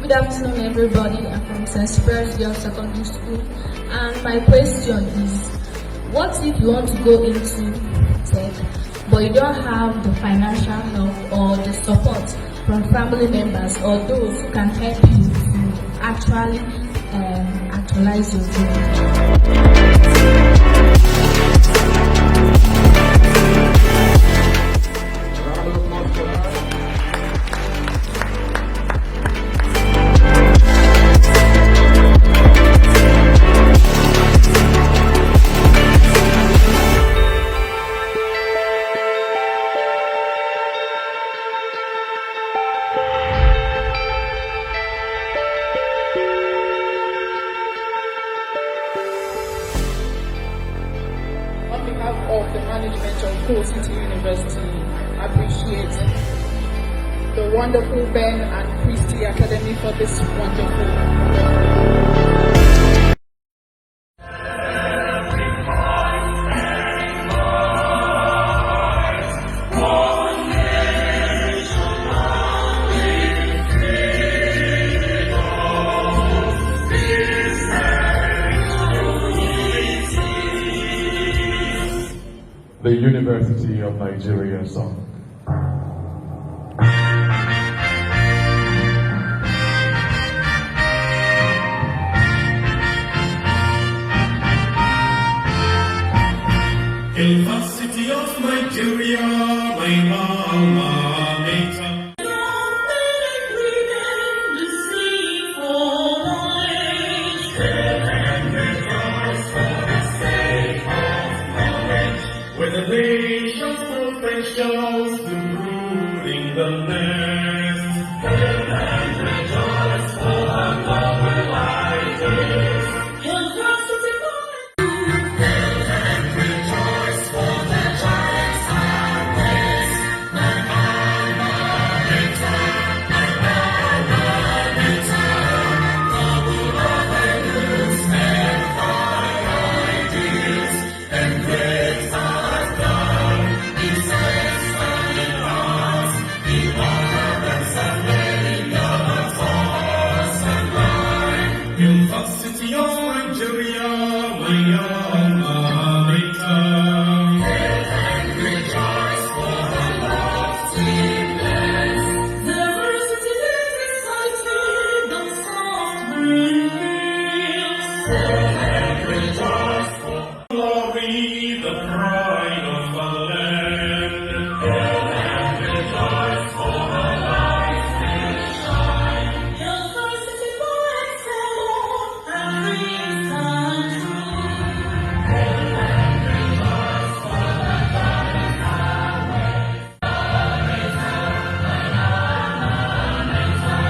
Good afternoon, everybody. I'm from St. Spirit Girls Secondary School, and my question is, what if you want to go into tech, but you don't have the financial help or the support from family members or those who can help you to actually actualize your dream? On behalf of the management of Coal City University, appreciate the wonderful Ben and Christy Academy for this wonderful. The University of Nigeria song. University of Nigeria, my alma mater. With the nation's professionals to ruling the nest. Hail and rejoice for our noble ideas. University boys. Hail and rejoice for the giants and race. My alma mater, my alma mater. Noble avenues and high ideas and great University of Nigeria, my alma mater. Hail and rejoice for the lofty place. The university is exciting, the soft breeze. Hail and rejoice for glory, the pride of the land. Hail and rejoice for the light will shine. University boys hello and reason true. Hail and rejoice for the guidance highway. My alma mater,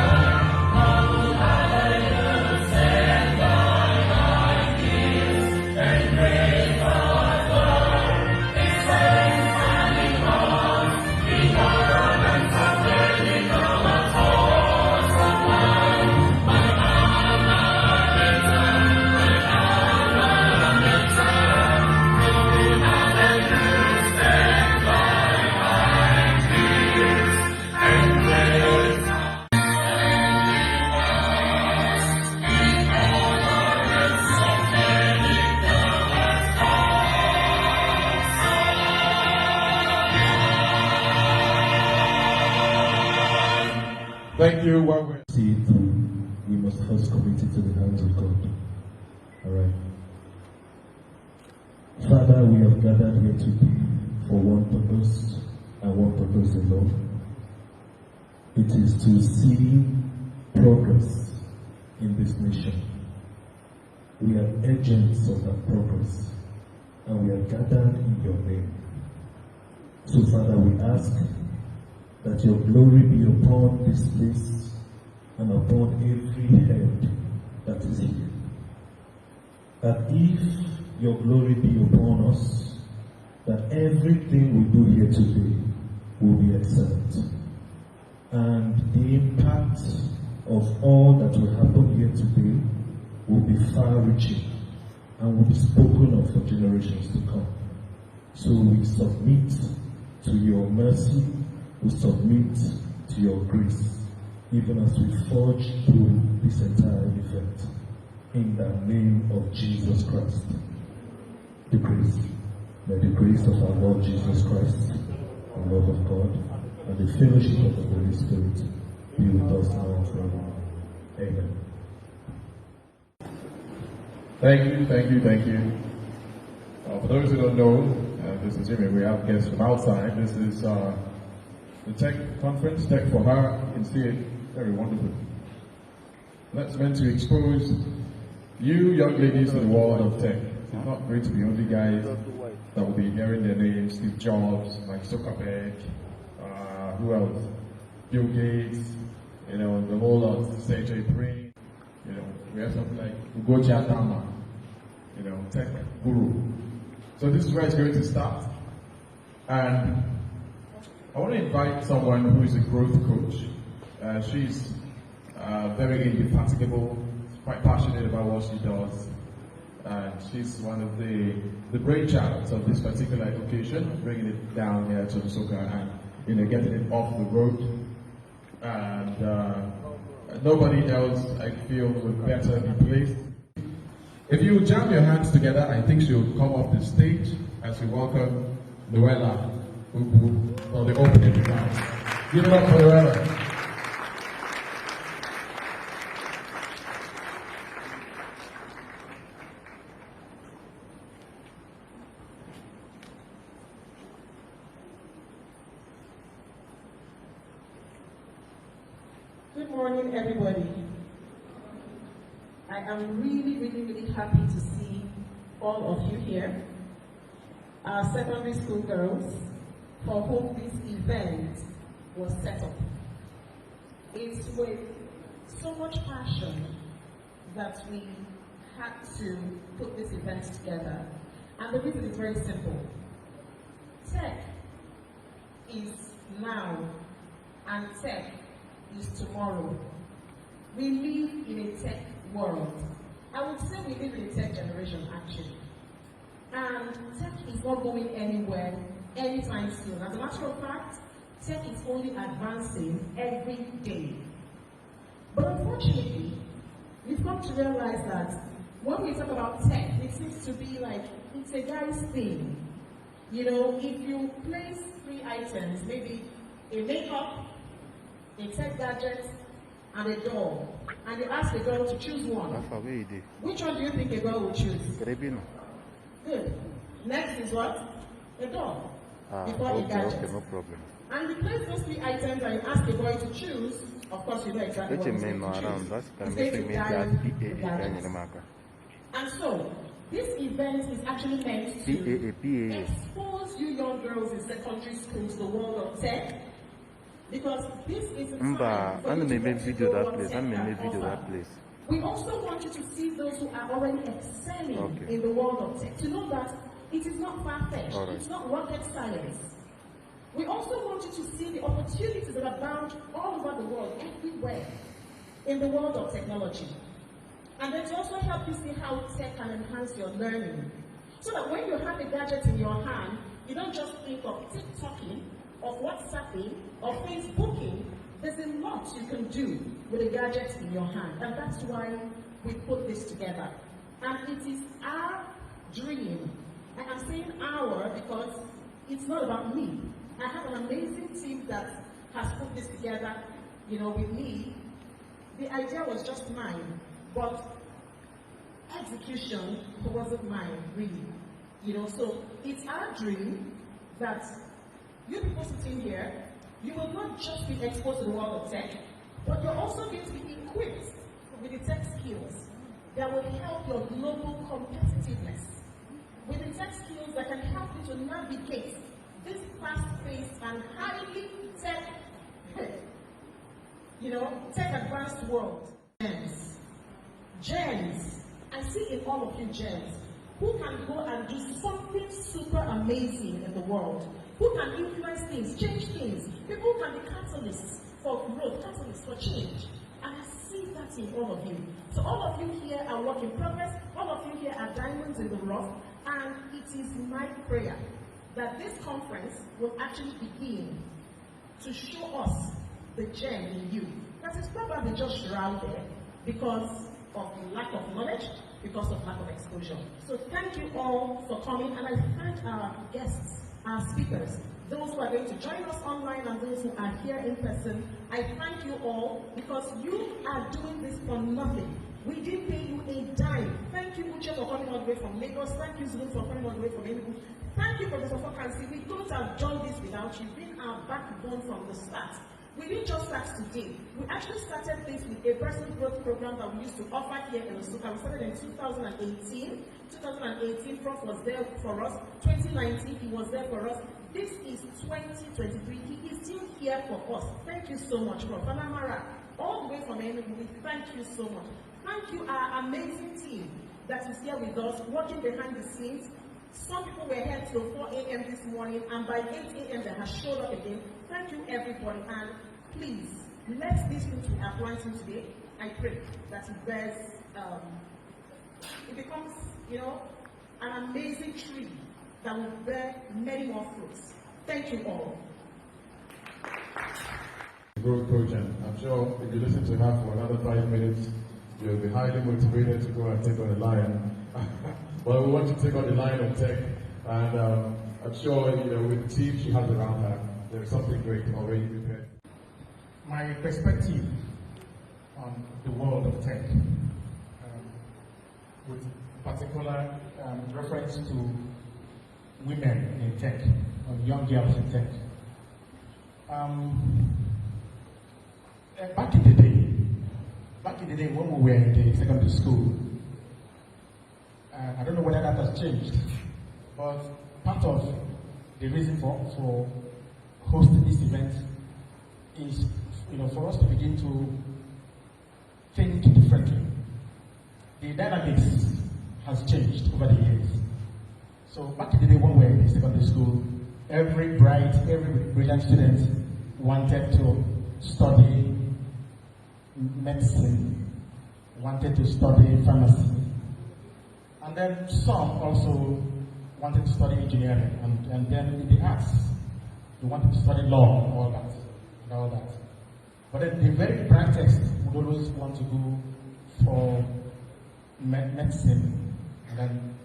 noble avenues and wide ideas and great hard its saints standing on the governments of building our cause of one. My alma mater, noble avenues and wide ideas and great Thank you. Well, we're See it through, we must first commit it to the hands of God. Alright. Father, we have gathered here today for one purpose and one purpose alone. It is to see progress in this nation. We are agents of that progress, and we are gathered in your name. So, Father, we ask that your glory be upon this place and upon every head that is here. That if your glory be upon us, that everything we do here today will be excellent. And the impact of all that will happen here today will be far-reaching and will be spoken of for generations to come. So we submit to your mercy, we submit to your grace, even as we forge through this entire event. In the name of Jesus Christ. The grace. May the grace of our Lord Jesus Christ, the love of God, and the fellowship of the Holy Spirit be with us now and forever. Amen. Thank you. For those who don't know, this is Jimmy. We have guests from outside. This is the Tech Conference, Techforher. You can see it, very wonderful. That's meant to expose you young ladies to the world of tech. It's not going to be only guys that will be hearing their names: Steve Jobs, Mike Zuckerberg, who else? Bill Gates, the whole lot, Sergey Brin, we have something like Ugochi Adama, tech guru. So this is where it's going to start. And I want to invite someone who is a growth coach. She's very indefatigable, quite passionate about what she does. And she's one of the brainchilds of this particular education, bringing it down here to Nsukka and getting it off the road. And nobody else, I feel, would better be placed. If you jam your hands together, I think she'll come off the stage as we welcome Noella for the opening remarks. Give it up for Noella. Good morning, everybody. I am really happy to see all of you here, our secondary school girls, for whom this event was set up. It's with so much passion that we had to put this event together. And the reason is very simple. Tech is now, and tech is tomorrow. We live in a tech world. I would say we live in a tech generation, actually. And tech is not going anywhere anytime soon. As a matter of fact, tech is only advancing every day. But unfortunately, we've come to realize that when we talk about tech, it seems to be like it's a guy's thing. If you place 3 items, maybe a makeup, a tech gadget, and a doll, and you ask a girl to choose one, which one do you think a girl will choose? Good. Next is what? A doll. Before a gadget. Okay, no problem. And you place those 3 items and you ask a boy to choose, of course you know exactly what he's going to choose. He's going to carry the gadget. And so, this event is actually meant to expose you young girls in secondary schools to the world of tech. Because this is a time for you to video what that tech can offer. place. We also want you to see those who are already excelling in the world of tech, to know that it is not far-fetched, it's not rocket science. We also want you to see the opportunities that abound all over the world, everywhere, in the world of technology. And then to also help you see how tech can enhance your learning. So that when you have a gadget in your hand, you don't just think of TikToking, of WhatsApping, or Facebooking. There's a lot you can do with a gadget in your hand, and that's why we put this together. And it is our dream, and I'm saying our because it's not about me. I have an amazing team that has put this together, with me. The idea was just mine, but execution wasn't mine, really. So it's our dream that you people sitting here, you will not just be exposed to the world of tech, but you're also going to be equipped with the tech skills that will help your global competitiveness. With the tech skills that can help you to navigate this fast-paced and highly tech, tech advanced world. Gems. I see in all of you gems. who can go and do something super amazing in the world, who can influence things, change things, people who can be catalysts for growth, catalysts for change. And I see that in all of you. So all of you here are work in progress, all of you here are diamonds in the rough, and it is my prayer that this conference will actually begin to show us the gem in you that is probably just shrouded because of the lack of knowledge, because of lack of exposure. So thank you all for coming, and I thank our guests, our speakers, those who are going to join us online and those who are here in person. I thank you all because you are doing this for nothing. We didn't pay you a dime. Thank you, Uche, for coming all the way from Lagos. Thank you, Zoom, for coming all the way from Enugu. Thank you, Professor Fokansi. We couldn't have done this without you. You've been our backbone from the start. We didn't just start today. We actually started this with a personal growth program that we used to offer here in Osuka. We started in 2018. 2018, Prof was there for us. 2019, he was there for us. This is 2023. He is still here for us. Thank you so much, Prof. Anamara, all the way from Enugu, we thank you so much. Thank you, our amazing team that is here with us, working behind the scenes. Some people were here till 4 a.m. this morning, and by 8 a.m. they have showed up again. Thank you, everybody, and please, let these things we are planting today, I pray that it bears, it becomes, an amazing tree that will bear many more fruits. Thank you all. Growth project. I'm sure if you listen to her for another 5 minutes, you'll be highly motivated to go and take on the lion. But we want to take on the lion of tech, and I'm sure with the team she has around her, there's something great already prepared. My perspective on the world of tech, with particular reference to women in tech, or young girls in tech. Back in the day when we were in the secondary school, I don't know whether that has changed, but part of the reason for hosting this event is, for us to begin to think differently. The dynamics has changed over the years. So back in the day when we were in secondary school, every brilliant student wanted to study medicine, wanted to study pharmacy. And then some also wanted to study engineering, and then in the arts, they wanted to study law and all that. But then the very brightest would always want to go for medicine, and then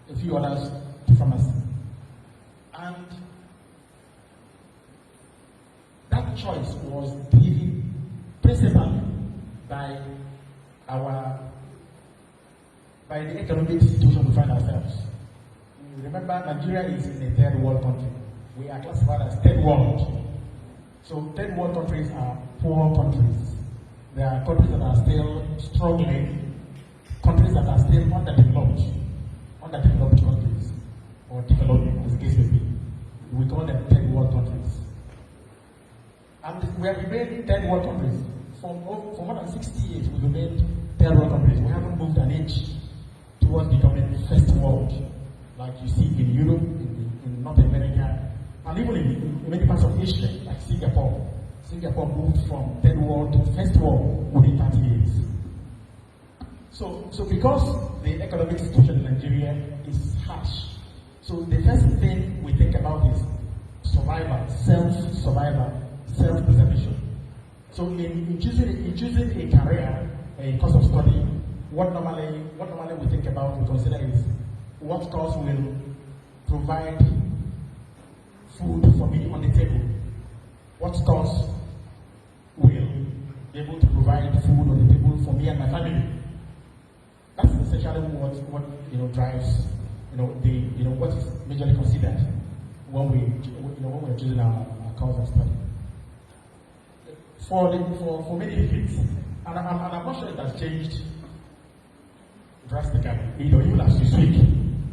a few others to pharmacy. And that choice was driven principally by the economic situation we find ourselves. Remember, Nigeria is in a third world country. We are classified as third world. So third world countries are poor countries. There are countries that are still struggling, countries that are still underdeveloped countries, or developing, as the case may be. We call them third world countries. And we have remained third world countries. For more than 60 years, we've remained third world countries. We haven't moved an inch towards becoming first world, like you see in Europe, in North America, and even in many parts of Asia, like Singapore. Singapore moved from third world to first world within 30 years. So because the economic situation in Nigeria is harsh, so the first thing we think about is survival, self-preservation. So in choosing a career, a course of study, what normally we think about, we consider is what course will provide food for me on the table. What course will be able to provide food on the table for me and my family. That's essentially what drives what is majorly considered when we're choosing our course of study. For many decades, and I'm not sure it has changed drastically. Even as this week,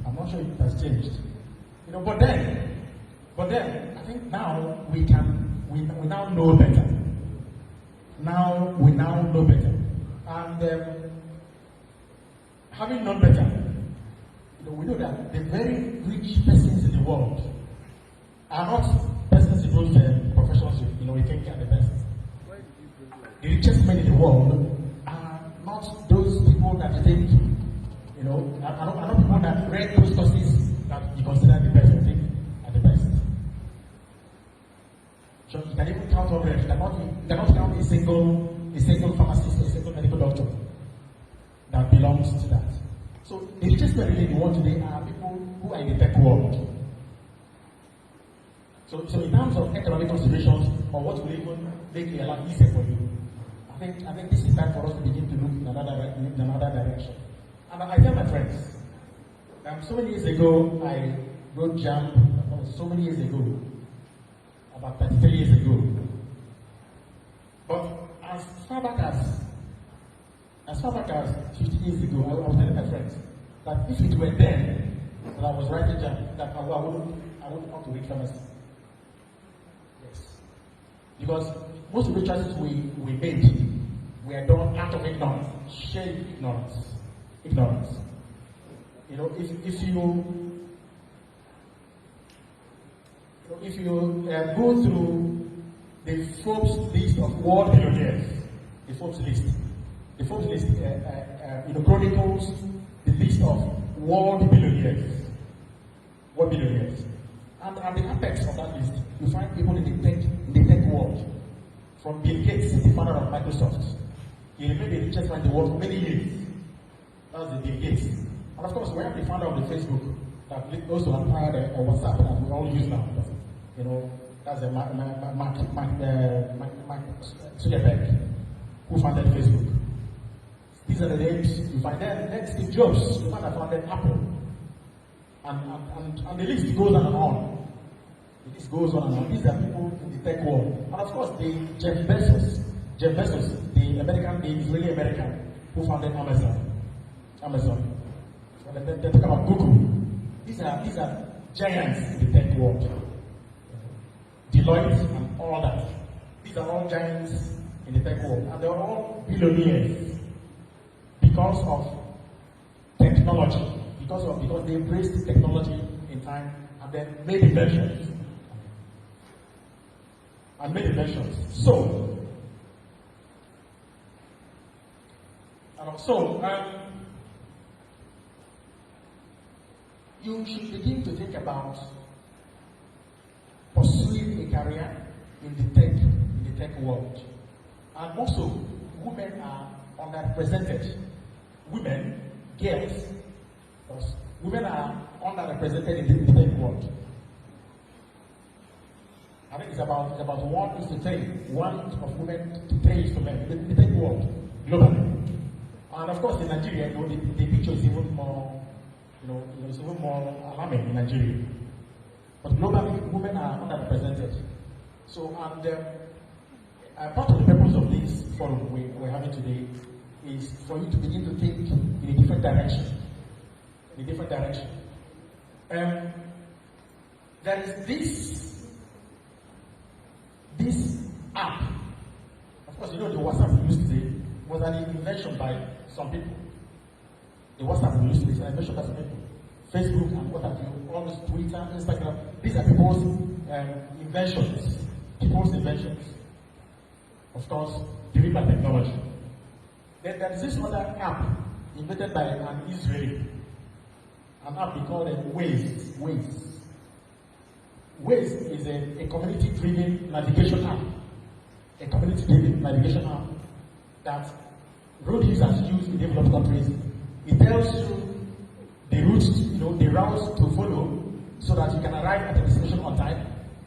I'm not sure it has changed. But then I think now we now know better. Now we know better, and having known better, we know that the very rich persons in the world are not persons in those professions, we think are the best. The richest men in the world are not those people that you think, are not people that read those courses that you consider the best, you think are the best. So you can even count on them. You cannot count a single pharmacist or a single medical doctor that belongs to that. So the richest men in the world today are people who are in the tech world. So in terms of economic considerations or what will even make a lot easier for you, I think this is time for us to begin to look in another direction. And I tell my friends, so many years ago I wrote JAMB, so many years ago, about 33 years ago. But as far back as 50 years ago, I was telling my friends that if it were then that I was writing JAMB, that I wouldn't want to read pharmacy. Yes. Because most of the choices we made were done out of ignorance, sheer ignorance. Ignorance. If you go through the Forbes list of world billionaires, the Forbes list chronicles the list of world billionaires. And at the apex of that list, you find people in the tech world. From Bill Gates, the founder of Microsoft. He remained the richest man in the world for many years. That's the Bill Gates. And of course, we have the founder of the Facebook that also acquired WhatsApp that we all use now. That's Mark Zuckerberg, who founded Facebook. These are the names you find there. Then Steve Jobs, the man that founded Apple. And the list goes on and on. The list goes on and on. These are people in the tech world. And of course, Jeff Bezos, the Israeli American, who founded Amazon. And they talk about Google. These are giants in the tech world. Deloitte and all that. These are all giants in the tech world. And they're all billionaires because of technology. Because they embraced technology in time and then made inventions. You should begin to think about pursuing a career in the tech world. And also, women are underrepresented. Girls, women are underrepresented in the tech world. I think it's about 1:3. 1 of women to 3 is to men in the tech world globally. And of course, in Nigeria, the picture is even more, it's even more alarming in Nigeria. But globally, women are underrepresented. So, and part of the purpose of this forum we're having today is for you to begin to think in a different direction. There is this app. Of course, the WhatsApp we use today was an invention by some people. The WhatsApp we use today is an invention by some people. Facebook and what have you, all this Twitter, Instagram, these are people's inventions. Of course, driven by technology. Then there is this other app invented by an Israeli. An app we call Waze. Waze is a community-driven navigation app. That road users use in developed countries. It tells you the routes to follow so that you can arrive at a destination on time.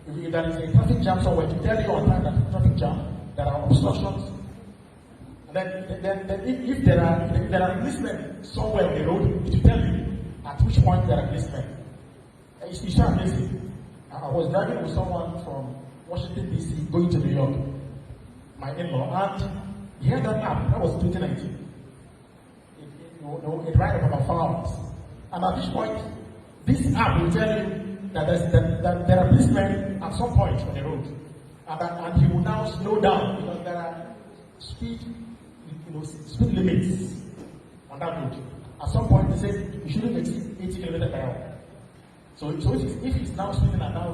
If there is a traffic jam somewhere, to tell you on time that there's a traffic jam, there are obstructions. And then if there are policemen somewhere on the road, it will tell you at which point there are policemen. It's so amazing. I was driving with someone from Washington, D.C., going to New York, my in-law, and he had that app. That was 2019. It ran for about 4 hours. And at this point, this app will tell you that there are policemen at some point on the road. And he will now slow down because there are speed limits on that road. At some point, they say you shouldn't exceed 80 kilometers per hour. So if it's now speeding and now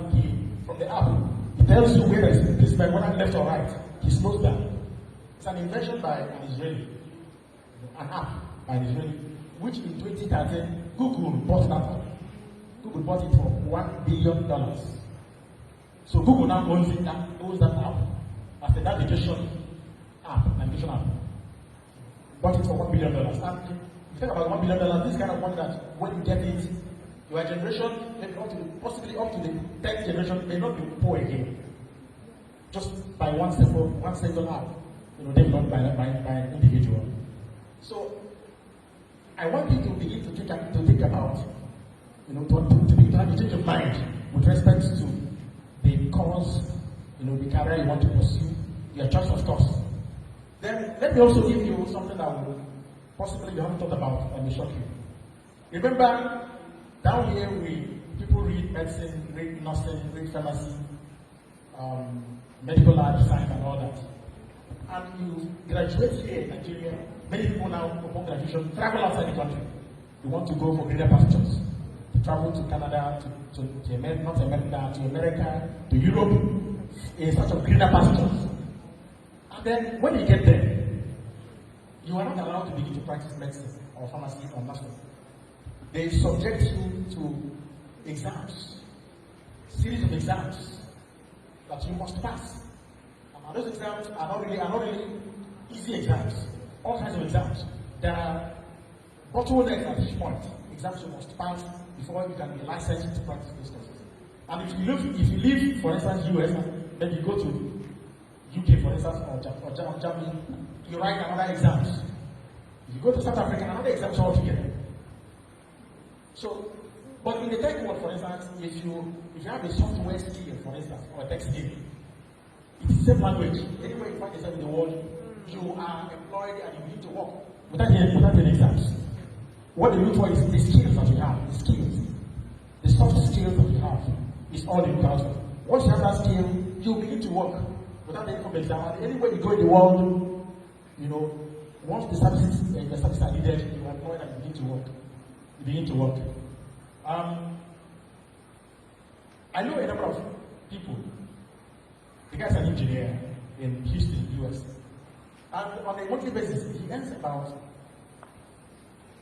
from the app, it tells you where the policeman, whether left or right, he slows down. It's an invention by an Israeli, an app by an Israeli, which in 2013, Google bought that app. Google bought it for $1 billion. So Google now owns that app as the navigation app. Bought it for $1 billion. And if you think about $1 billion, this kind of money that when you get it, your generation, maybe possibly up to the 10th generation, may not be poor again. Just by one single app, developed by an individual. So I want you to begin to think about, to begin to have a change of mind with respect to the cause, the career you want to pursue, your choice of course. Then let me also give you something that will possibly you haven't thought about and may shock you. Remember, down here people read medicine, read nursing, read pharmacy, medical lab science and all that. And you graduate here in Nigeria, many people now upon graduation travel outside the country. You want to go for greener pastures. To travel to Canada, to North America, to America, to Europe, in search of greener pastures. And then when you get there, you are not allowed to begin to practice medicine or pharmacy or nursing. They subject you to exams, series of exams that you must pass. And those exams are not really easy exams. All kinds of exams. There are bottlenecks at each point. Exams you must pass before you can be licensed to practice those courses. And if you live, for instance, US, then you go to UK, for instance, or Germany, you write another exams. If you go to South Africa, another exams altogether. So, but in the tech world, for instance, if you have a software skill, for instance, or a tech skill, it's the same language. Anywhere you find yourself in the world, you are employed and you need to work without any exams. What they look for is the skills that you have, the skills. The soft skills that you have is all they look out for. Once you have that skill, you begin to work without any form of exam. And anywhere you go in the world, once the services are needed, you are employed and you begin to work. I know a number of people. The guy's an engineer in Houston, US. And on a monthly basis, he earns about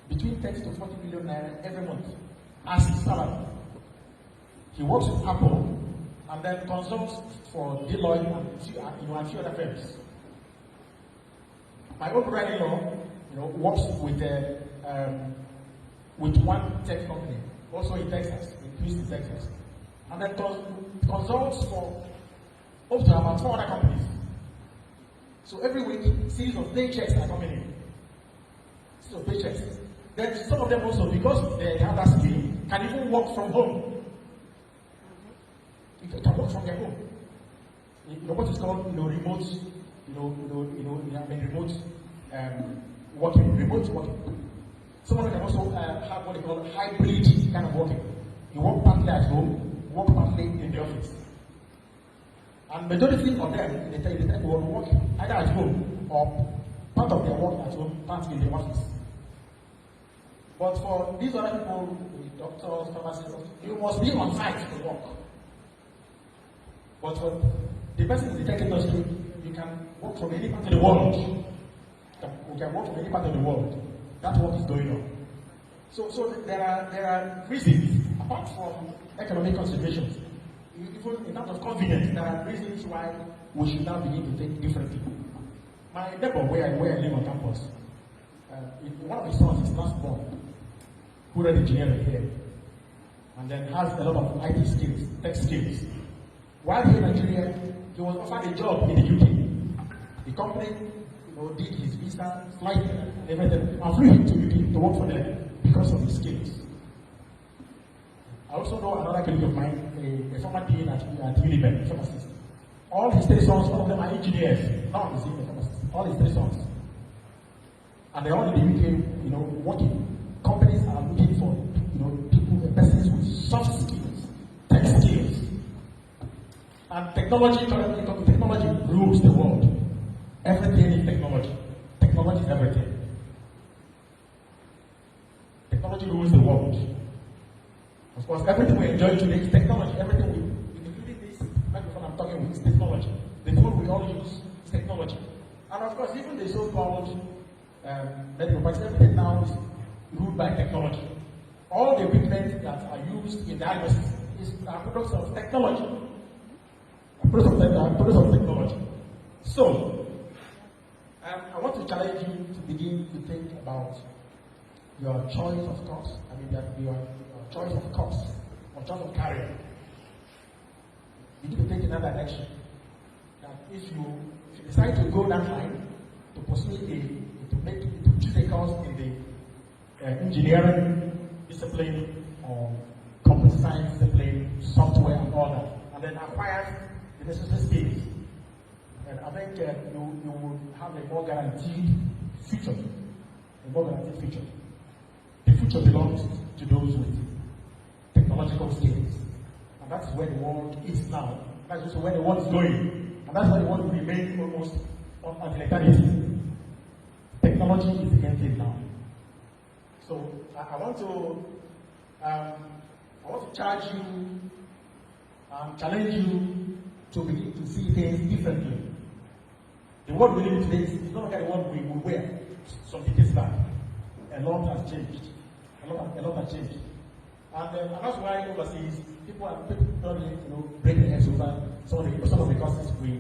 between 30 to 40 million naira every month as his salary. He works with Apple and then consults for Deloitte and a few other firms. My own brother-in-law, works with one tech company, also in Texas, in Houston, Texas, and then consults for up to about 4 other companies. So every week, series of paychecks are coming in. Series of paychecks. Then some of them also, because they have that skill, can even work from home. You can work from their home. What is called remote, remote working, remote working. Someone can also have what they call hybrid kind of working. You work partly at home, work partly in the office. And majority of them in the tech world work either at home or part of their work at home, part in the office. But for these other people, doctors, pharmacists, you must be on site to work. But for the person in the tech industry, you can work from any part of the world. You can work from any part of the world. That work is going on. So there are reasons, apart from economic considerations, even in terms of convenience, there are reasons why we should now begin to think differently. My neighbor, where I live on campus, one of my sons is last born, who read engineering here, and then has a lot of IT skills, tech skills. While here in Nigeria, he was offered a job in the UK. The company, did his visa, flight, everything, and flew him to UK to work for them because of his skills. I also know another colleague of mine, a former dean at Unibank, pharmacist. All his 3 sons, all of them are engineers. None is even a pharmacist. All his 3 sons. And they're all in the UK, working. Companies are looking for, people, persons with soft skills, tech skills. And technology rules the world. Everything is technology. Technology is everything. Because everything we enjoy today is technology. Everything including this microphone I'm talking with, is technology. The phone we all use is technology. And of course, even the so-called medical practice, everything now is ruled by technology. All the equipment that are used in diagnosis are products of technology. Products of technology. So, I want to challenge you to begin to think about your choice of course. I mean, that your choice of course or choice of career. You need to take in that direction. That if you decide to go that line, to pursue to choose a course in the engineering discipline or computer science discipline, software and all that, and then acquire the necessary skills. And I think you will have a more guaranteed future. A more guaranteed future. The future belongs to those with technological skills. And that's where the world is now. That's also where the world is going. And that's where the world will remain almost until eternity. Technology is the game thing now. So I want to challenge you to begin to see things differently. The world we live in today is not like the world we were some decades back. A lot has changed. A lot has changed. And that's why overseas people don't break their heads over some of the courses we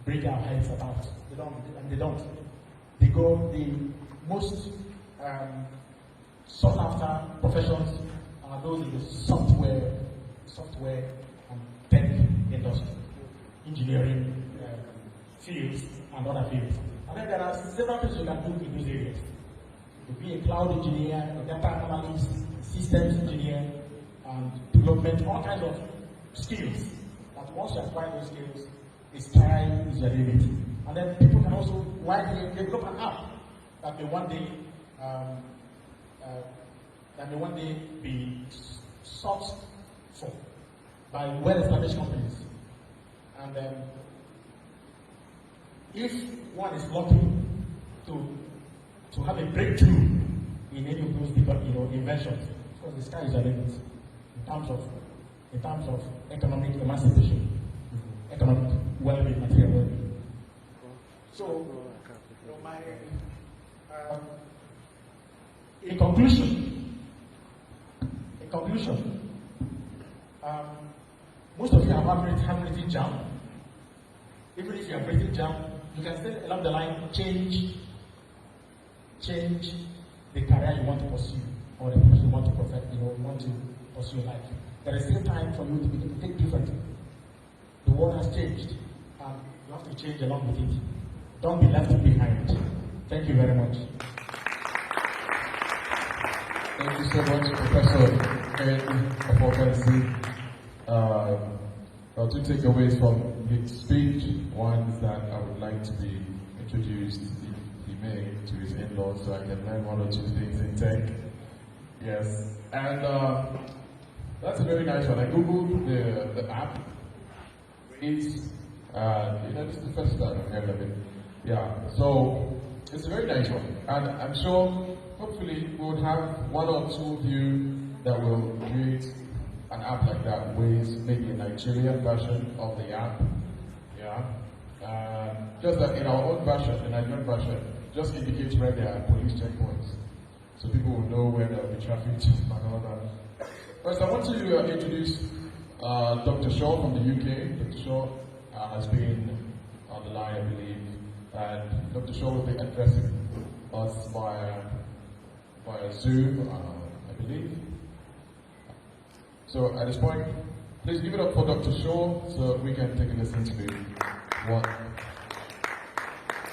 break our heads about. They don't. They go the most sought after professions are those in the software and tech industry, engineering fields and other fields. And then there are several things you can do in those areas. To be a cloud engineer, a data analyst, systems engineer, and development, all kinds of skills. That once you acquire those skills, the sky is your limit. And then people can also widely develop an app that may one day be sought for by well-established companies. And if one is lucky to have a breakthrough in any of those inventions, because the sky is your limit in terms of economic emancipation, economic well-being, material well-being. So, in conclusion, most of you have written jam. Even if you have written jam, you can still along the line change the career you want to pursue or the person you want to perfect, want to pursue in life. There is still time for you to begin to think differently. The world has changed, and you have to change along with it. Don't be left behind. Thank you very much. Thank you so much, Professor Ken Apokansi. Two takeaways from his speech. One is that I would like to be introduced, if he may, to his in-laws so I can learn one or two things in tech. Yes, and that's a very nice one. I googled the app. It's this is the first time I've heard of it. Yeah, so it's a very nice one, and I'm sure hopefully we would have one or two of you that will create an app like that with maybe a Nigerian version of the app. Yeah, just that in our own version, the Nigerian version, just indicates where there are police checkpoints, so people will know where there will be traffic and all that. First, I want to introduce Dr. Shaw from the UK. Dr. Shaw has been on the line, I believe, and Dr. Shaw will be addressing us via Zoom, I believe. So at this point, please give it up for Dr. Shaw so we can take a listen to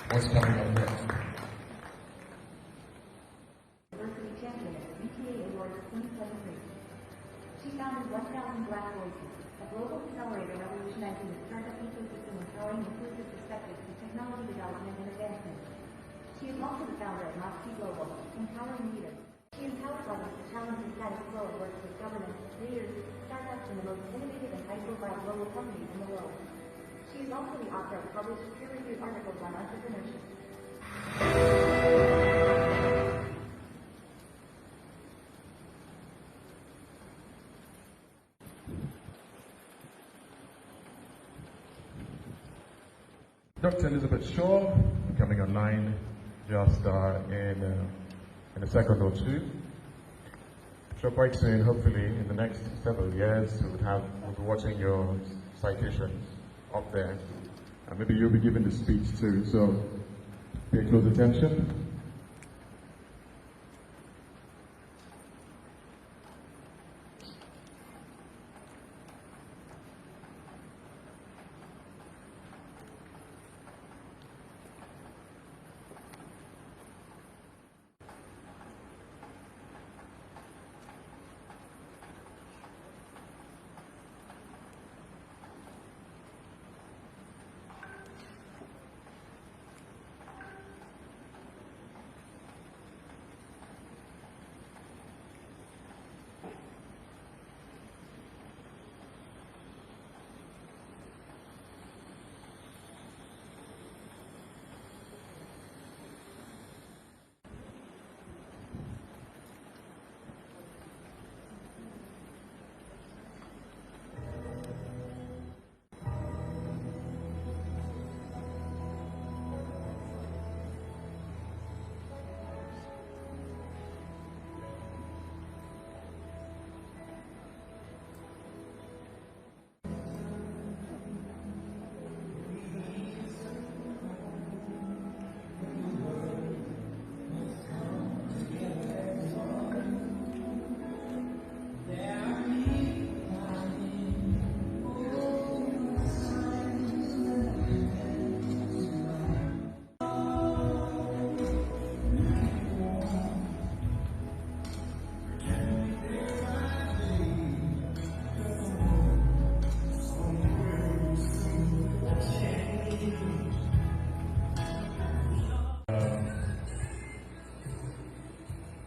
what's coming up next. University champion at UTA Awards 2017. She founded 1,000 Black Voices, a global accelerator revolutionizing the startup ecosystem, empowering inclusive perspectives in technology development and advancement. She is also the founder of Moxie Global, empowering leaders. She empowers others to challenge the status quo and works with governments, leaders, startups, and the most innovative and high-profile global companies in the world. She is also the author of published peer-reviewed articles on entrepreneurship. Dr. Elizabeth Shaw, coming online just in a second or two. So quite soon, hopefully, in the next several years, we'll be watching your citations up there. And maybe you'll be giving the speech too, so pay close attention.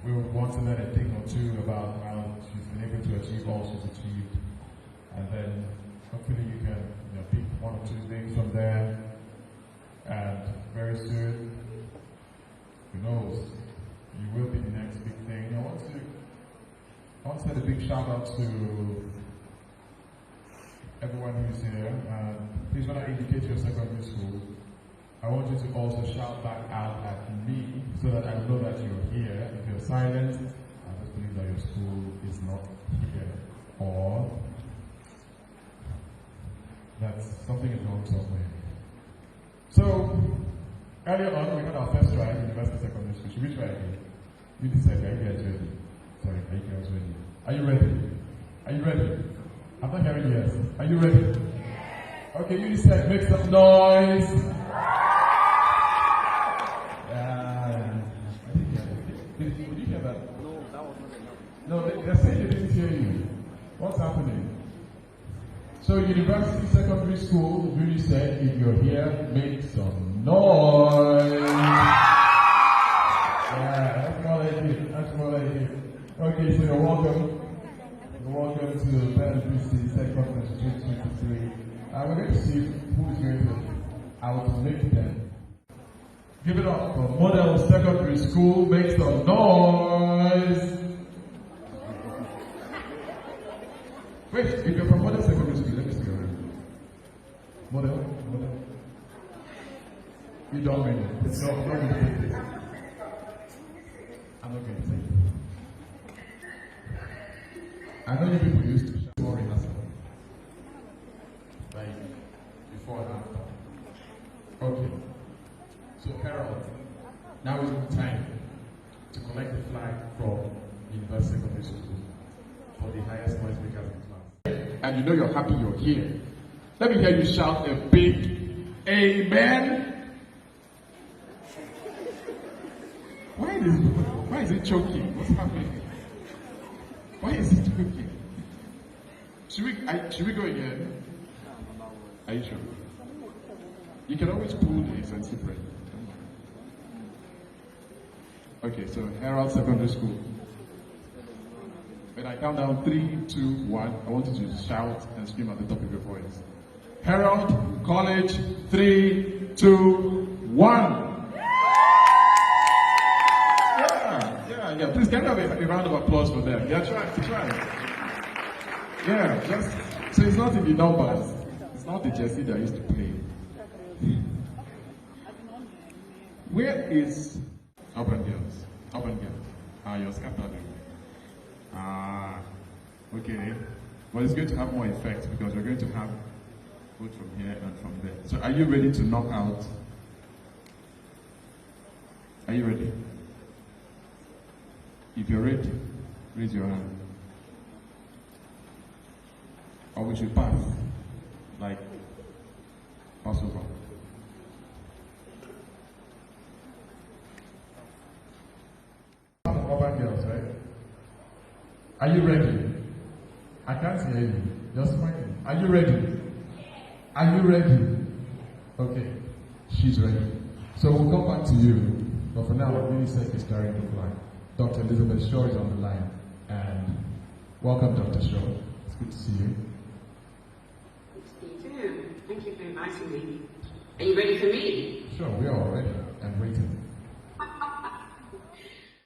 We would want to let a thing or two about how she's been able to achieve all she's achieved, and then hopefully you can pick one or two things from there, and very soon, who knows, you will be the next big thing. I want to send a big shout out to everyone who's here, and please when I indicate your secondary school, I want you to also shout back out at me so that I know that you're here. If you're silent, I just believe that your school is not here, or that something is wrong somewhere. So, earlier on, we had our first try in University Secondary School. Should we try again? You decide, are you guys ready? Sorry, are you guys ready? Are you ready? Are you ready? I'm not hearing yes. Are you ready? Okay, you decide, make some noise. Did you hear that? No, that was not enough. No, they're saying they didn't hear you. What's happening? So, University Secondary School really said, if you're here, make some noise. Yeah, that's more like it. That's more like it. Okay, so you're welcome. You're welcome to Ben Christie Tech Conference 2023. We're going to see who is going to outmake them. Give it up for Model Secondary School. Make some noise. Wait, if you're from Model Secondary School, let me see your hand. Model. You don't mean it. No, I'm not going to take this. I'm not going to take it. I know you people used to show rehearsal. Like, before and after. Okay. So, Harold, now is the time to collect the flag from University Secondary School for the highest noise makers in class. And you know you're happy you're here. Let me hear you shout a big amen. Why is it choking? What's happening? Why is it choking? Should we go again? Are you sure? You can always pull the sensitive break. Okay, so Herald Secondary School. When I count down 3, 2, 1, I want you to shout and scream at the top of your voice. Herald College, 3, 2, 1. Yeah. Please can I have a round of applause for them? Yeah, try. Yeah, so it's not in the numbers. It's not the jersey that I used to play. Where is urban girls? Urban girls. You're scattered. Okay. Well, it's going to have more effect because we're going to have both from here and from there. So are you ready to knock out? Are you ready? If you're ready, raise your hand. Or we should pass. Like, pass over. Urban girls, right? Are you ready? I can't hear you. You're smiling. Are you ready? Are you ready? Okay. She's ready. So we'll come back to you. But for now, UNICEF is carrying the line. Dr. Elizabeth Shaw is on the line. And welcome, Dr. Shaw. It's good to see you. Good to see you too. Thank you for inviting me. Are you ready for me? Sure, we are ready and waiting.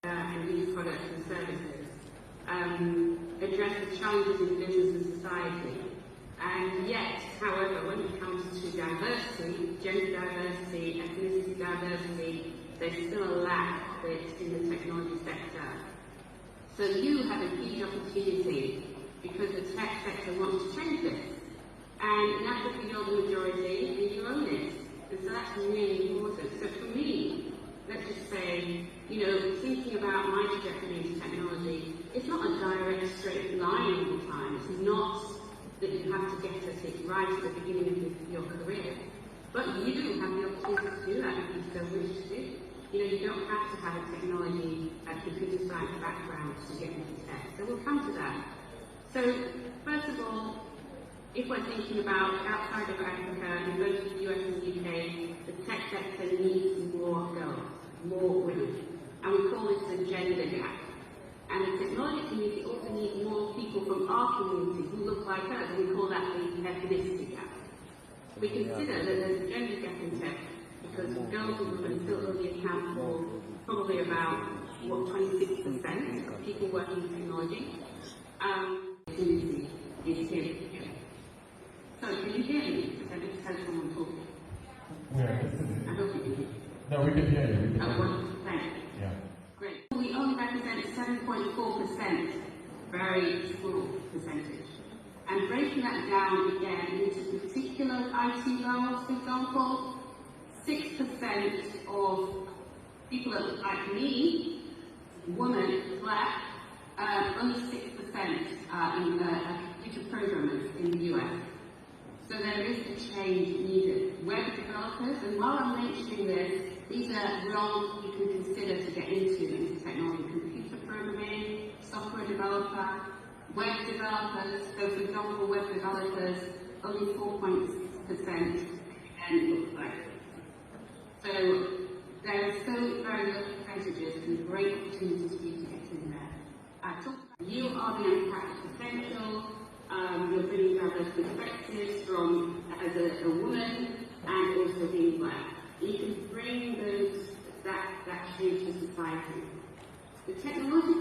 And these products and services address the challenges in business and society. And yet, however, when it comes to diversity, gender diversity, ethnicity diversity, there's still a lack of it in the technology sector. So you have a huge opportunity because the tech sector wants to change this. And naturally you're the majority and you own it. And so that's really important. So for me, let's just say, thinking about my trajectory into technology, it's not a direct straight line all the time. It's not that you have to get at it right at the beginning of your career. But you do have the opportunity to do that if you so wish to do. You don't have to have a technology and computer science background to get into tech. So we'll come to that. So first of all, if we're thinking about outside of Africa, in both the US and the UK, the tech sector needs more girls, more women. And we call this the gender gap. And the technology community also needs more people from our community who look like us, and we call that the ethnicity gap. We consider that there's a gender gap in tech because girls and women still only account for probably about, 26% of people working in technology. Opportunity is here. So, can you hear me? Because I just heard someone talking. I hope you can. No, we can hear you. Wonderful. Thank you. Yeah. Great. We only represent 7.4%, very small percentage. And breaking that down again into particular IT roles, for example, 6% of people that look like me, women, black, only 6% in computer programmers in the US. So there is a change needed. Web developers, and while I'm mentioning this, these are roles you can consider to get into technology: computer programming, software developer, web developers. So for example, web developers, only 4.6% and look like. So there are so very low percentages and great opportunities for you to get in there. You are the untapped potential. You're bringing diverse perspectives from as a woman and also being black. You can bring that change to society. The technology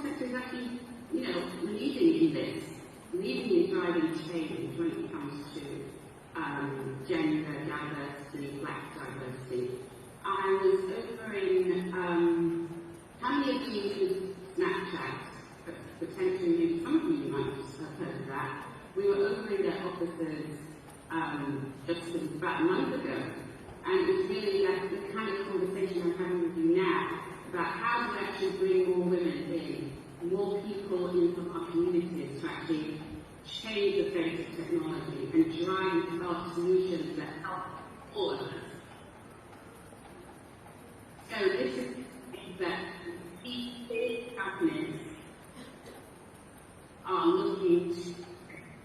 sector is actually, leading in this, leading in driving change when it comes to gender diversity, black diversity. I was over in, how many of you use Snapchat? Potentially, maybe some of you might have heard of that. We were over in their offices just about a month ago, and it's really the kind of conversation I'm having with you now about how to actually bring more women in, more people into our communities to actually change the face of technology and drive and develop solutions that help all of us. So this is that these big companies are looking to,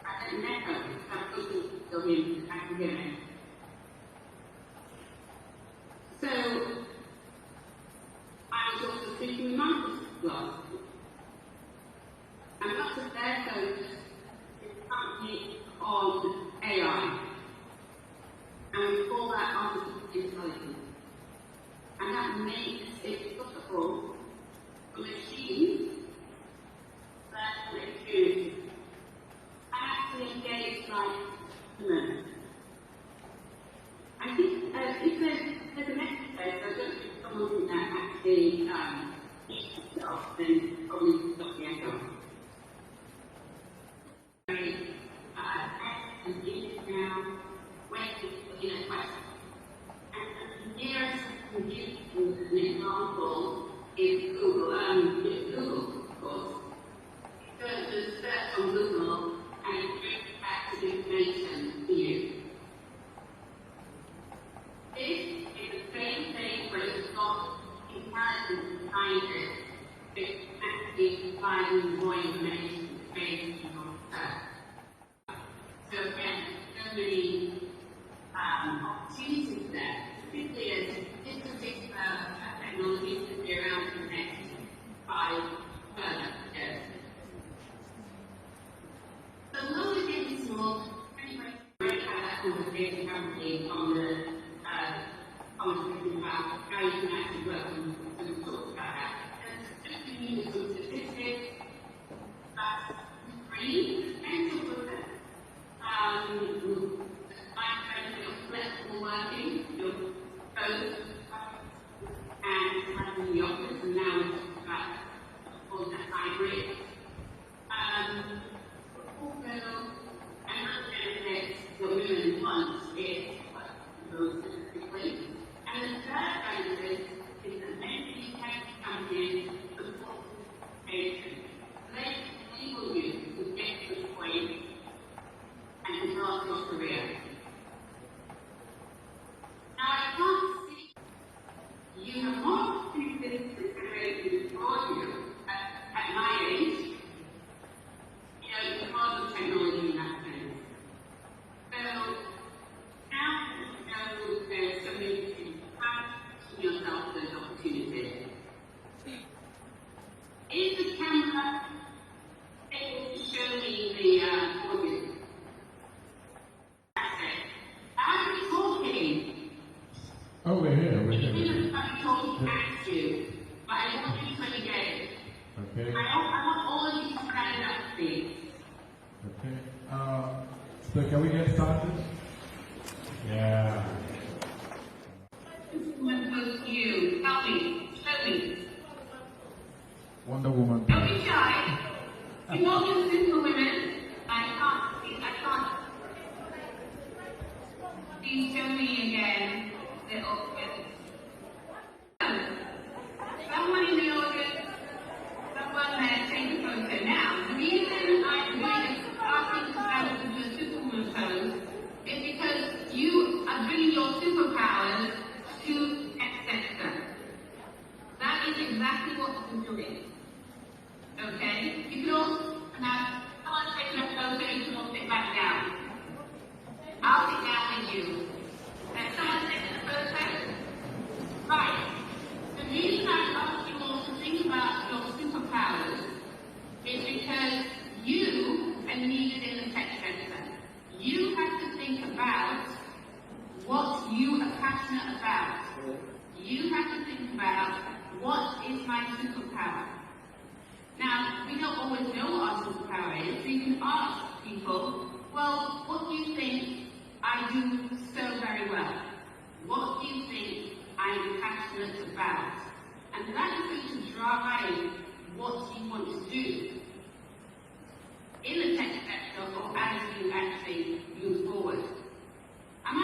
I don't know, I'm looking to him, I can hear it. So, I was also speaking with Microsoft, and lots of their focus is currently on AI, and we call that artificial intelligence. And that makes it possible for machines that experience actually mental process. My benefit of flexible working, both and having the office, and now we talk about full-time hybrid. Also, another benefit that women want is those specifically. And the third benefit is that many tech companies support education. They enable you to get to the point and develop your career. Now, I can't see you have more opportunities to create for you at my age, because of technology in that sense. So, now there's so many things, how to give yourself those opportunities. Is the camera able to show me the audience? I'm talking. Oh, we're here. Even if I'm talking at you, but I want you to engage. Okay. I want all of you to stand up, please. Okay. So can we get started? Yeah. This woman goes to you. Help me. Show me. Wonder Woman. Don't be shy. You want me to super women? I can't. Please show me again the outfit. Someone in the audience, someone there, take a photo. Now, the reason I'm doing this, asking Sarah to do a superwoman pose, is because you are bringing your superpowers to etc. That is exactly what you're doing. Okay? You can all, now, someone's taking a photo, you can all sit back down. I'll sit down with you. And someone's taking a photo? Right. The reason I ask you all to think about your superpowers is because you are needed in the tech sector. You have to think about what you are passionate about. You have to think about what is my superpower. Now, we don't always know what our superpower is, so you can ask people, well, what do you think I do so very well? What do you think I'm passionate about? And that is going to drive what you want to do in the tech sector or as you actually move forward. Am I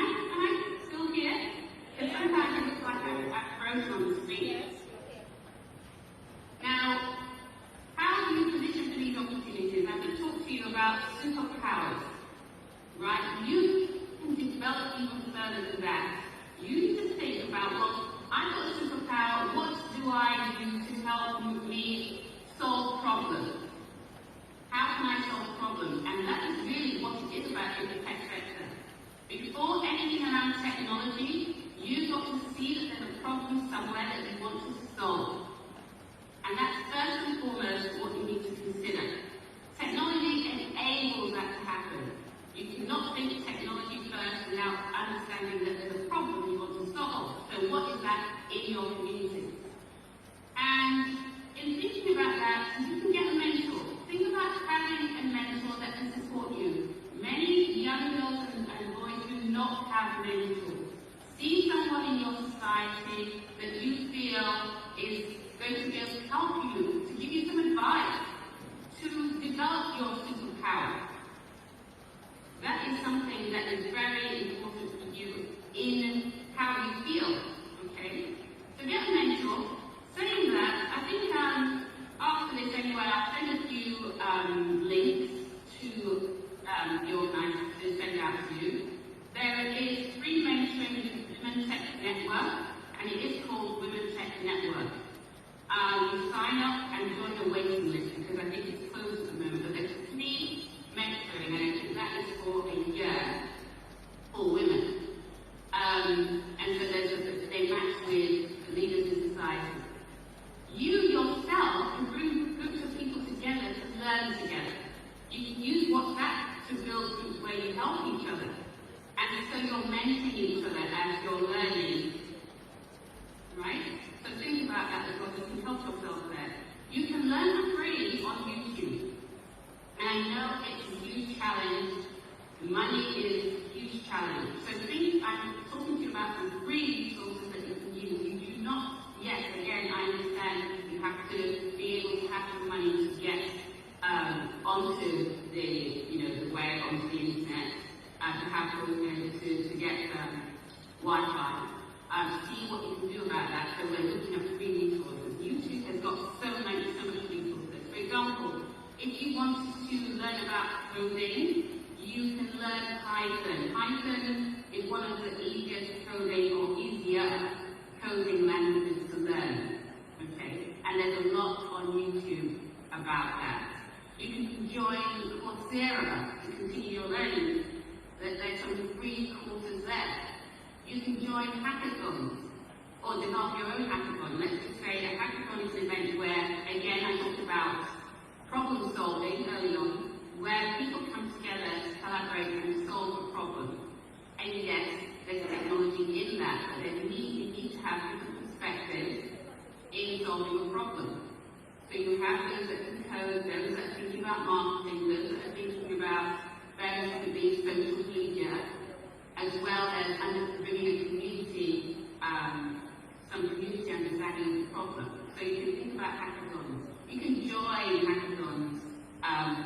still here? Because sometimes it looks like I'm frozen on the screen. Now, how do you position for these opportunities? I'm going to talk to you about superpowers, right? You can develop even further than that. You need to think about, well, I've got a superpower, what do I do to help me solve problems? How can I solve problems? And that is really what it is about in the tech sector. Before anything around technology, you've got to see that there's a problem somewhere that you want to solve. And that's first and foremost what you need to consider. Technology enables that to happen. You cannot think technology first without understanding that there's a problem you want to solve. So what is that in your community? And in thinking about that, you can get a mentor. Think about having a mentor that can support you. Many young girls and boys do not have mentors. See someone in your society that you feel is going to be able to help you, to give you some advice, to develop your superpower. That is something that is very important for you in how you feel, okay? So get a mentor. Saying that, I think after this anyway, I'll send a few links to the organizer to send out to you. There is free mentoring with Women Tech Network, and it is called Women Tech Network. You sign up and join the waiting list because I think it's closed at the moment, but there's free mentoring, and I think that is for a year for women. And so they match with leaders in society. You yourself can bring groups of people together to learn together. You can use WhatsApp to build groups where you help each other. And so you're mentoring each other as you're learning. Right? So think about that as well. You can help yourself there. You can learn for free on YouTube. And I know onto the web, onto the internet, perhaps to get Wi-Fi. See what you can do about that. So we're looking at free resources. YouTube has got so much resources. For example, if you wanted to learn about coding, you can learn Python. Python is one of the easiest coding or easier coding languages to learn. Okay, and there's a lot on YouTube about that. You can join Coursera to continue your learning. There's some free courses there. You can join hackathons or develop your own hackathon. Let's just say a hackathon is an event where, again, I talked about problem solving early on, where people come together to collaborate and solve a problem. And yes, there's technology in that, but you need to have different perspectives in solving a problem. So you have those that can code, those that are thinking about marketing, those that are thinking about various things, social media, as well as bringing a community, some community understanding of the problem. So you can think about hackathons. You can join hackathons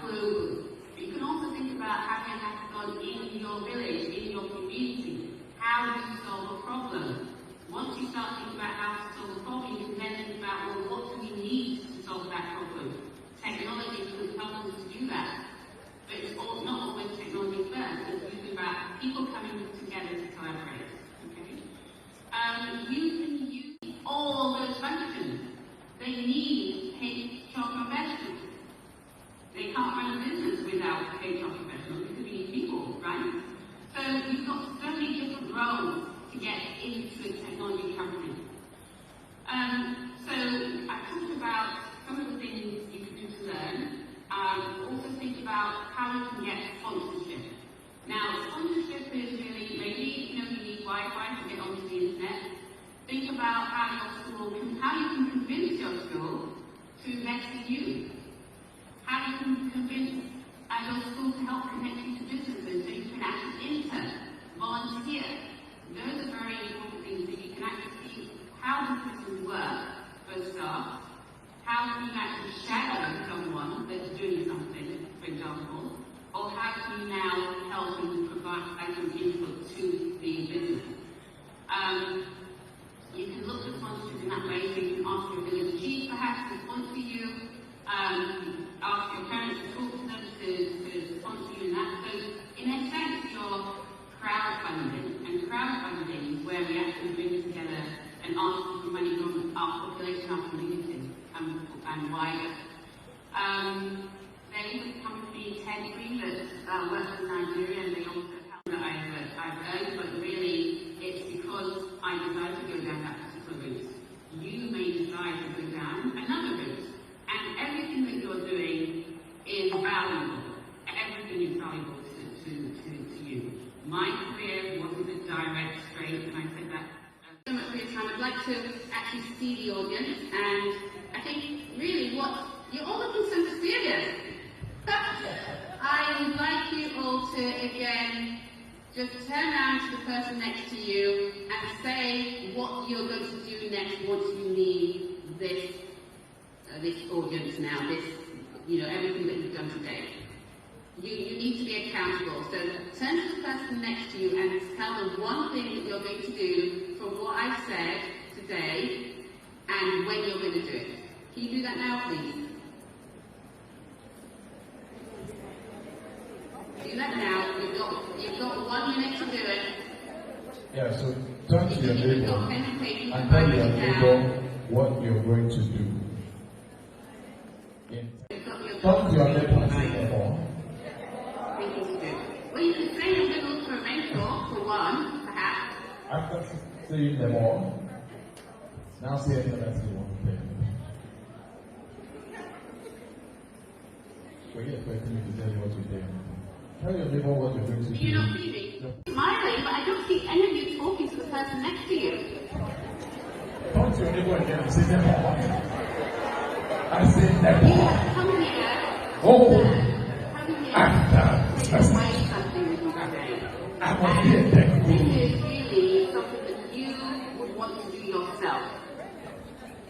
globally. You can also think about having a hackathon in your village, in your community. How do you solve a problem? Once you start thinking about how to solve a problem, you can then think about, well, what do we need to solve that problem? Technology can help us to do that. But it's not always technology first. It's usually about people coming together to collaborate. Okay? You can use all those functions. They need HR professionals. They can't run a business without HR professionals because we need people, right? So you've got so many different roles to get into a technology company. So I talked about some of the things you can do to learn. Also think about how you can get sponsorship. Now, sponsorship is really, maybe you need Wi-Fi to get onto the internet. Think about how you can convince your school to invest in you. How you can convince your school to help connect you to businesses so you can actually intern, volunteer. Those are very important things that you can actually see how does business work for a start. How can you actually shadow someone that's doing something, for example, or how can you now help and provide some input to the business? You can look at sponsorship in that way, so you can ask your village chief perhaps to sponsor you, ask your parents to talk to them to sponsor you in that. So in a sense, you're crowdfunding, and crowdfunding is where we actually bring together and ask for money from our population, our community, and wider. There is a company, Techforher, that works in Nigeria, and they also help that I've heard, but really it's because I decided to go down that particular route. You may decide to go down another route, and everything that you're doing is valuable. Everything is valuable to you. My career wasn't a direct straight, and I said that so much for your time. I'd like to actually see the audience, and I think really you're all looking so serious. I would like you all to again just turn around to the person next to you and say what you're going to do next once you leave this audience now, everything that you've done today. You need to be accountable. So turn to the person next to you and tell them one thing that you're going to do from what I've said today and when you're going to do it. Can you do that now, please? Do that now. You've got 1 minute to do it. Yeah, so turn to your neighbor and tell your neighbor what you're going to do. Turn to your neighbor and say neighbor. Well, you could say you're going to look for a mentor, for one, perhaps. After saying them all, now say another thing one thing. We're expecting you to tell you what you think. Tell your neighbor what you're going to do. You're not feeling. You're smiling, but I don't see any of you talking to the person next to you. Turn to your neighbor again and say them all. I say them all. Come here. Oh! Come here. Try something with you today. I want to hear them. This is really something that you would want to do yourself.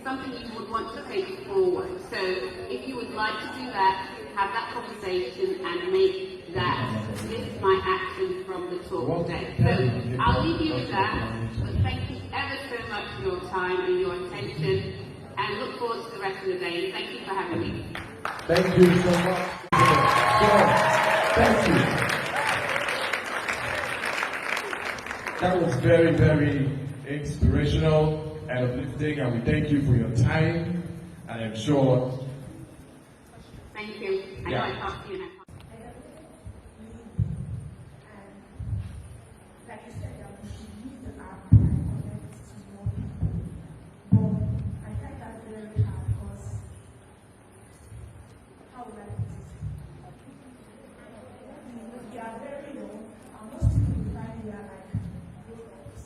Something you would want to take forward. So if you would like to do that, have that conversation and make that lift my action from the talk today. So I'll leave you with that, but thank you ever so much for your time and your attention, and look forward to the rest of the day. Thank you for having me. Thank you so much. Thank you. That was very, very inspirational and uplifting, and we thank you for your time. And I'm sure. Thank you. I know I talked to you next. Like you said, we should use the app and connect to more people. But I find that very hard because how will I put it? We are very young, and most people we find we are like robots.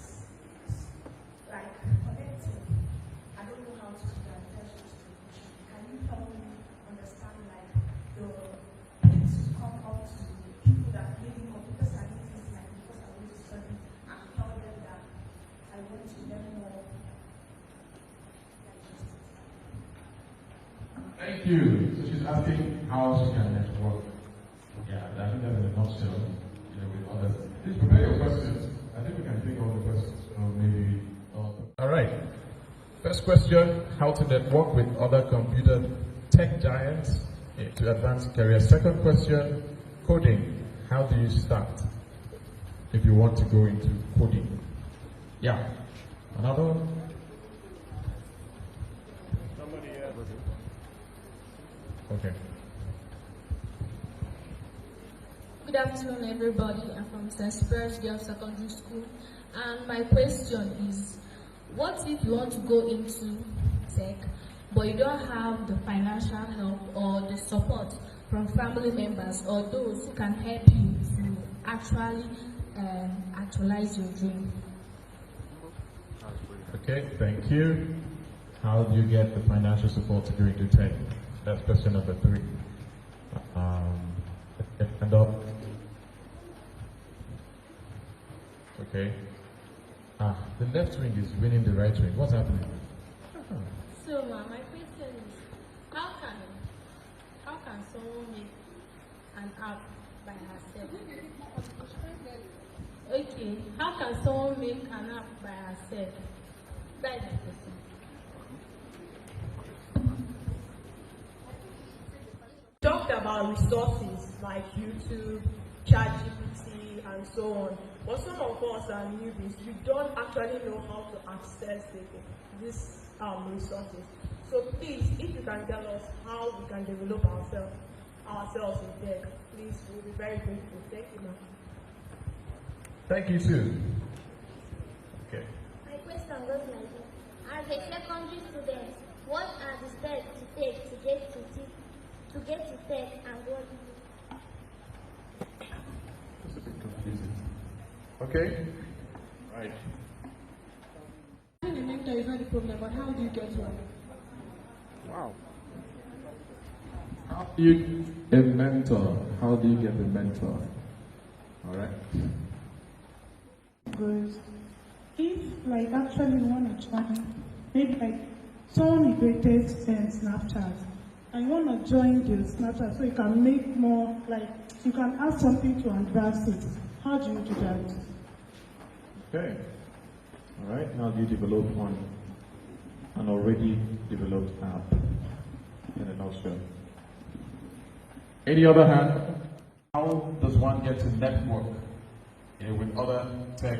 Like connecting. I don't know how to do that. Can you help me understand like the things to come up to people that maybe computer scientists like because I want to study and tell them that I want to learn more. Thank you. So she's asking how she can network. Yeah, I think that's in a nutshell. With others. Please prepare your questions. I think we can take all the questions. Maybe. All right. First question, how to network with other computer tech giants to advance career. Second question, coding. How do you start if you want to go into coding? Yeah. Another one? Somebody else. Okay. Good afternoon, everybody. I'm from St. Spurs Girls Secondary School, and my question is, what if you want to go into tech, but you don't have the financial help or the support from family members or those who can help you to actually actualize your dream? Okay, thank you. How do you get the financial support to go into tech? That's question number 3. Hand up. Okay. The left wing is winning the right wing. What's happening? So, my question is, how can someone make an app by herself? Okay, how can someone make an app by herself? That is my question. Talked about resources like YouTube, ChatGPT, and so on. But some of us are newbies. We don't actually know how to access these resources. So please, if you can tell us how we can develop ourselves in tech, please, we'll be very grateful. Thank you, ma'am. Thank you, too. Okay. My question goes like this. As a secondary student, what are the steps to take to get to tech and what do you do? It's a bit confusing. Okay. Right. Having a mentor is not the problem, but how do you get one? Wow. How do you get a mentor? How do you get a mentor? All right. Because if like actually you want to join, maybe like someone created Snapchat and you want to join the Snapchat so you can make more, like you can ask something to advance it. How do you do that? Okay. All right. How do you develop an already developed app in a nutshell? Any other hand? How does one get to network with other tech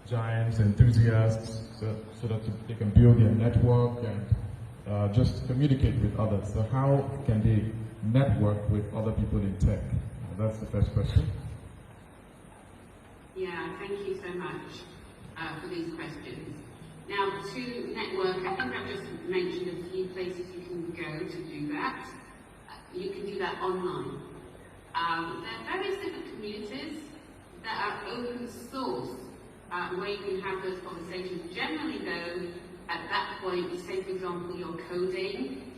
Giants, enthusiasts, so that they can build their network and just communicate with others. So how can they network with other people in tech? That's the first question. Yeah, thank you so much for these questions. Now, to network, I think I've just mentioned a few places you can go to do that. You can do that online. There are various different communities that are open source where you can have those conversations. Generally, though, at that point, say for example you're coding,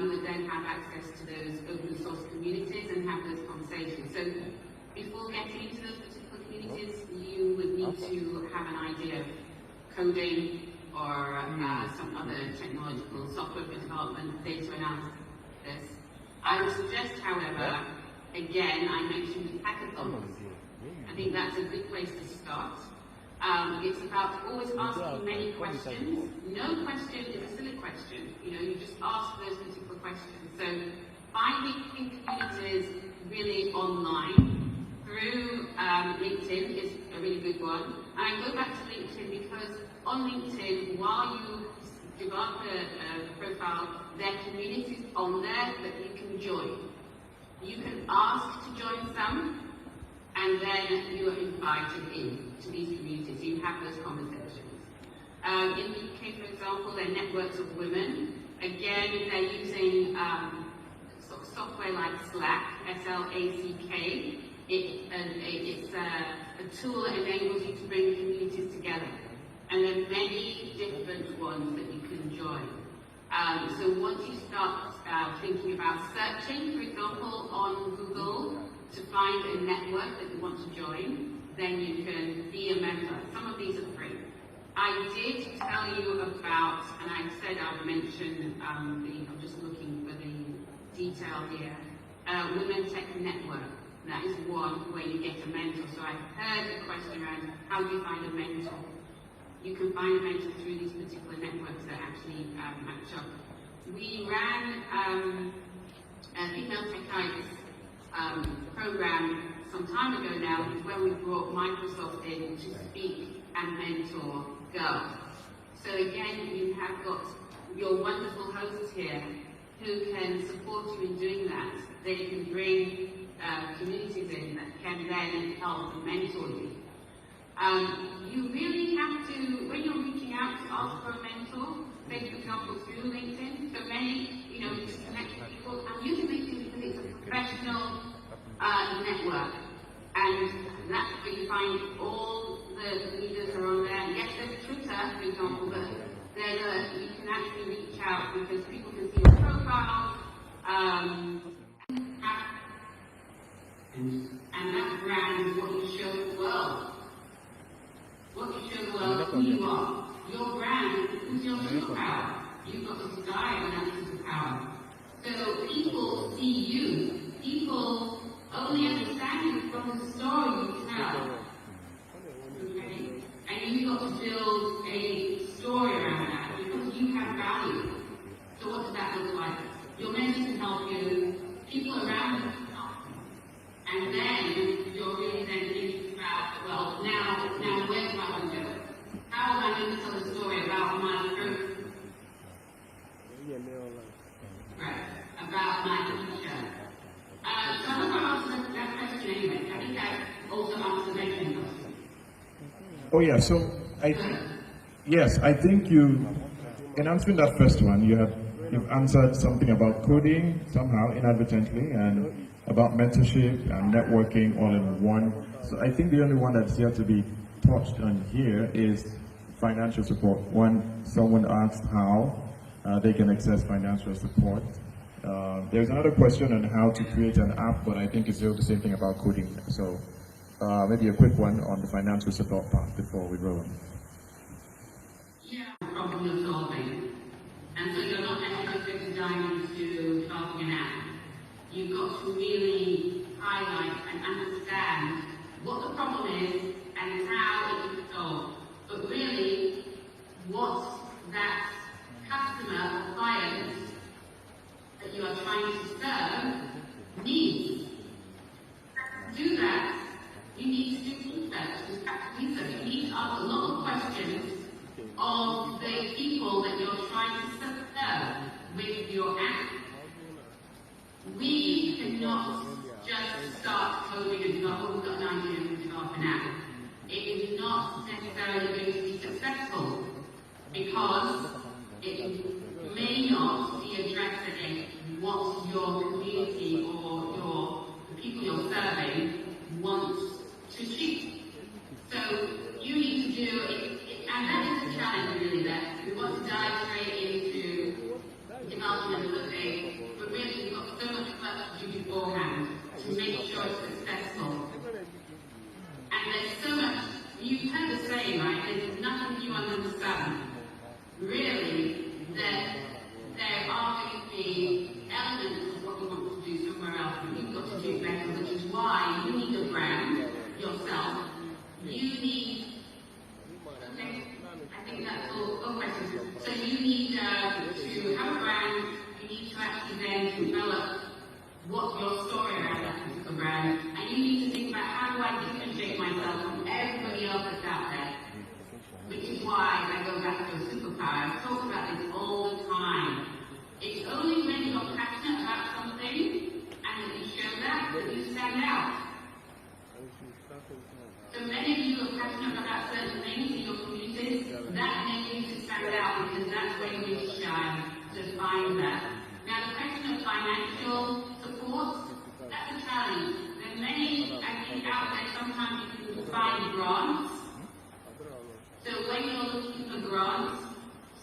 you would then have access to those open source communities and have those conversations. So before getting into those particular communities, you would need to have an idea of coding or some other technological software development, data analysis. I would suggest, however, again, I mentioned hackathons. I think that's a good place to start. It's about always asking many questions. No question is a silly question. You know, you just ask those particular questions. So finding communities really online through LinkedIn is a really good one. And I go back to LinkedIn because on LinkedIn, while you develop a profile, there are communities on there that you can join. You can ask to join some, and then you are invited in to these communities. You have those conversations. In the UK, for example, there are networks of women. Again, they're using sort of software like Slack, S-L-A-C-K. It's a tool that enables you to bring communities together. And there are many different ones that you can join. So once you start thinking about searching, for example, on Google to find a network that you want to join, then you can be a member. Some of these are free. I did tell you about, and I said I would mention, I'm just looking for the detail here, Women Tech Network. That is one where you get a mentor. So I heard a question around how do you find a mentor? You can find a mentor through these particular networks that actually match up. We ran a female techites program some time ago now, where we brought Microsoft in to speak and mentor girls. So again, you have got your wonderful hosts here who can support you in doing that. They can bring communities in that can then help and mentor you. You really have to, when you're reaching out to ask for a mentor, say for example through LinkedIn, so many, you know, just connect with people. I'm using LinkedIn because it's a professional network, and that's where you find all the leaders are on there. Yes, there's Twitter, for example, but you can actually reach out because people can see your profile, and that brand is what you show the world. What you show the world who you are. Your brand is your superpower. You've got to desire that superpower. So people see you. People only understand you from the story you tell. Okay? And you've got to build a story around that because you have value. So what does that look like? Your mentors can help you. People around you can help you. And then you're really then thinking about, well, now where do I want to go? How am I going to tell a story about my growth? Right, about my future. So I'm going to answer that question anyway. I think that also answers the next question. Oh yeah, so I think you, in answering that first one, you've answered something about coding somehow inadvertently, and about mentorship and networking all in one. So I think the only one that's here to be touched on here is financial support. When someone asked how they can access financial support. There's another question on how to create an app, but I think it's still the same thing about coding. So maybe a quick one on the financial support part before we go on. Yeah, problem solving. And so you're not necessarily designed to developing an app. You've got to really highlight and understand what the problem is and how it can be solved. But really, what that customer or client that you are trying to serve needs. To do that, you need to do research. You need to ask a lot of questions of the people that you're trying to serve with your app. We cannot just start coding and develop, oh, we've got an idea and develop an app. It is not necessarily going to be successful because it may not be addressing what your community or the people you're serving want to achieve. So you need to do it, and that is the challenge really, that we want to dive straight into development of the thing, but really we've got so much work to do beforehand to make sure it's successful. And there's so much, you've heard the saying, right? There's nothing new under the sun. Really, there program, and you need to think about how do I differentiate myself from everybody else that's out there. Which is why I go back to a superpower. I talk about this all the time. It's only when you're passionate about something and that you show that you stand out. So many of you are passionate about certain things in your communities. That makes you to stand out because that's where you shine, to find that. Now the question of financial support, that's a challenge. There are many, I think, out there sometimes you can find grants. So when you're looking for grants,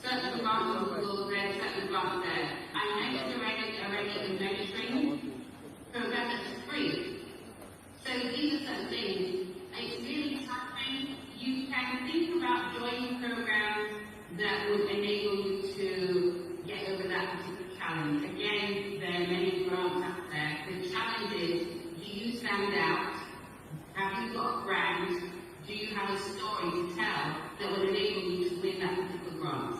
certain grants will there, certain grants there. I mentioned already the mentoring program that's free. So these are certain things. It's really something you can think about joining programs that would enable you to get over that particular challenge. Again, there are many grants out there. The challenge is, do you stand out? Have you got a brand? Do you have a story to tell that will enable you to win that particular grant?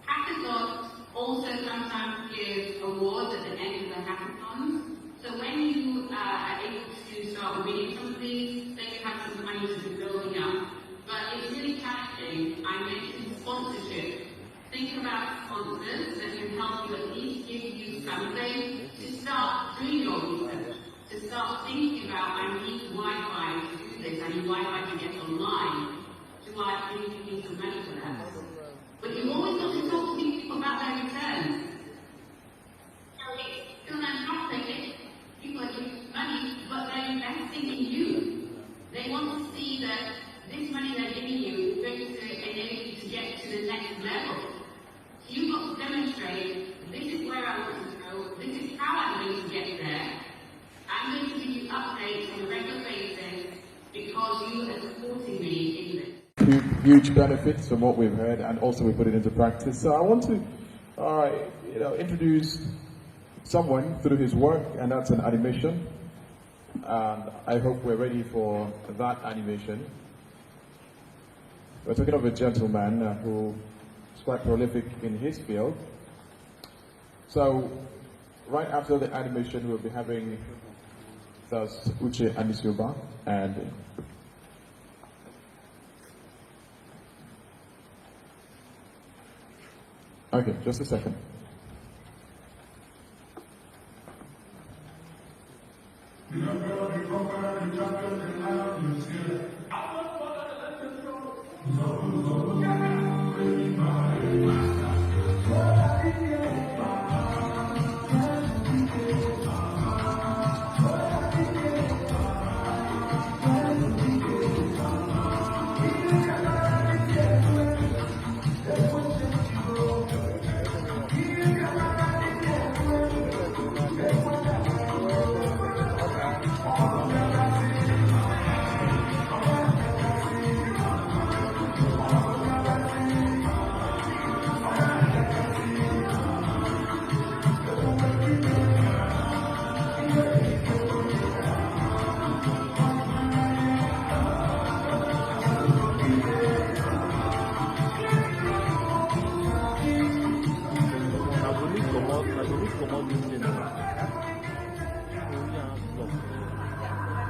Hackathons also sometimes give awards at the end of the hackathons. So when you are able to start winning some of these, then you have some money to be building up. But it's really challenging. I mentioned sponsorship. Think about sponsors that can help you at least give you something to start doing your research, to start thinking about, I need Wi-Fi to do this, I need Wi-Fi to get online. Do I need some money for that? But you've always got to talk to people about their returns. So it's still non-profit. People are giving money, but they're investing in you. They want to see that this money they're giving you is going to enable you to get to the next level. So you've got to demonstrate, this is where I want to go, this is how I'm going to get there. I'm going to give you updates on a regular basis because you are supporting me in this. Huge benefits from what we've heard, and also we put it into practice. So I want to introduce someone through his work, and that's an animation. And I hope we're ready for that animation. We're talking of a gentleman who is quite prolific in his field. So right after the animation, we'll be having thus Uche Anisioba and okay, just a second.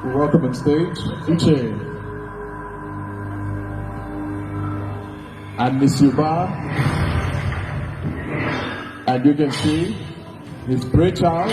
We welcome on stage Uche and Nisuba, and you can see his great child.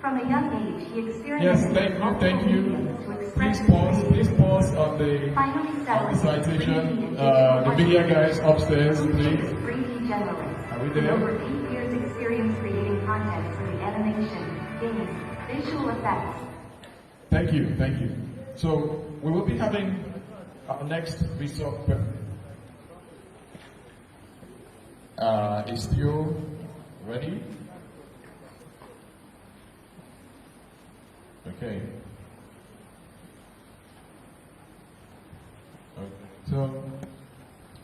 From a young age, he experienced Yes, thank you. Please pause on the citation. The media guys upstairs, please. 3D generalist. Are we With there? over 8 years experience creating content for the animation, games, visual effects. Thank you. So we will be having Our next resource is still ready. Okay. So,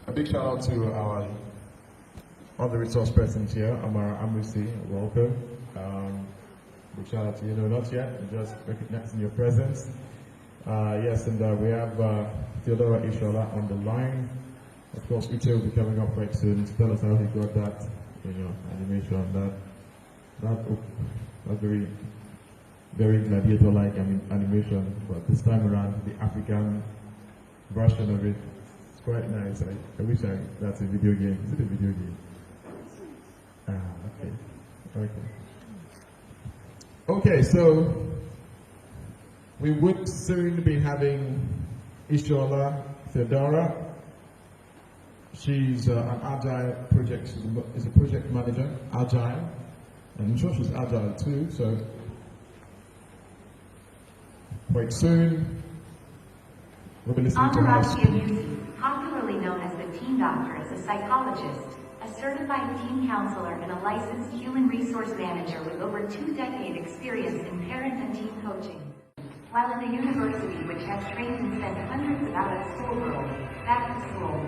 a big shout out to all the resource persons here. Amara Amrisi, welcome. Big shout out to you. No, not yet. Just recognizing your presence. Yes, and we have Theodora Ishola on the line. Of course, Uche will be coming up quite soon to tell us how he got that, animation. That very, very gladiator-like animation. But this time around, the African version of it, it's quite nice. I wish that's a video game. Is it a video game? Okay, so we would soon be having Ishola Theodora. She's an agile project, is a project manager, agile, and I'm sure she's agile too, so quite soon we'll be listening to her speak. Popularly known as the Teen Doctor, is a psychologist, a certified teen counselor, and a licensed human resource manager with over 2 decades experience in parent and teen coaching. While in a university which has trained and sent hundreds of out-of-school girls back to school,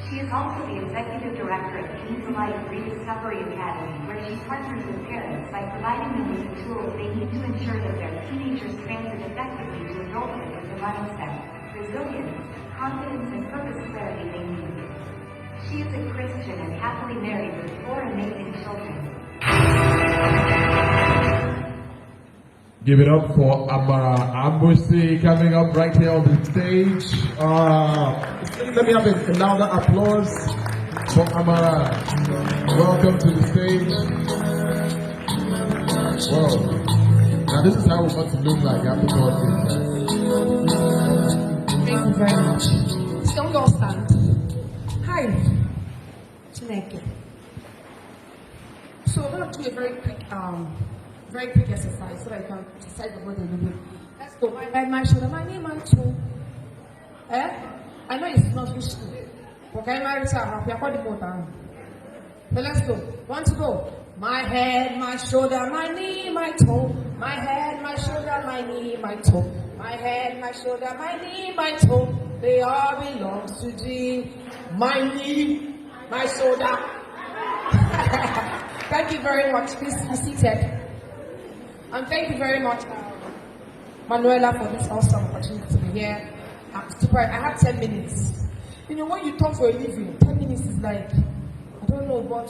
she is also the executive director of Teens Alike Rediscovery Academy, where she partners with parents by providing them with the tools they need to ensure that their teenagers transit effectively to adulthood with the mindset, resilience, confidence, and purpose clarity they need. She is a Christian and happily married with 4 amazing children. Give it up for Amara Ambusi coming up right here on the stage. Let me have a louder applause for Amara. Welcome to the stage. Whoa. Now this is how we want to look like after talking. Thank you very much. Don't go stand. Hi. Chineke. So we're going to do a very quick exercise so that you can decide the word a little bit. Let's go. My shoulder, my knee, my toe. I know it's not useful. Okay, my return. I'll call the more down. But let's go. Want to go? My head, my shoulder, my knee, my toe. My head, my shoulder, my knee, my toe. My head, my shoulder, my knee, my toe. They all belong to G. My knee, my shoulder. Thank you very much. Please be seated. And thank you very much, Manuela, for this awesome opportunity to be here. I'm super. I have 10 minutes. You know, when you talk for a living, 10 minutes is like, I don't know, but,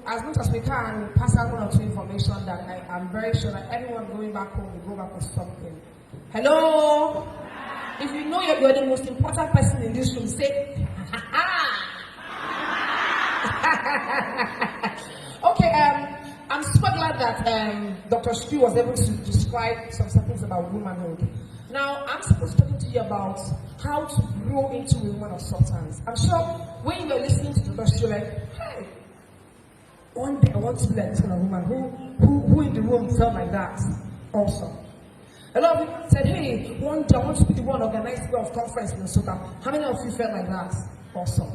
as much as we can, we pass out 1 or 2 information that I'm very sure that everyone going back home will go back with something. Hello? If you know you're the most important person in this room, say, Okay, I'm super glad that Dr. Stu was able to describe some things about womanhood. Now, I'm supposed to talk to you about how to grow into a woman of substance. I'm sure when you were listening to Dr. Stu, like, hey, one day I want to be like this kind of woman. Who in the room felt like that? Awesome. A lot of people said, hey, one day I want to be the one organizing the conference in Minnesota. How many of you felt like that? Awesome.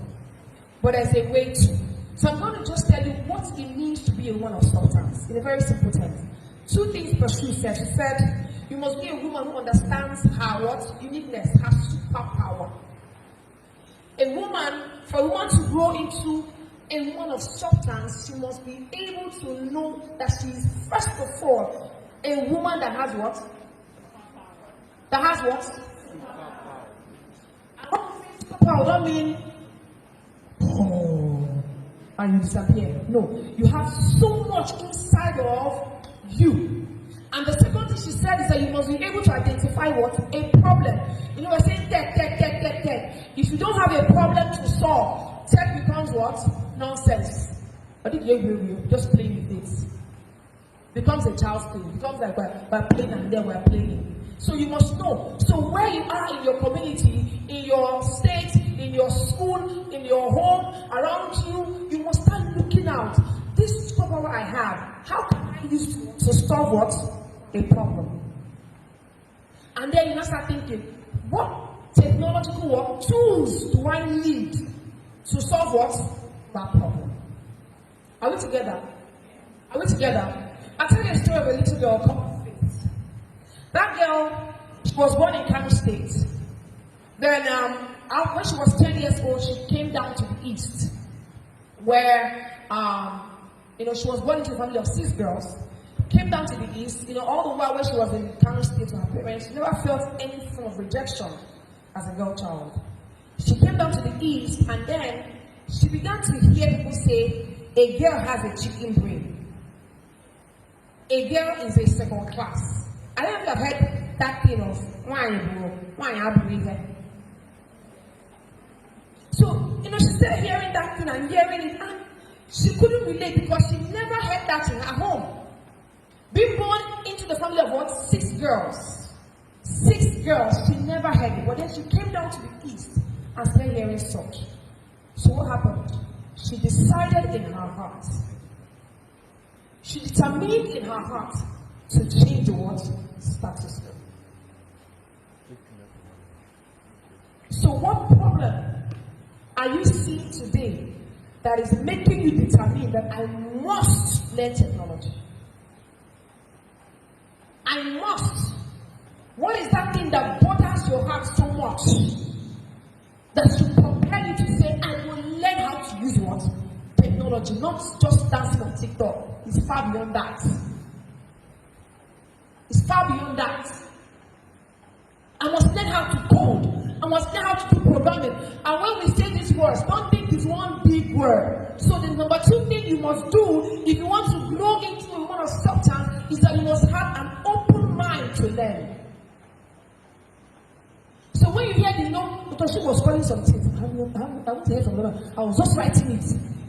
But there's a way to. So I'm going to just tell you what it means to be a woman of substance in a very simple terms. 2 things Prashoo said. She said, you must be a woman who understands her what? Uniqueness, her superpower. For a woman to grow into a woman of substance, she must be able to know that she is first of all a woman that has what? That has what? Superpower don't mean and you disappear. No, you have so much inside of you. And the second thing she said is that you must be able to identify what? A problem. You know, we're saying tech. If you don't have a problem to solve, tech becomes what? Nonsense. But if you're just playing with it, becomes a child's thing. It becomes like we're playing and then we're playing. So you must know. So where you are in your community, in your state, in your school, in your home, around you, you must start looking out. This superpower I have, how can I use to solve what? A problem. And then you must start thinking, What technological tools do I need to solve what? That problem. Are we together? Are we together? I'll tell you a story of a little girl called Faith. That girl, she was born in Kano State. Then, when she was 10 years old, she came down to the east, where, she was born into a family of 6 girls. Came down to the east, all the while when she was in Kano State with her parents, she never felt any form of rejection as a girl child. She came down to the east, and then she began to hear people say, a girl has a chicken brain. A girl is a second class. I don't know if you've heard that thing of why I believe it. So, she started hearing that thing and hearing it, and she couldn't relate because she never heard that in her home. Being born into the family of what? 6 girls. 6 girls, she never heard it. But then she came down to the east and started hearing such. So what happened? She decided in her heart. She determined in her heart to change the what? Status quo. So what problem are you seeing today that is making you determine that I must learn technology? I must. What is that thing that bothers your heart so much that should compel you to say, I will learn how to use what? Technology, not just dancing on TikTok. It's far beyond that. It's far beyond that. I must learn how to code. I must learn how to do programming. And when we say these words, don't think it's one big word. So the number 2 thing you must do if you want to grow into a woman of substance is that you must have an open mind to learn. So when you hear the because she was calling some things, I want to hear from her. I was just writing it.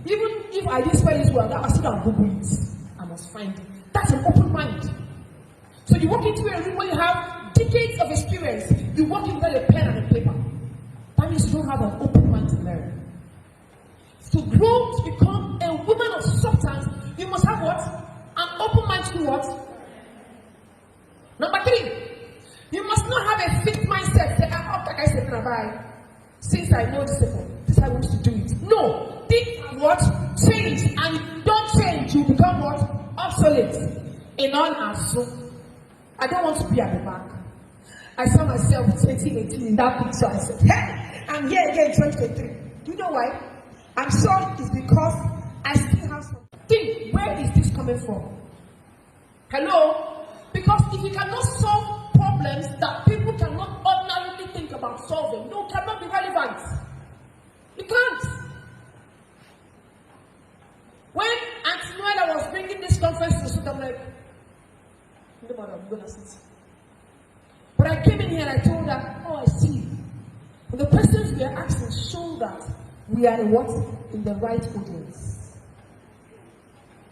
Even if I didn't spell it well, I was still on Google it. I must find it. That's an open mind. So you walk into a room where you have decades of experience. You walk in with a pen and a paper. That means you don't have an open mind to learn. To grow to become a woman of substance, you must have what? An open mind to what? Number 3, you must not have a fixed mindset. Say, since I know this I want to do it. No, think what? Change, and if you don't change, you become what? Obsolete. In all answer, I don't want to be at the back. I saw myself 2018 in that picture. I said, hey, I'm here again in 2023. Do you know why? I'm sure it's because I still have something. Where is this coming from? Hello? Because if you cannot solve problems that people cannot ordinarily think about solving, no, cannot be relevant. You can't. When Auntie Noella was bringing this conference to sit, I'm like, no matter, I'm gonna sit. But I came in here and I told her, oh, I see. And the questions we are asking show that we are in what? In the right audience.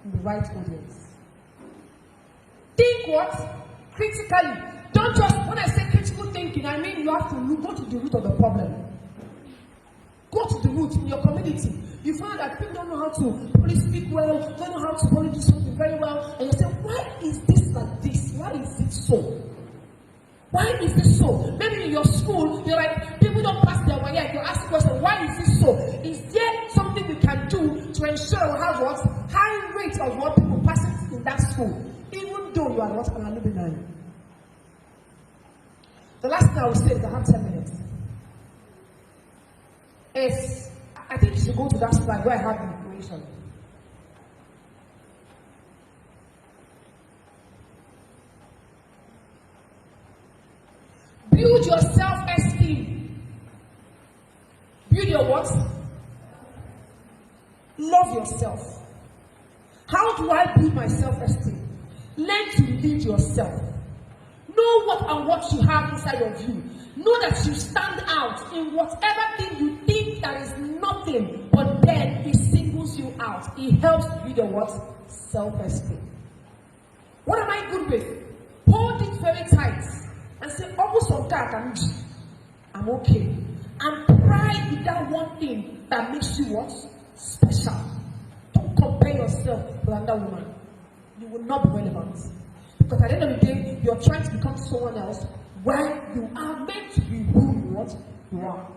In the right audience. Think what? Critically. Don't just, when I say critical thinking, I mean you have to go to the root of the problem. Go to the root in your community. You find that people don't know how to probably speak well, don't know how to probably do something very well, and you say, why is this like this? Why is it so? Why is this so? Maybe in your school, you're like, people don't pass their way yet. You ask the question, why is this so? Is there something we can do to ensure we have what? High rate of what people passing in that school, even though you are not an alumni? The last thing I will say is I have 10 minutes. I think you should go to that slide where I have the information. Build your self-esteem. Build your what? Love yourself. How do I build my self-esteem? Learn to lead yourself. Know what and what you have inside of you. Know that you stand out in whatever thing you think that is nothing, but then it singles you out. It helps build your what? Self-esteem. What am I good with? Hold it very tight and say, almost on that, I'm okay. And pride with that one thing that makes you what? Special. Don't compare yourself with another woman. You will not be relevant. Because at the end of the day, you're trying to become someone else while you are meant to be who you are.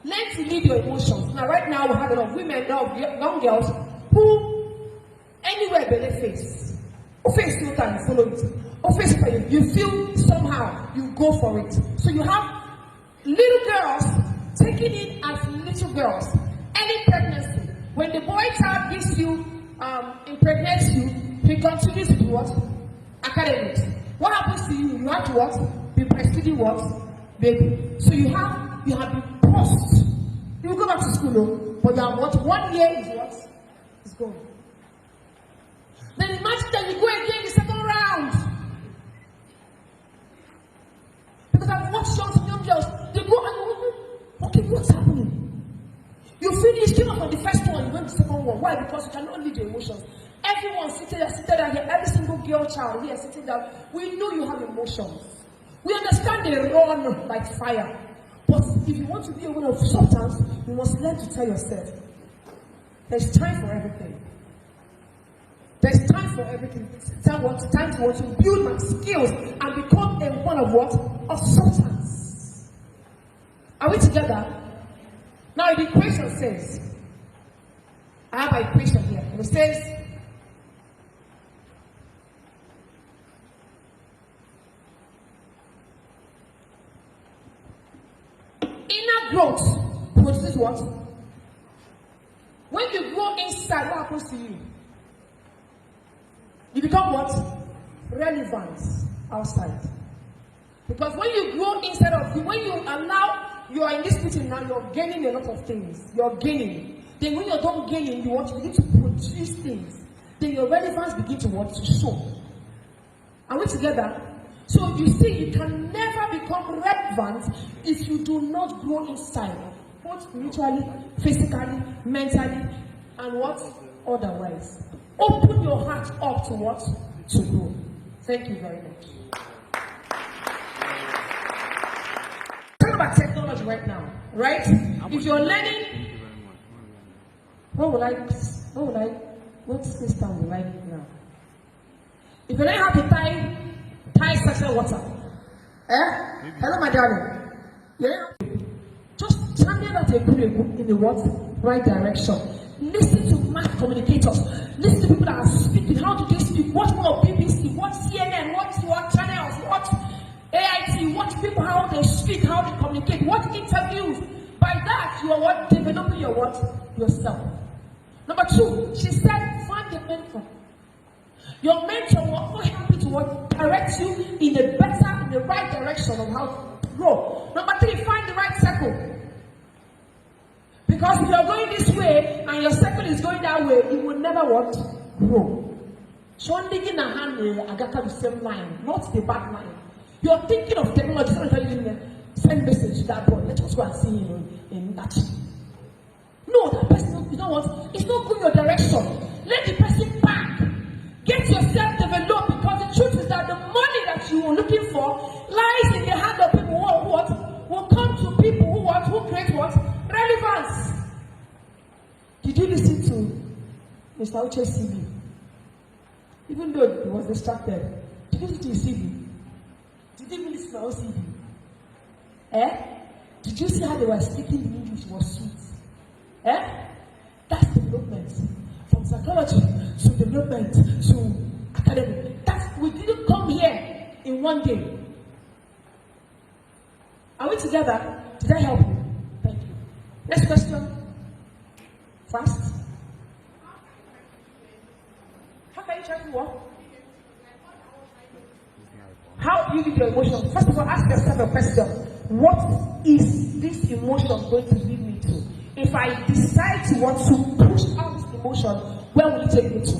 Learn to lead your emotions. Now, right now, we have a lot of women, a lot of young girls who, anywhere they face, or face filter, you follow it. Or face filter, you feel somehow, you go for it. So you have little girls taking it as little girls. Any pregnancy, when the boy child gives you, impregnates you, he continues with what? Academics. What happens to you? You have to what? Be breastfeeding what? Baby. So you have been post. You will go back to school, though, but you have what? 1 year is what? Is gone. Then imagine that you go again the second round. Because I've watched young girls, they go and okay, what's happening? You finish, came up on the first one, you went to the second one. Why? Because you cannot lead your emotions. Everyone seated down here, every single girl child here sitting down, we know you have emotions. We understand they run like fire. But if you want to be a woman of substance, you must learn to tell yourself, there's time for everything. There's time for everything. Time to want to build my skills and become a woman of what? Of substance. Are we together? Now the equation says, I have an equation here. And it says, inner growth produces what? When you grow inside, what happens to you? You become what? Relevant outside. Because when you grow inside of you, when you allow, you are in this meeting now, you're gaining a lot of things. You're gaining. Then when you're done gaining, you begin to produce things. Then your relevance begins to show. Are we together? So you see, you can never become relevant if you do not grow inside, both spiritually, physically, mentally, and what? Otherwise. Open your heart up to what? To grow. Thank you very much. Talk about technology right now, right? If you're learning, what system will I use now? If you learn how to tie sachet water, hello my darling, just channel that in the what? Right direction. Listen to mass communicators. Listen to people that are speaking. How do they speak? What more BBC? What CNN? What channels? What AIT? What people? How they speak? How they communicate? What interviews? By that, you are what? Developing your what? Yourself. Number 2, she said, find a mentor. Your mentor will also help you to what? Direct you in the right direction of how to grow. Number 3, find the right circle. Because if you're going this way and your circle is going that way, it will never what? Grow. So I'm thinking a hand Agata the same line, not the back line. You're thinking of technology, send message to that boy, let us go and see him in that. No, that person, you know what? It's not going your direction. Let the person back. Get yourself developed, because the truth is that the money that you are looking for lies in the hand of people who will come to people who create what? Relevance. Did you listen to Mr. Uche's CV? Even though he was distracted, did you listen to his CV? Did you listen to our CV? Did you see how they were speaking in English? It was sweet. That's development. From psychology to development to academic. We didn't come here in one day. Are we together? Did I help you? Thank you. Next question. Fast. How can you try to what? How do you lead your emotions? First of all, ask yourself a question. What is this emotion going to lead me to? If I decide to want to push out this emotion, where will it take me to?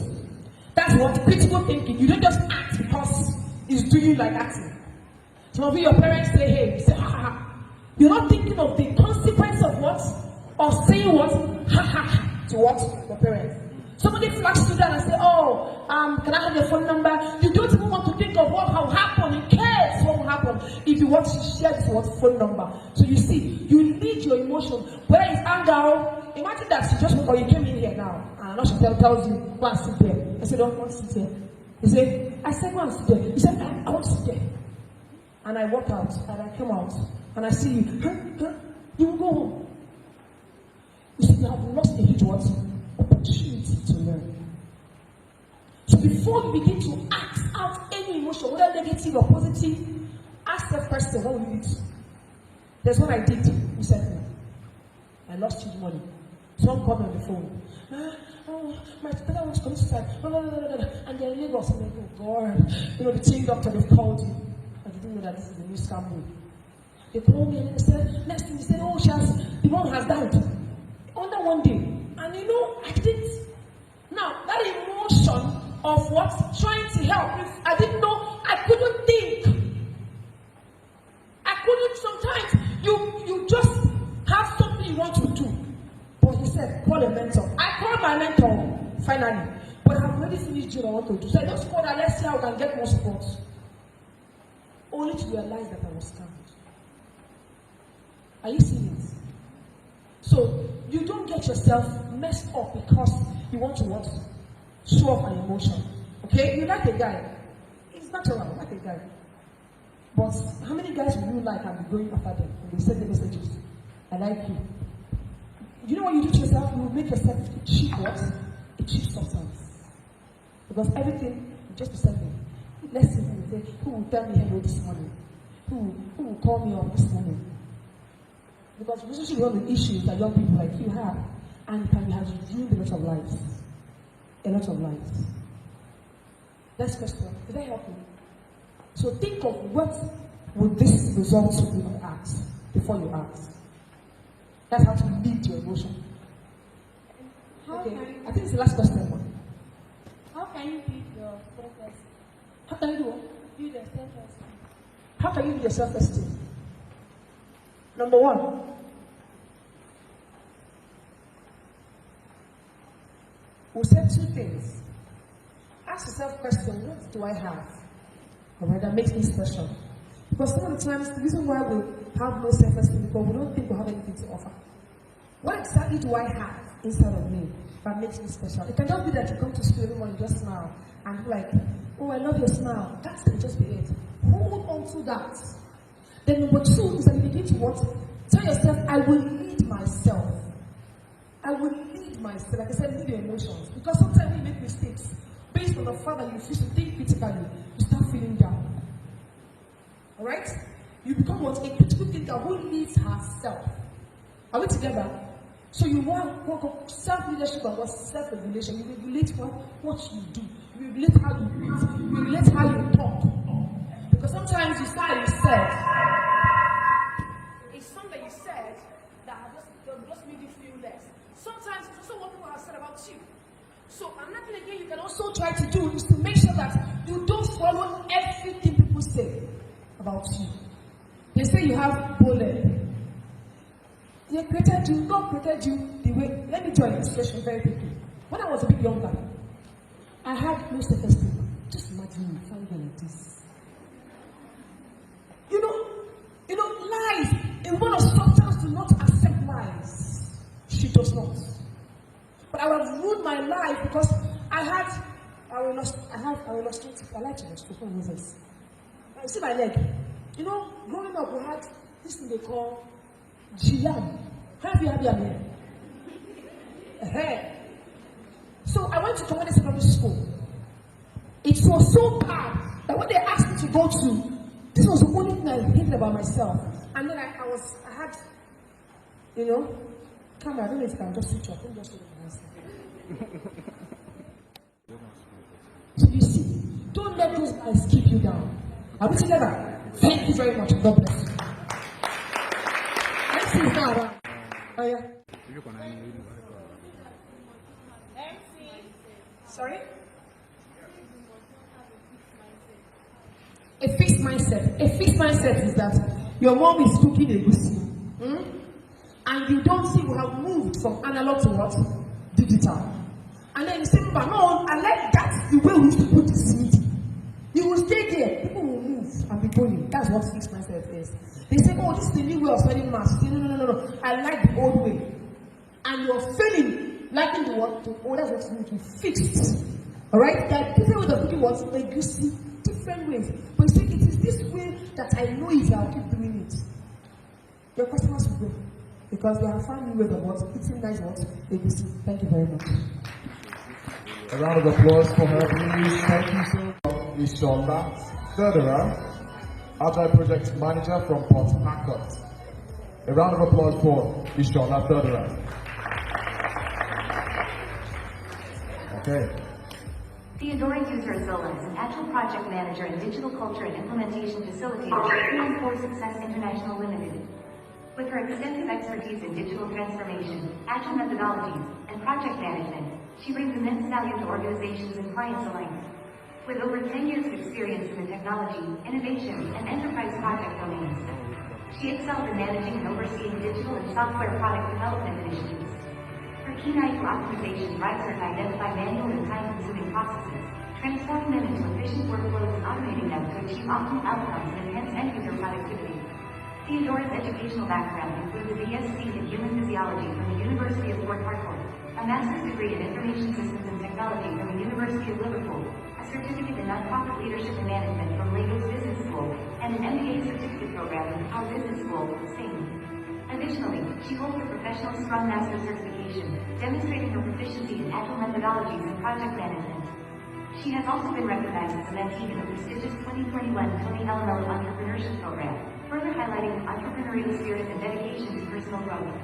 That's what critical thinking. You don't just act because it's doing like acting. Some of you, your parents say, hey, you say, ha ha ha. You're not thinking of the consequence of what? Of saying what? Ha ha ha to what? Your parents. Somebody flashes you down and say, oh, can I have your phone number? You don't even want to think of what will happen in case what will happen if you want to share this phone number. So you see, you lead your emotion. Whether it's anger, imagine that she just you came in here now, and now she tells you, go and sit there. I said, don't want to sit here. He said, I said, go and sit there. He said, I want to sit there. And I walked out, and I came out. and I see you, you will go home. You see, you have lost a huge what? Opportunity to learn. So before you begin to act out any emotion, whether negative or positive, ask the question, what will you eat? There's what I did recently. I lost huge money. Someone called me on the phone. My father was committed suicide. And they're in Lagos. I'm like, oh God. You know, the team doctor, they've called you. And they didn't know that this is a new scam move. They called me and they said, next thing they said, oh, the mom has died. Under one day. And you know, I didn't. Now, that emotion of what? Trying to help. If I didn't know, I couldn't think. I couldn't. Sometimes you just have something you want to do. But he said, call a mentor. I called my mentor finally. But I've already finished what I want to do. So I just called her, let's see how I can get more support. Only to realize that I was scammed. Are you seeing it? So you don't get yourself messed up because you want to what? Show off an emotion. Okay? You like a guy. It's natural, you like a guy. But how many guys will you like and be going after them? And they send the messages. I like you. You know what you do to yourself? You will make yourself a cheap what? A cheap substance. Because everything you just be sending. Let's see who will say, who will tell me hello this morning? Who will call me up this morning? Because relationship is one of the issues that young people like you have, and it has ruined a lot of lives. A lot of lives. Next question. Did I help you? So think of what would this result if you ask before you ask. That's how to lead your emotion. Okay. I think it's the last question. How can you build your self-esteem? How can you do what? Build your self-esteem. How can you build your self-esteem? Number one, we'll say two things. Ask yourself question, what do I have? Alright, that makes me special. Because some of the times, the reason why we have no self-esteem is because we don't think we have anything to offer. What exactly do I have inside of me that makes me special? It can just be that you come to school every morning, just smile, and you're like, oh, I love your smile. That can just be it. Hold on to that. Then number two is that you begin to what? Tell yourself, I will lead myself. I will lead myself. Like I said, lead your emotions. Because sometimes we make mistakes. Based on the fact that you refuse to think critically, you start feeling down. Alright? You become what? A critical thinker who leads herself. Are we together? So you want self-leadership and what self-regulation. You regulate what you do. You regulate how you breathe. You regulate how you talk. Because sometimes you say you said. It's something you said that just made you feel less. Sometimes it's also what people have said about you. So another thing again you can also try to do is to make sure that you don't follow everything people say about you. They say you have bullet. They created you, God created you the way. Let me draw an illustration very quickly. When I was a bit younger, I had no self-esteem. Just imagine me finding like this. You know, lies. A woman of substance do not accept lies. She does not. But I would have ruined my life because I will illustrate. I like to illustrate. What is this? You see my leg. You know, growing up, we had this thing they call Giam. Have So I went to community secondary school. It was so bad that when they asked me to go to, this was the only thing I hated about myself. And then I had, camera, I don't know if I can just switch off. Let me just look at myself. So you see, don't let those guys keep you down. Are we together? Thank you very much. God bless you. Let's see now. Oh yeah. Sorry? A fixed mindset. A fixed mindset is that your mom is cooking a goosey. And you don't see we have moved from analog to what? Digital. And then you say, no, I like that the way we used to put this meeting. You will stay there, people will move and be going. That's what fixed mindset is. They say, oh, this is the new way of spelling math. No. I like the old way. And you're failing, liking the what? That's what you need to be fixed. Alright? There are different ways of looking what? Like you see different ways. But you see, it is this way that I know it, I'll keep doing it. your customers will grow because they have found new ways of what eating nice what ABC. Thank you very much. A round of applause for her, please. Thank you so much. Ishola Federer, Agile Project Manager from Port Harcourt. A round of applause for Ishola Federer. Okay. Theodora User-Zola is an Agile Project Manager and Digital Culture and Implementation Facilitator at For Success International Limited. With her extensive expertise in digital transformation, Agile methodologies, and project management, she brings immense value to organizations and clients alike. With over 10 years of experience in the technology, innovation, and enterprise project domains, she excels in managing and overseeing digital and software product development initiatives. Her keen eye for optimization drives her to identify manual and time-consuming processes, transforming them into efficient workflows and automating them to achieve optimal outcomes and enhance end-user productivity. Theodora's educational background includes a BSc in Human Physiology from the University of Port Harcourt, a master's degree in Information Systems and Technology from the University of Liverpool, a certificate in Nonprofit Leadership and Management from Lagos Business School, and an MBA certificate program from Our Business School, Spain. Additionally, she holds a professional Scrum Master certification, demonstrating her proficiency in Agile methodologies and project management. She has also been recognized as a mentee in the prestigious 2021 Tony Elmo Entrepreneurship Program, further highlighting the entrepreneurial spirit and dedication to personal growth.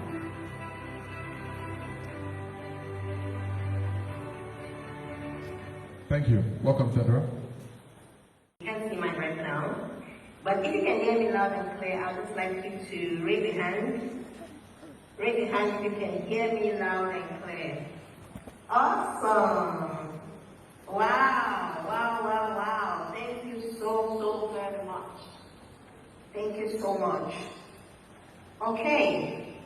Thank you. Welcome, Federer. You can't see mine right now. But if you can hear me loud and clear, I would just like you to raise your hand. Raise your hand if you can hear me loud and clear. Awesome. Wow, wow, wow, wow. Thank you so very much. Thank you so much. Okay.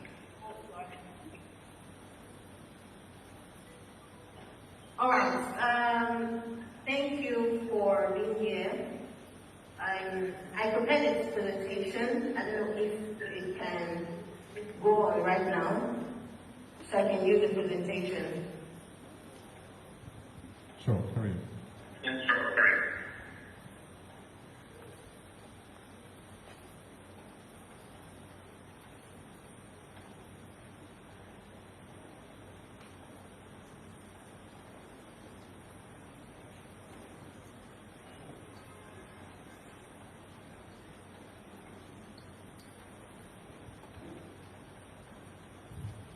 All right. Thank you for being here. I prepared this presentation. I don't know if it can go on right now, so I can use the presentation. Sure, hurry.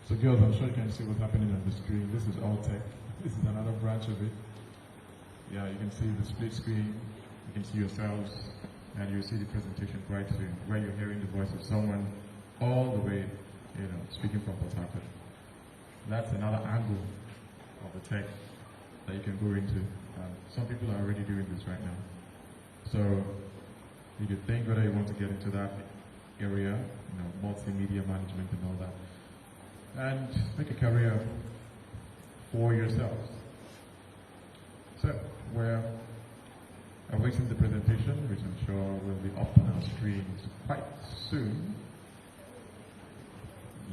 So girls, I'm sure you can see what's happening on the screen. This is all tech. This is another branch of it. Yeah, you can see the split screen. You can see yourselves, and you'll see the presentation quite soon, where you're hearing the voice of someone all the way, speaking from Port Harcourt. That's another angle of the tech that you can go into. Some people are already doing this right now. So you could think whether you want to get into that area, multimedia management and all that, and make a career for yourselves. So we're awaiting the presentation, which I'm sure will be up on our screens quite soon.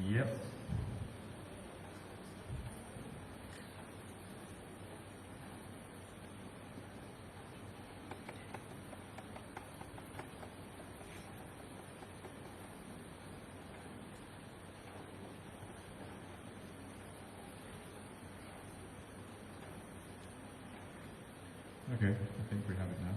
Yep. Okay, I think we have it now.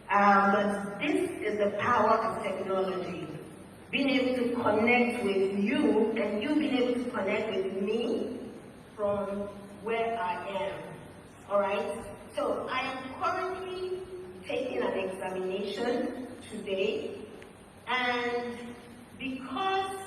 But this is the power of technology. Being able to connect with you and you being able to connect with me from where I am. Alright? So I am currently taking an examination today, and because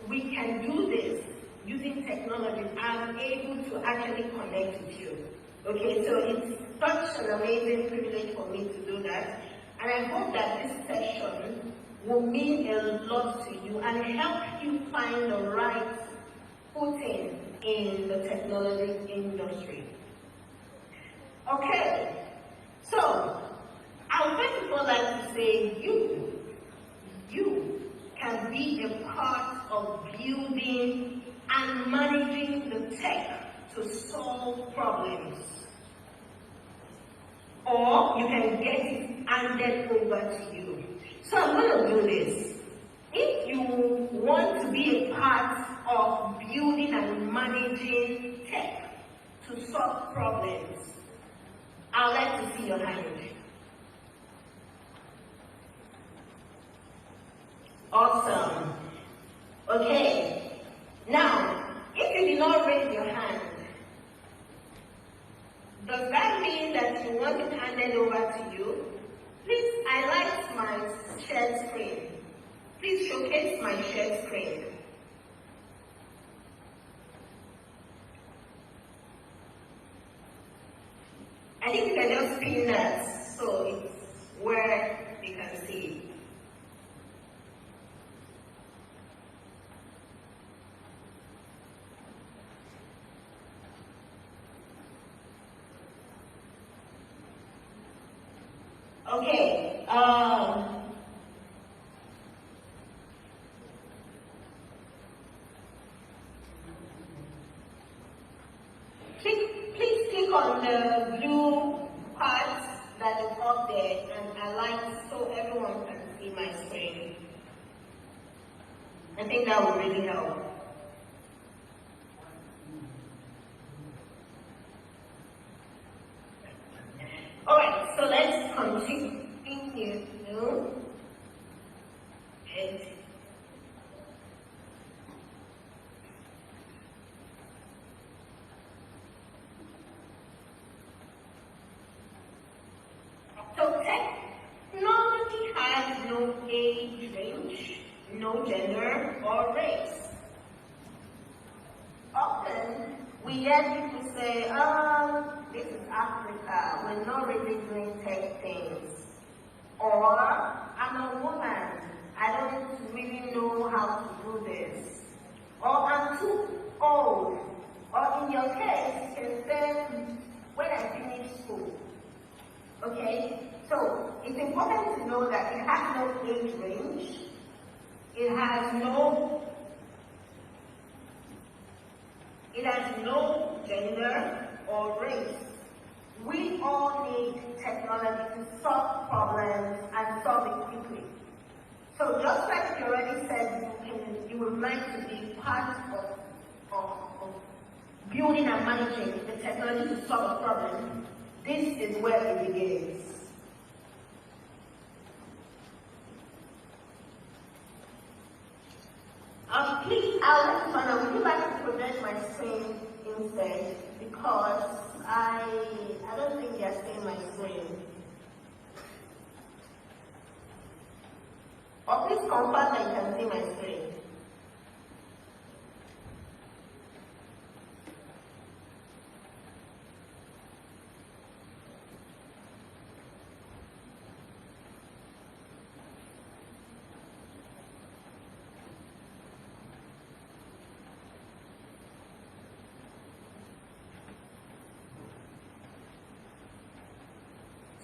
we can do this using technology, I'm able to actually connect with you. Okay, so it's such an amazing privilege for me to do that, and I hope that this session will mean a lot to you and help you find the right footing in the technology industry. Okay, so I would first of all like to say you can be a part of building and managing the tech to solve problems. Or you can get it handed over to you. So I'm going to do this. If you want to be a part of building and managing tech to solve problems, I'd like to see your hand. Awesome. Okay. Now, if you did not raise your hand, does that mean that you want it handed over to you? Please highlight my shared screen. Please showcase my shared screen. I think you can just pin that so it's where they can see. Okay. Please click on the blue part that is up there and highlight so everyone can see my screen. I think that would really help. Alright, so let's continue. So technology has no age range, no gender or race. Often we hear people say, this is Africa, we're not really doing tech things. Or, I'm a woman, I don't really know how to do this. Or, I'm too old. Or in your case, you can say, when I finish school. Okay? So, it's important to know that it has no age range. It has no gender or race. We all need technology to solve problems and solve it quickly. So just like you already said, you would like to be part of building and managing the technology to solve a problem, this is where it begins. Please, would you like to project my screen instead? Because I don't think they're seeing my screen. Or please confirm that you can see my screen.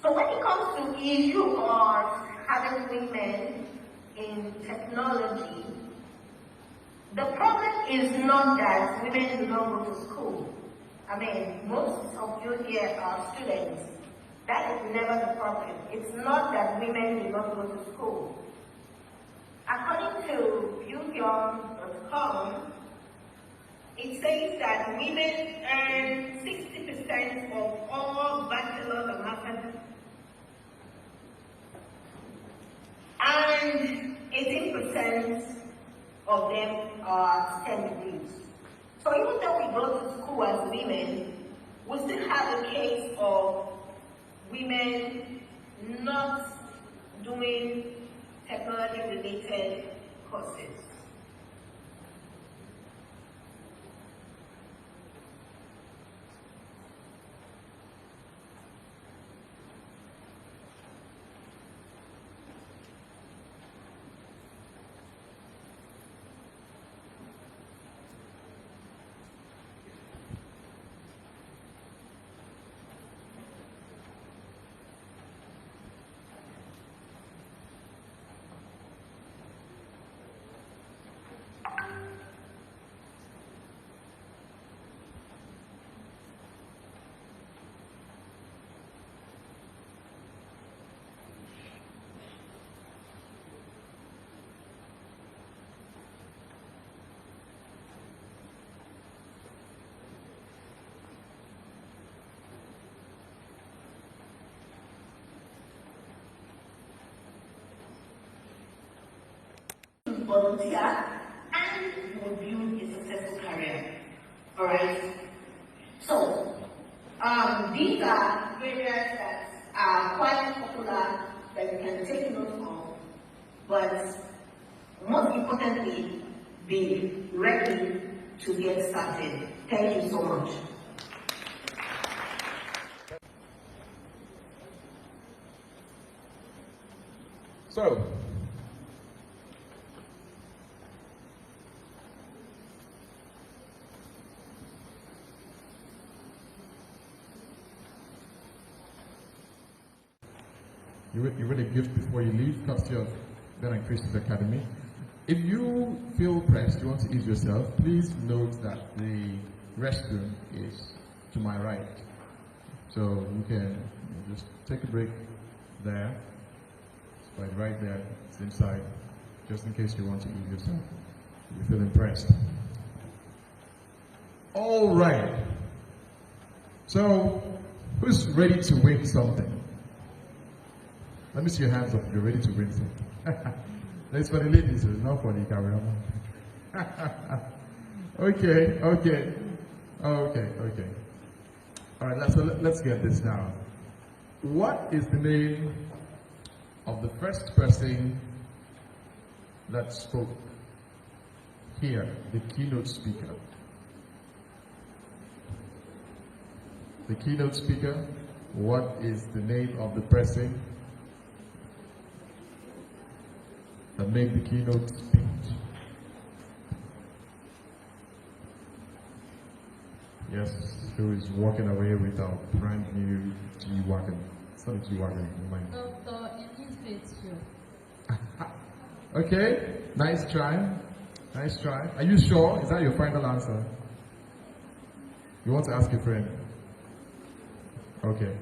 So when it comes to the issue of having women in technology, the problem is not that women do not go to school. I mean, most of you here are students. That is never the problem. It's not that women do not go to school. According to viewyoung.com, it says that women earn 60% of all bachelor's and master's and 18% of them are STEM degrees. So even though we go to school as women, we still have a case of women not doing technology-related courses. volunteer, and you will build a successful career. Alright? So, these are areas that are quite popular that you can take note of, but most importantly, be ready to get started. Thank you so much. So, you read a gift before you leave, courtesy of Ben and Christie's Academy. If you feel pressed, you want to ease yourself, please note that the restroom is to my right. So you can just take a break there. It's right there, it's inside, just in case you want to ease yourself. You feel impressed. All right. So, who's ready to win something? Let me see your hands up if you're ready to win something. That's for the ladies, so it's not for the cameraman. Okay. All right, let's get this now. What is the name of the first person that spoke here, the keynote speaker? The keynote speaker, what is the name of the person that made the keynote speech? Yes, who is walking away with our brand new G-Wagon? It's not a G-Wagon, mind. Okay, nice try. Are you sure? Is that your final answer? You want to ask your friend? Okay.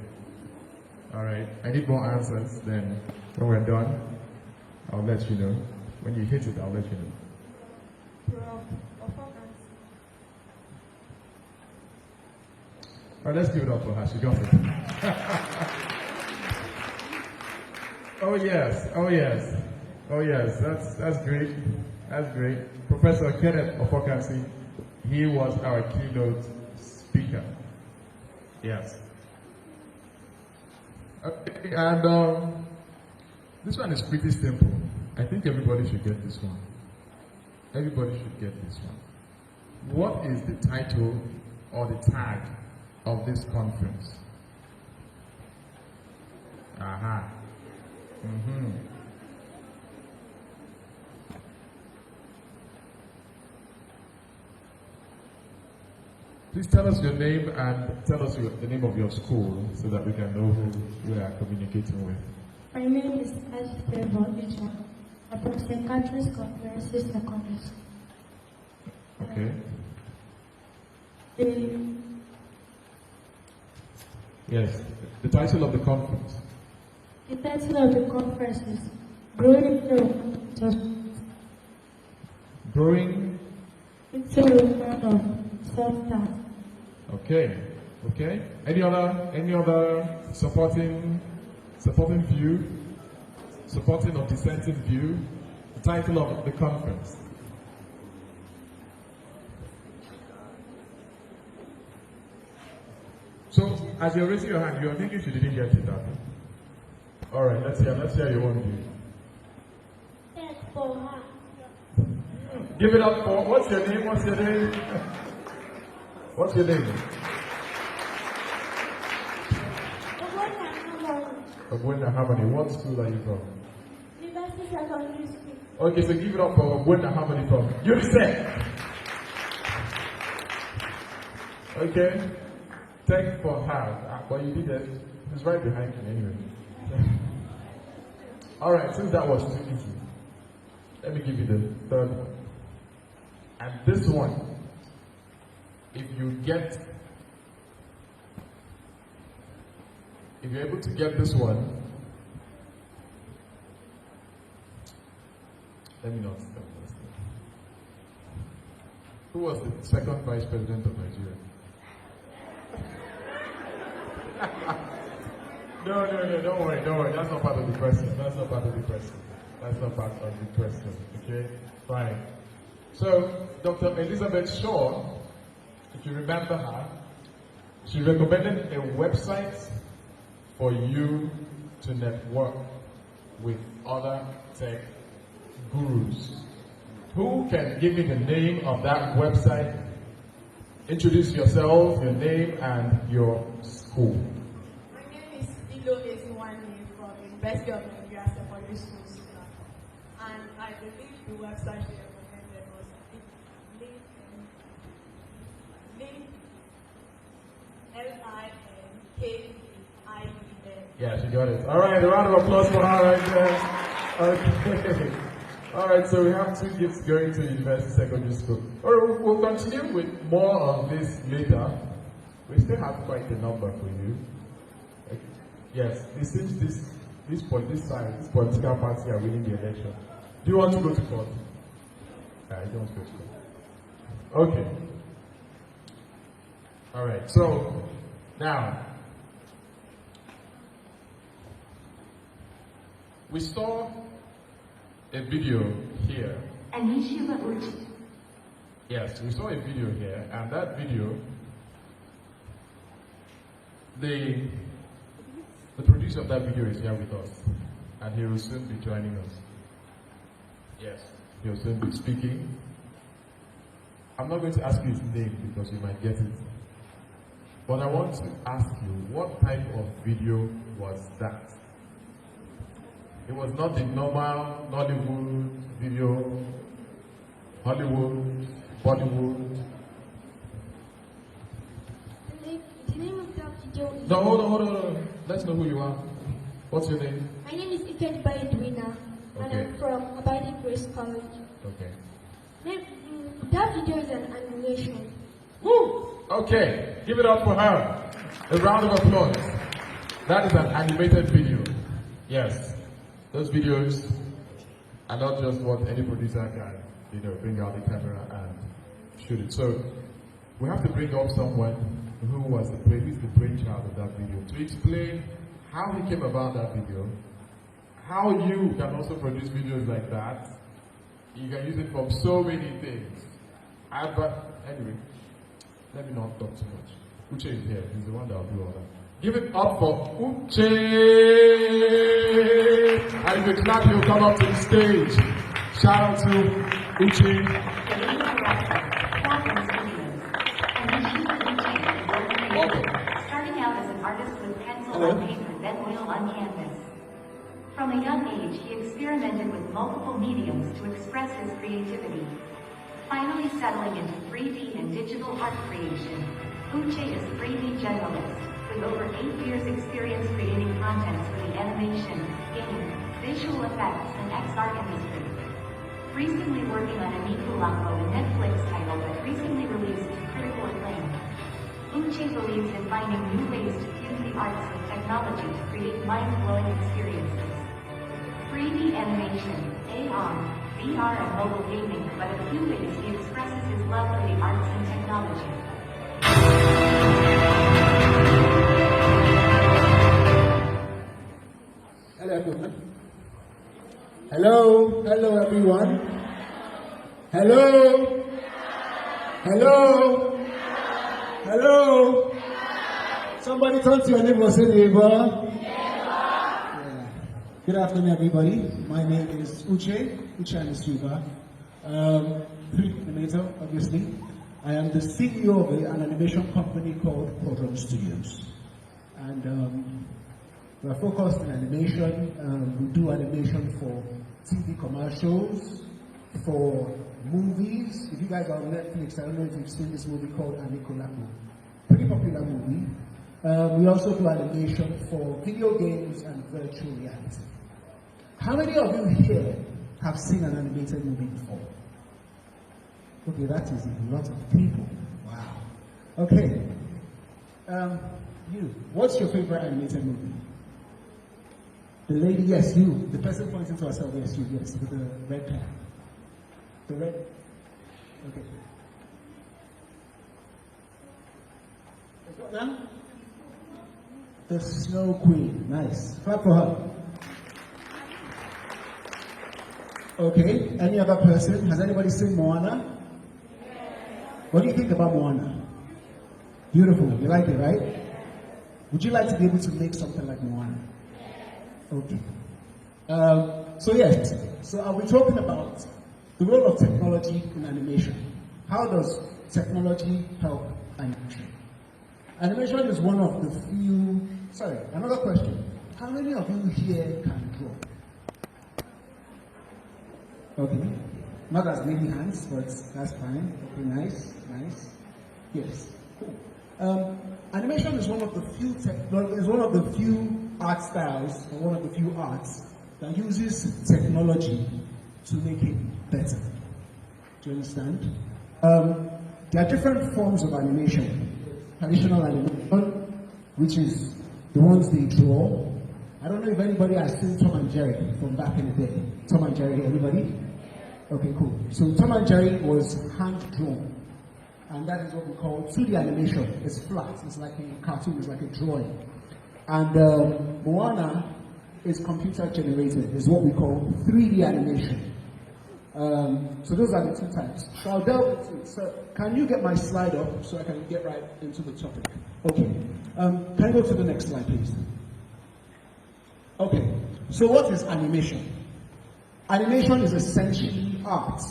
All right. I need more answers. Then, when we're done, I'll let you know. When you hit it, I'll let you know. All right, let's give it up for her. She got it. Oh yes. That's great. Professor Kenneth Ofokasi, he was our keynote speaker. Yes. Okay, and this one is pretty simple. I think everybody should get this one. What is the title or the tag of this conference? Please tell us your name and tell us the name of your school so that we can know who we are communicating with. My name is Techforher. I'm from St. Catherine's Conferences Secondary School. Okay. Yes, the title of the conference. The title of the conference is Growing into a kind of self-task. Okay. Any other supporting view, supporting or dissenting view? The title of the conference. So, as you're raising your hand, you're thinking you didn't get it, that. All right, let's hear your own view. Techforher. Give it up for, what's your name? What's your name? Ogwenda Harmony. What school are you from? University Secondary School. Okay, so give it up for Ogwenda Harmony from UNICEF. Okay. Techforher. But you did it. It's right behind you anyway. Alright, since that was too easy, let me give you the third one. And this one, if you're able to get this one, let me not stop this. Who was the second vice president of Nigeria? No, don't worry. That's not part of the question. Let's not back on the question, okay? Fine. So, Dr. Elizabeth Shaw, if you remember her, she recommended a website for you to network with other tech gurus. Who can give me the name of that website? Introduce yourself, your name, and your school. My name is Ilo Eziwani from University of Nigeria Secondary School. And I believe the website she recommended was LINKEIEN. Yeah, she got it. All right, a round of applause for her right there. Okay. All right, so we have 2 kids going to University Secondary School. All right, we'll continue with more of this later. We still have quite a number for you. Okay. Yes, it seems this political party are winning the election. Do you want to go to court? I don't want to go to court. Okay. All right, so now, we saw a video here. Yes, we saw a video here, and that video, the producer of that video is here with us, and he will soon be joining us. Yes, he will soon be speaking. I'm not going to ask you his name because you might get it. But I want to ask you, what type of video was that? It was not the normal Nollywood video, Hollywood, Bollywood. The name of that video is... No, hold on. Let's know who you are. What's your name? My name is Ikedba Edwina, and I'm from Abiding Grace College. Okay. That video is an animation. Woo! Okay, give it up for her. A round of applause. That is an animated video. Yes. Those videos are not just what any producer can, bring out the camera and shoot it. So we have to bring up someone who was the brainchild of that video to explain how he came about that video, how you can also produce videos like that. You can use it for so many things. Anyway, let me not talk too much. Uche is here. He's the one that will do all that. Give it up for Uche! And if you clap, he'll come up to the stage. Shout out to Uche. Starting out as an artist with pencil on paper, then oil on canvas. From a young age, he experimented with multiple mediums to express his creativity. Finally settling into 3D and digital art creation, Uche is 3D generalist, with over 8 years experience creating content for the animation, game, visual effects, and XR industry. Recently working on a Nicolacco, a Netflix title that recently released to critical acclaim. Uche believes in finding new ways to fuse the arts with technology to create mind-blowing experiences. 3D animation, AR, VR, and mobile gaming, but a few ways he expresses his love for the arts and technology. Hello, everyone. Hello, everyone. Hello. Somebody turn to your neighbor and say neighbor. Yeah. Good afternoon, everybody. My name is Uche Anisuba. 3D animator, obviously. I am the CEO of an animation company called Program Studios. And we're focused on animation. We do animation for TV commercials, for movies. If you guys are on Netflix, I don't know if you've seen this movie called Nicolacco. Pretty popular movie. We also do animation for video games and virtual reality. How many of you here have seen an animated movie before? Okay, that is a lot of people. Wow. Okay. What's your favorite animated movie? The lady, yes, you. The person pointing to herself, yes, you, yes, with the red cap. The red. Okay. Let's go down. The Snow Queen. Nice. Clap for her. Okay, any other person? Has anybody seen Moana? What do you think about Moana? Beautiful, you like it, right? Would you like to be able to make something like Moana? Okay. So I'll be talking about the role of technology in animation. How does technology help animation? Animation is one of the few... Sorry, another question. How many of you here can draw? Okay. Not as many hands, but that's fine. Okay, nice. Yes. Cool. Animation is one of the few art styles, or one of the few arts that uses technology to make it better. Do you understand? There are different forms of animation. Traditional animation, which is the ones they draw. I don't know if anybody has seen Tom and Jerry from back in the day. Tom and Jerry, everybody? Okay, cool. So Tom and Jerry was hand-drawn. And that is what we call 2D animation. It's flat. It's like a cartoon. It's like a drawing. And Moana is computer generated. It's what we call 3D animation. So those are the two types. So I'll delve into it. So can you get my slide up so I can get right into the topic? Okay. Can you go to the next slide, please? Okay. So what is animation? Animation is essentially art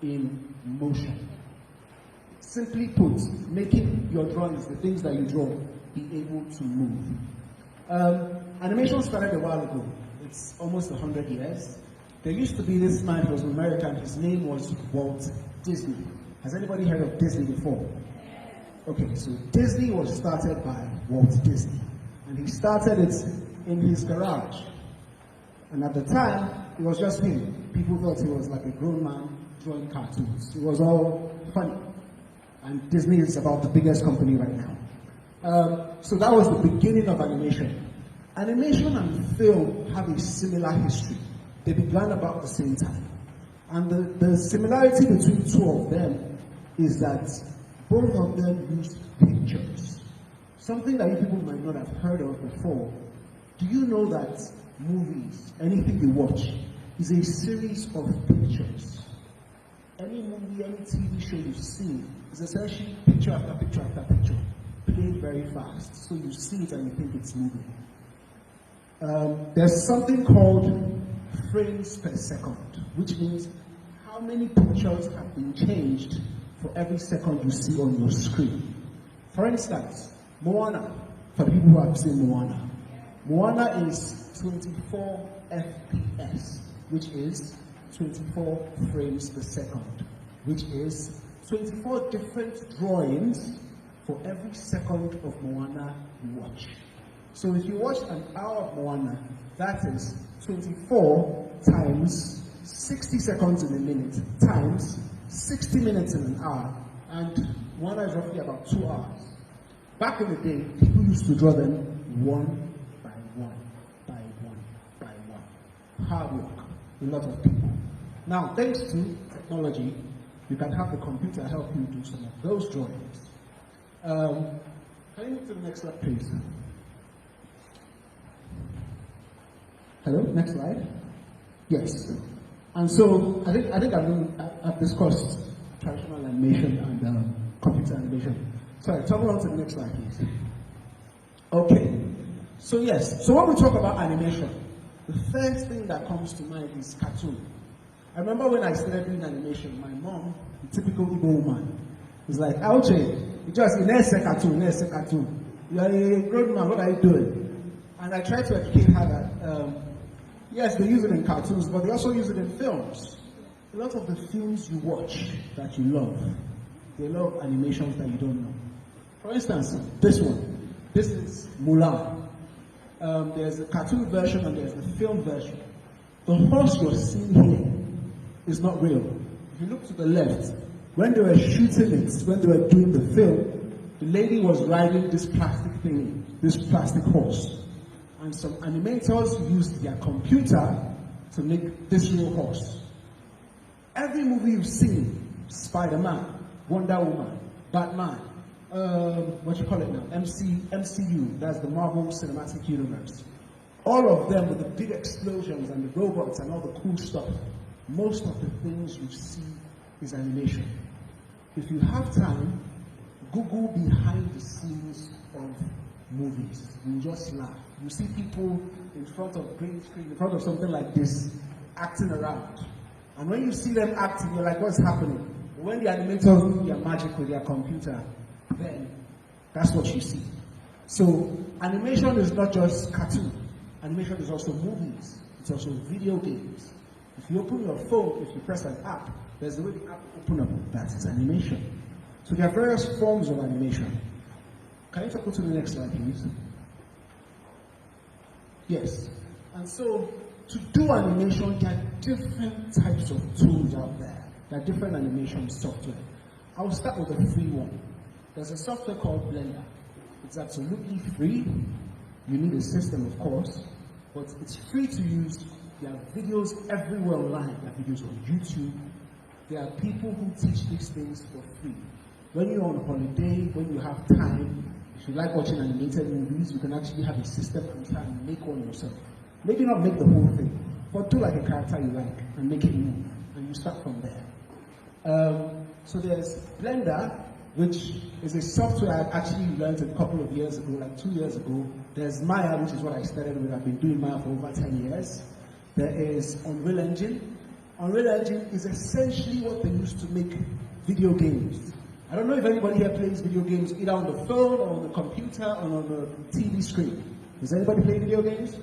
in motion. Simply put, making your drawings, the things that you draw, be able to move. Animation started a while ago. It's almost 100 years. There used to be this man who was an American. His name was Walt Disney. Has anybody heard of Disney before? Okay, so Disney was started by Walt Disney. And he started it in his garage. And at the time, it was just him. People thought he was like a grown man drawing cartoons. It was all funny. And Disney is about the biggest company right now. So that was the beginning of animation. Animation and film have a similar history. They began about the same time. And the similarity between two of them is that both of them use pictures. Something that you people might not have heard of before. Do you know that movies, anything you watch, is a series of pictures? Any movie, any TV show you've seen is essentially picture after picture after picture, played very fast. So you see it and you think it's moving. There's something called frames per second, which means how many pictures have been changed for every second you see on your screen. For instance, Moana, for the people who have seen Moana. Moana is 24 FPS, which is 24 frames per second, which is 24 different drawings for every second of Moana you watch. So if you watch an hour of Moana, that is 24 times 60 seconds in a minute times 60 minutes in an hour, and Moana is roughly about 2 hours. Back in the day, people used to draw them one by one, by one, by one. Hard work, a lot of people. Now, thanks to technology, you can have the computer help you do some of those drawings. Can you move to the next slide, please? Hello, next slide. Yes. And so I think I've discussed traditional animation and computer animation. Sorry, talk on to the next slide, please. Okay. So yes. So when we talk about animation, the first thing that comes to mind is cartoon. I remember when I started doing animation, my mom, the typical Igbo woman, was like, "Auche, you just next cartoon. You are a grown man. What are you doing?" And I tried to educate her that. Yes, they use it in cartoons, but they also use it in films. A lot of the films you watch that you love, they love animations that you don't know. For instance, this one. This is Mulan. There's a cartoon version and there's the film version. The horse you're seeing here is not real. If you look to the left, when they were shooting it, when they were doing the film, the lady was riding this plastic thing, this plastic horse. And some animators used their computer to make this real horse. Every movie you've seen, Spider-Man, Wonder Woman, Batman, MCU, that's the Marvel Cinematic Universe. All of them with the big explosions and the robots and all the cool stuff. most of the things you see is animation. If you have time, Google behind the scenes of movies. You just laugh. You see people in front of green screen, in front of something like this, acting around. And when you see them acting, you're like, what's happening? But when the animators do their magic with their computer, then that's what you see. So animation is not just cartoon. Animation is also movies. It's also video games. If you open your phone, if you press an app, there's the way the app will open up. That is animation. So there are various forms of animation. Can you go to the next slide, please? Yes. And so to do animation, there are different types of tools out there. There are different animation software. I'll start with a free one. There's a software called Blender. It's absolutely free. You need a system, of course, but it's free to use. There are videos everywhere online. There are videos on YouTube. There are people who teach these things for free. When you're on holiday, when you have time, if you like watching animated movies, you can actually have a system and try and make one yourself. Maybe not make the whole thing, but do like a character you like and make it move, and you start from there. So there's Blender, which is a software I actually learned a couple of years ago, like 2 years ago. There's Maya, which is what I started with. I've been doing Maya for over 10 years. There is Unreal Engine. Unreal Engine is essentially what they use to make video games. I don't know if anybody here plays video games either on the phone or on the computer or on the TV screen. Does anybody play video games?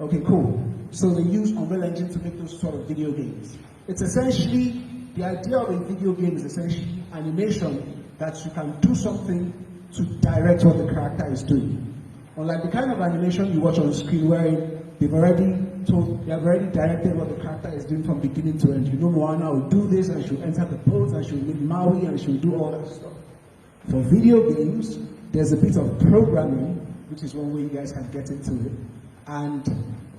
Okay, cool. So they use Unreal Engine to make those sort of video games. It's essentially, the idea of a video game is essentially animation that you can do something to direct what the character is doing. Unlike the kind of animation you watch on screen where they have already directed what the character is doing from beginning to end. You know, Moana will do this, and she'll enter the boat, and she'll meet Maui, and she'll do all that stuff. For video games, there's a bit of programming, which is one way you guys can get into it. And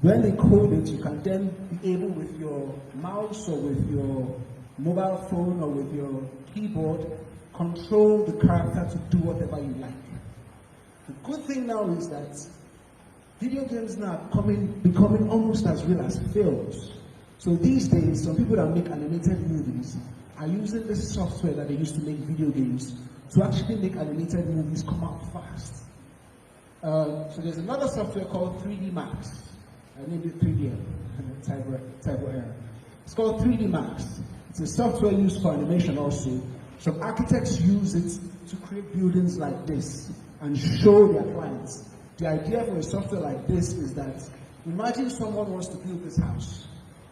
when they code it, you can then be able with your mouse or with your mobile phone or with your keyboard, control the character to do whatever you like. The good thing now is that video games now are becoming almost as real as films. So these days, some people that make animated movies are using this software that they use to make video games to actually make animated movies come out fast. So there's another software called 3D Max. I named it 3D typo error. It's called 3D Max. It's a software used for animation also. Some architects use it to create buildings like this and show their clients. The idea for a software like this is that, imagine someone wants to build this house,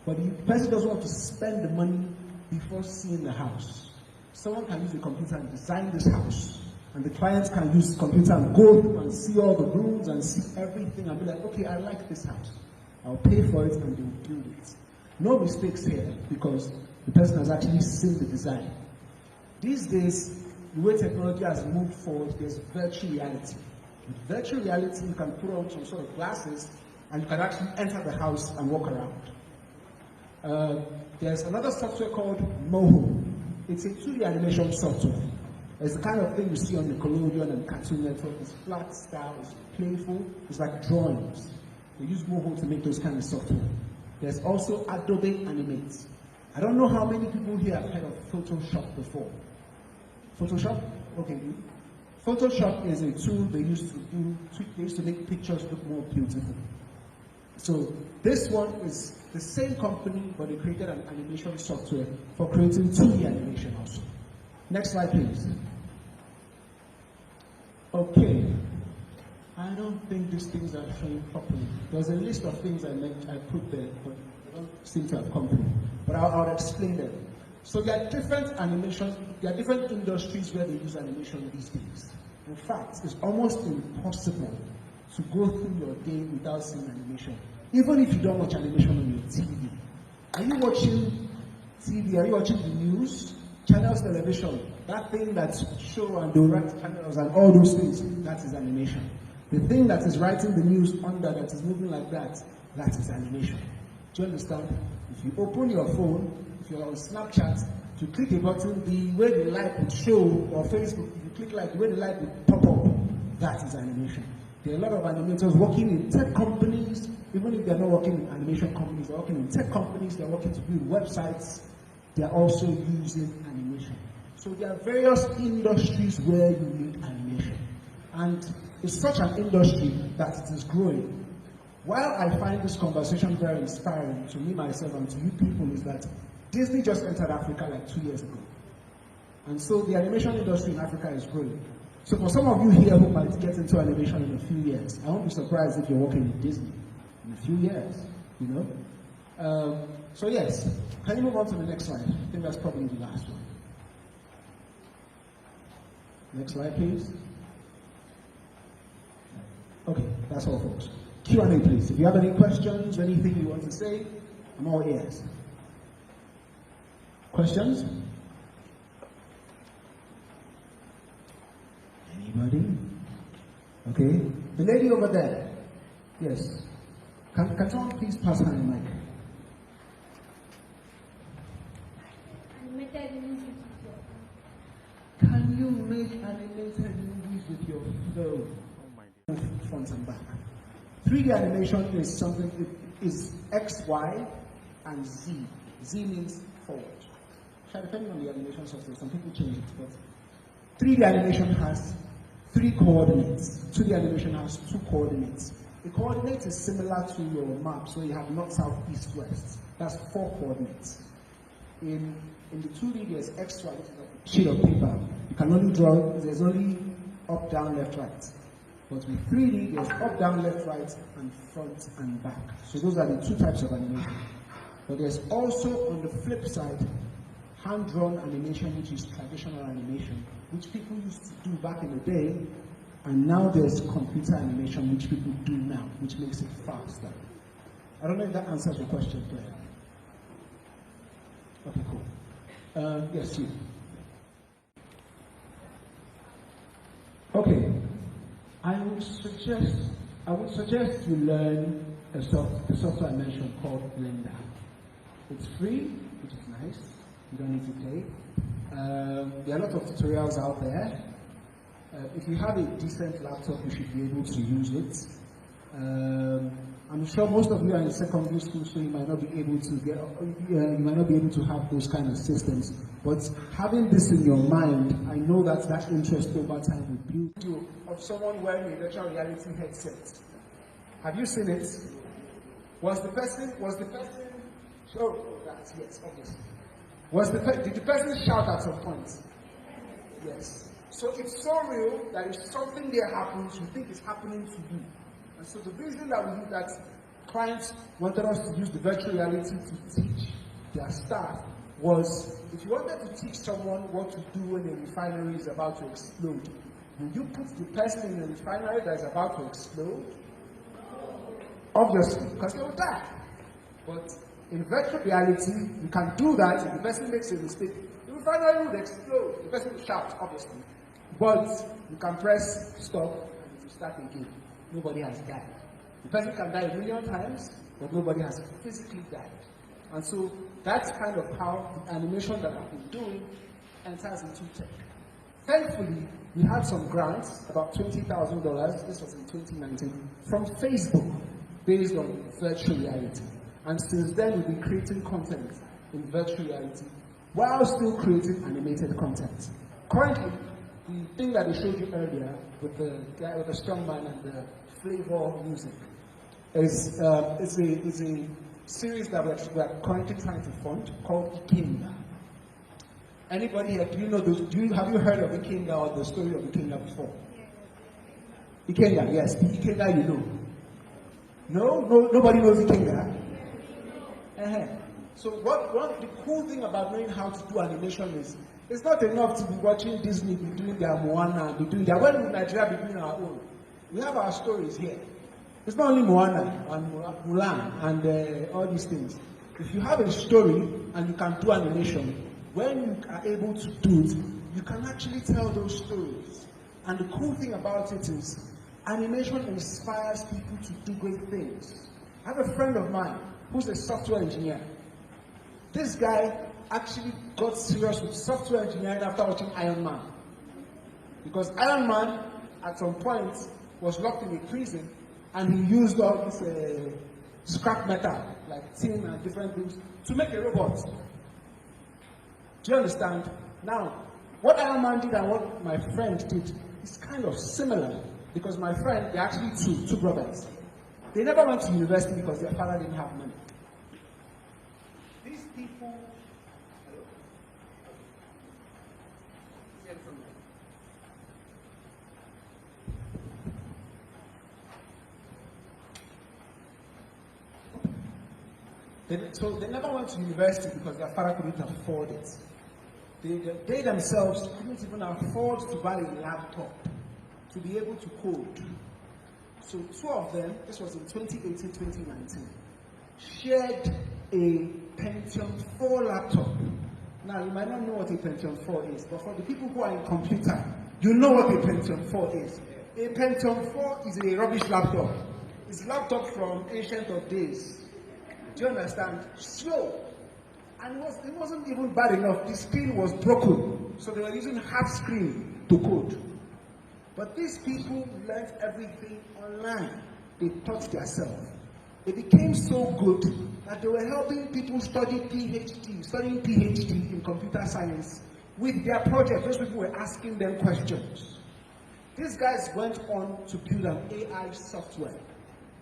but the person doesn't want to spend the money before seeing the house. Someone can use a computer and design this house, and the clients can use the computer and go through and see all the rooms and see everything and be like, okay, I like this house. I'll pay for it and they'll build it. No mistakes here because the person has actually seen the design. These days, the way technology has moved forward, there's virtual reality. With virtual reality, you can put on some sort of glasses and you can actually enter the house and walk around. There's another software called Moho. It's a 2D animation software. It's the kind of thing you see on Nickelodeon and Cartoon Network. It's flat style, it's playful, it's like drawings. They use Moho to make those kind of software. There's also Adobe Animate. I don't know how many people here have heard of Photoshop before. Photoshop? Okay. Photoshop is a tool they used to make pictures look more beautiful. So this one is the same company, but they created an animation software for creating 2D animation also. Next slide, please. Okay. I don't think these things are showing properly. There's a list of things I put there, but they don't seem to have come through. But I'll explain them. So there are different industries where they use animation these days. In fact, it's almost impossible to go through your day without seeing animation. Even if you don't watch animation on your TV. Are you watching TV? Are you watching the news? Channels television. That thing that's show and the right channels and all those things, that is animation. The thing that is writing the news under that is moving like that, that is animation. Do you understand? If you open your phone, if you're on Snapchat, to click a button, the way the light would show, or Facebook, if you click like the way the light would pop up, that is animation. There are a lot of animators working in tech companies, even if they're not working in animation companies, they're working in tech companies, they're working to build websites, they're also using animation. So there are various industries where you need animation. And it's such an industry that it is growing. While I find this conversation very inspiring to me, myself, and to you people, is that Disney just entered Africa like 2 years ago. And so the animation industry in Africa is growing. So for some of you here who might get into animation in a few years, I won't be surprised if you're working in Disney in a few years, you know? So yes, can you move on to the next slide? I think that's probably the last one. Next slide, please. Okay, that's all, folks. Q&A, please. If you have any questions, anything you want to say, I'm all ears. Questions? Anybody? Okay. The lady over there. Yes. Can someone please pass her the mic? Can you make animated movies with your phone? Oh my God. Front and back. 3D animation is something, it is X, Y, and Z. Z means forward. Depending on the animation software, some people change it, but 3D animation has 3 coordinates. 2D animation has 2 coordinates. The coordinate is similar to your map, so you have north, south, east, west. That's 4 coordinates. In the 2D, there's X, Y, which is like a sheet of paper. You can only draw, there's only up, down, left, right. But with 3D, there's up, down, left, right, and front and back. So those are the 2 types of animation. But there's also, on the flip side, hand-drawn animation, which is traditional animation, which people used to do back in the day, and now there's computer animation, which people do now, which makes it faster. I don't know if that answers your question, Claire. Okay, cool. Yes, you. Okay. I would suggest you learn the software I mentioned called Blender. It's free, which is nice. You don't need to pay. There are a lot of tutorials out there. If you have a decent laptop, you should be able to use it. I'm sure most of you are in secondary school, so you might not be able to have those kind of systems. But having this in your mind, I know that that interest over time will build you of someone wearing a virtual reality headset. Have you seen it? Was the person? Oh, that's yes, obviously. Did the person shout at some point? Yes. So it's so real that if something there happens, you think it's happening to you. And so the reason that we did that, clients wanted us to use the virtual reality to teach their staff was, if you wanted to teach someone what to do when a refinery is about to explode, will you put the person in a refinery that is about to explode? Obviously, because they will die. But in virtual reality, you can do that. If the person makes a mistake, the refinery will explode. The person will shout, obviously. But you can press stop and it will start again. Nobody has died. The person can die 1 million times, but nobody has physically died. And so that's kind of how the animation that I've been doing enters into tech. Thankfully, we had some grants, about $20,000, this was in 2019, from Facebook, based on virtual reality. And since then, we've been creating content in virtual reality, while still creating animated content. Currently, the thing that I showed you earlier, with the guy with the strong man and the flavor music, is a series that we're currently trying to fund called Ikenga. Anybody here, have you heard of Ikenga or the story of Ikenga before? Ikenga, yes. The Ikenga you know. No, nobody knows Ikenga. So the cool thing about knowing how to do animation is, it's not enough to be watching Disney be doing their Moana, be doing their, when will Nigeria be doing our own? We have our stories here. It's not only Moana and Mulan and all these things. If you have a story and you can do animation, when you are able to do it, you can actually tell those stories. And the cool thing about it is, animation inspires people to do great things. I have a friend of mine who's a software engineer. This guy actually got serious with software engineering after watching Iron Man. Because Iron Man, at some point, was locked in a prison, and he used all this scrap metal, like tin and different things, to make a robot. Do you understand? Now, what Iron Man did and what my friend did is kind of similar, because my friend, they're actually two brothers. They never went to university because their father didn't have money. These people, so they never went to university because their father couldn't afford it. They themselves couldn't even afford to buy a laptop to be able to code. So two of them, this was in 2018-2019, shared a Pentium 4 laptop. Now, you might not know what a Pentium 4 is, but for the people who are in computer, you know what a Pentium 4 is. A Pentium 4 is a rubbish laptop. It's a laptop from ancient of days. Do you understand? Slow. And it wasn't even bad enough. The screen was broken. So they were using half screen to code. But these people learned everything online. They taught themselves. They became so good that they were helping people studying PhD in computer science with their project. Those people were asking them questions. These guys went on to build an AI software.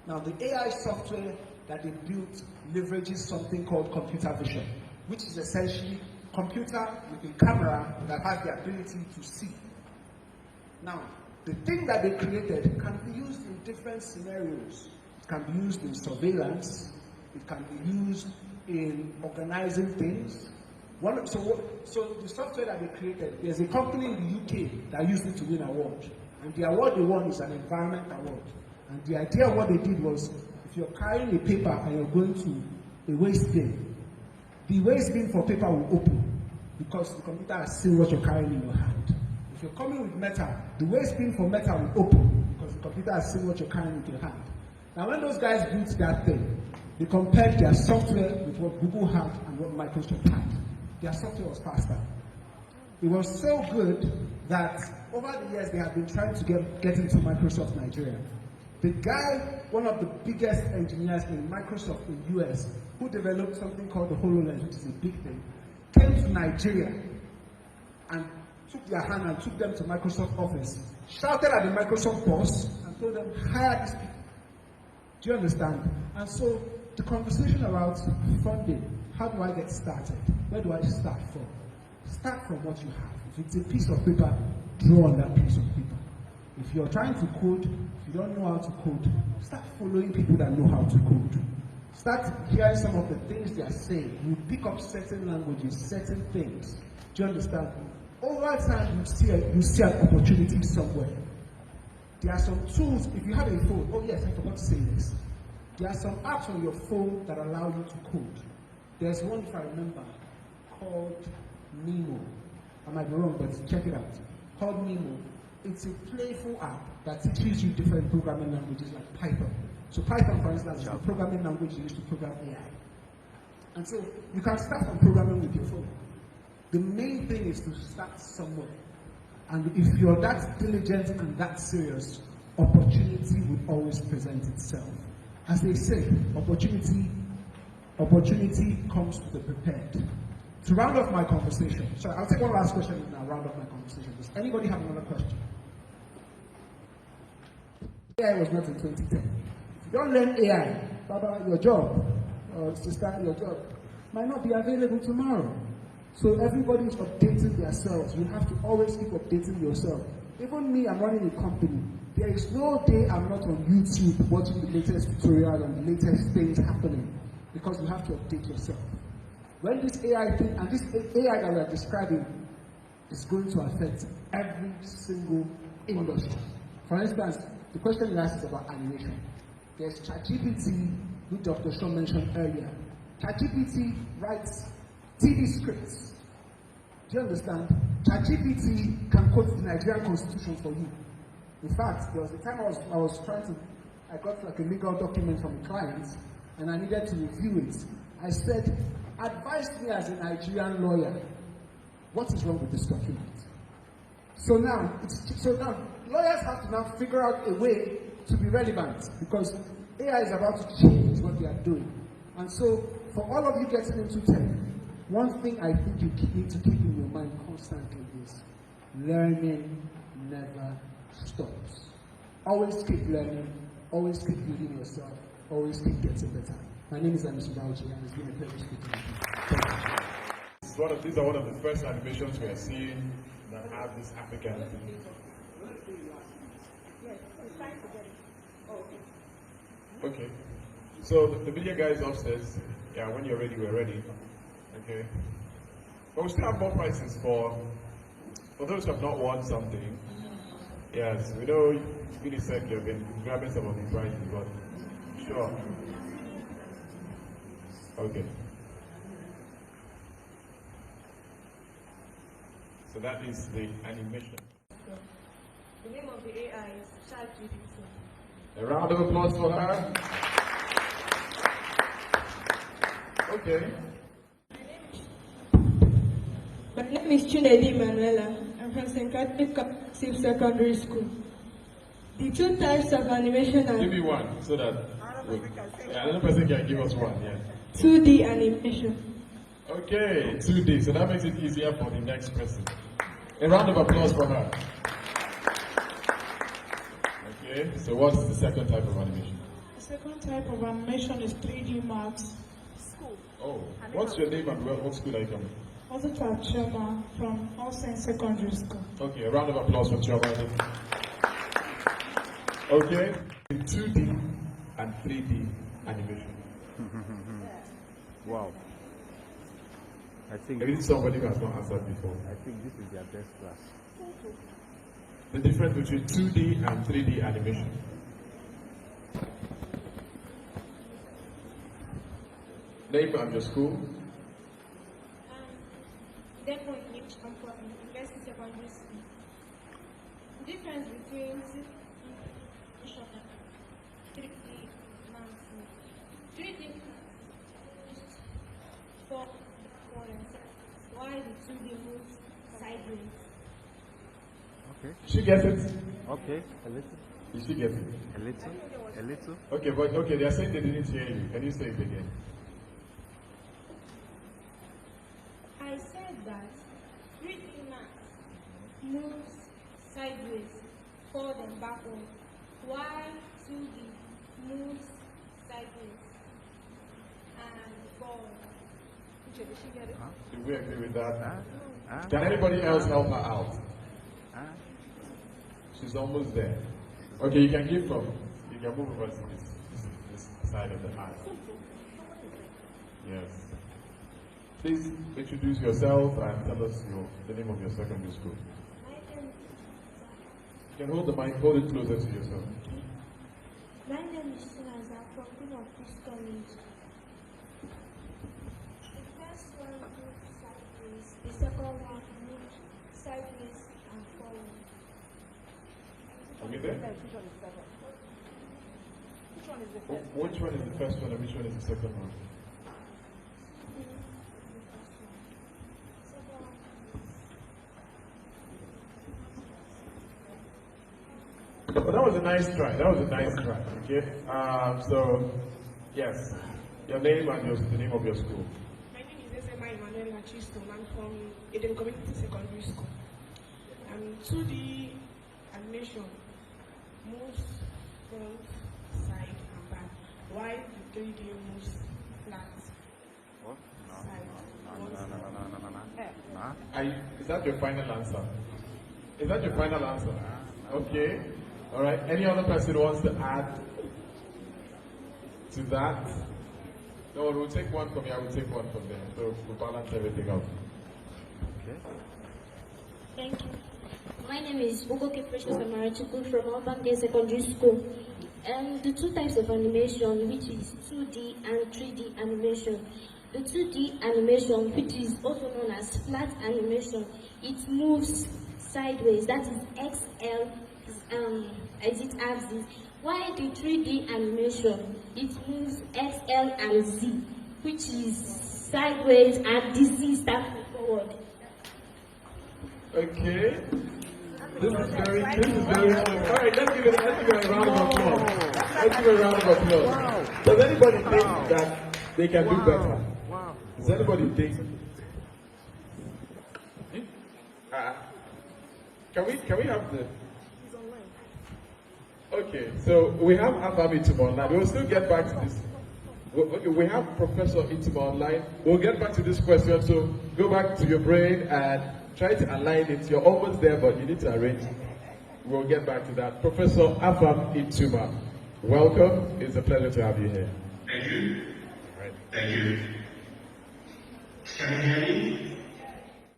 Now, the AI software that they built leverages something called computer vision, which is essentially a computer with a camera that has the ability to see. Now, the thing that they created can be used in different scenarios. It can be used in surveillance. It can be used in organizing things. So the software that they created, there's a company in the UK that used it to win an award. And the award they won is an environment award. And the idea of what they did was, if you're carrying a paper and you're going to a waste bin, the waste bin for paper will open because the computer has seen what you're carrying in your hand. If you're coming with metal, the waste bin for metal will open because the computer has seen what you're carrying with your hand. Now, when those guys built that thing, they compared their software with what Google had and what Microsoft had. Their software was faster. It was so good that over the years they have been trying to get into Microsoft Nigeria. The guy, one of the biggest engineers in Microsoft in the US, who developed something called the HoloLens, which is a big thing, came to Nigeria and took their hand and took them to Microsoft office, shouted at the Microsoft boss and told them, hire these people. Do you understand? And so the conversation about funding, how do I get started? Where do I start from? Start from what you have. If it's a piece of paper, draw on that piece of paper. If you're trying to code, if you don't know how to code, start following people that know how to code. Start hearing some of the things they are saying. You pick up certain languages, certain things. Do you understand? Over time, you see an opportunity somewhere. There are some tools, if you have a phone, oh yes, I forgot to say this. There are some apps on your phone that allow you to code. There's one, if I remember, called Nemo. I might be wrong, but check it out. Called Nemo. It's a playful app that teaches you different programming languages like Python. So Python, for instance, is the programming language used to program AI. And so you can start from programming with your phone. The main thing is to start somewhere. And if you're that diligent and that serious, opportunity will always present itself. As they say, opportunity comes to the prepared. To round off my conversation, so I'll take one last question and I'll round off my conversation. Does anybody have another question? AI was not in 2010. If you don't learn AI, Baba, your job, or sister, your job, might not be available tomorrow. So everybody is updating themselves. You have to always keep updating yourself. Even me, I'm running a company. There is no day I'm not on YouTube watching the latest tutorial and the latest things happening, because you have to update yourself. When this AI thing, and this AI that we are describing, is going to affect every single industry. For instance, the question you asked is about animation. There's ChatGPT, which Dr. Shaw mentioned earlier. ChatGPT writes TV scripts. Do you understand? ChatGPT can quote the Nigerian Constitution for you. In fact, there was a time I got like a legal document from a client, and I needed to review it. I said, advise me as a Nigerian lawyer, what is wrong with this document? So now lawyers have to now figure out a way to be relevant because AI is about to change what they are doing. And so, for all of you getting into tech, one thing I think you need to keep in your mind constantly is learning never stops. Always keep learning, always keep building yourself, always keep getting better. My name is Amis Bauchi, and it's been a pleasure speaking with you. Thank you. These are one of the first animations we are seeing that have this African thing. Okay. So the video guys upstairs, yeah, when you're ready, we're ready. Okay. But we still have more prizes for those who have not won something. Yes, we know UNICEF, you've been grabbing some of these prizes, but sure. Okay. So that is the animation. The name of the AI is ChatGPT. A round of applause for her. Okay. My name is Chinedi Manuela. I'm from St. Catholic Comprehensive Secondary School. The two types of animation are... Give me one, so that... another person can give us one, yeah. 2D animation. Okay, 2D, so that makes it easier for the next person. A round of applause for her. Okay, so what's the second type of animation? The second type of animation is 3D maths. Oh, what's your name and what school are you coming? Also Chioma from All Saints Secondary School. Okay, a round of applause for Chioma. Okay, 2D and 3D animation. Wow. I think Maybe somebody who has not answered before. I think this is their best class. The difference between 2D and 3D animation. Name and your school. Therefore, I'm from University Secondary School. The difference between 3D maths, 3D is for why the 2D moves sideways. Okay. She gets it. Okay, a little. Did she get it? A little. A little. Okay, but okay, they are saying they didn't hear you. Can you say it again? I said that 3D maths moves sideways, forward and backward, while 2D moves sideways and forward. Did she get it? Do we agree with that? Can anybody else help her out? She's almost there. Okay, you can give from. You can move over to this side of the aisle. Yes. Please introduce yourself and tell us the name of your secondary school. You can hold the mic, hold it closer to yourself. My name is Sinaza from Queen of Peace College. The first one moved sideways, the second one moved sideways and forward. Okay, there? Which one is the first? Which one is the first one and which one is the second one? Well, that was a nice try. That was a nice try. Okay. So, yes, your name and the name of your school. My name is Esema Emmanuel Lachisto. I'm from Eden Community Secondary School. 2D animation moves front, side, and back. While the 3D moves flat. What? Side. Is that your final answer? Is that your final answer? Okay. All right. Any other person wants to add to that? No, we'll take one from here. We'll take one from there. So we'll balance everything out. Okay. Thank you. My name is Ugoke Precious Amarachuku from Albange Secondary School. The two types of animation, which is 2D and 3D animation. The 2D animation, which is also known as flat animation, it moves sideways, that is XL as it axis. While the 3D animation, it moves XL and Z, which is sideways and the Z starts forward. Okay. This is very, all right, let's give it a round of applause. Let's give it a round of applause. Does anybody think that they can do better? Does anybody think? Can we have the? Okay, so we have Afam Itum online. We'll still get back to this. Okay, we have Professor Itum online. We'll get back to this question. So go back to your brain and try to align it. You're almost there, but you need to arrange it. We'll get back to that. Professor Afam Ituma, welcome. It's a pleasure to have you here. Thank you. Right. Thank you. Can you hear me?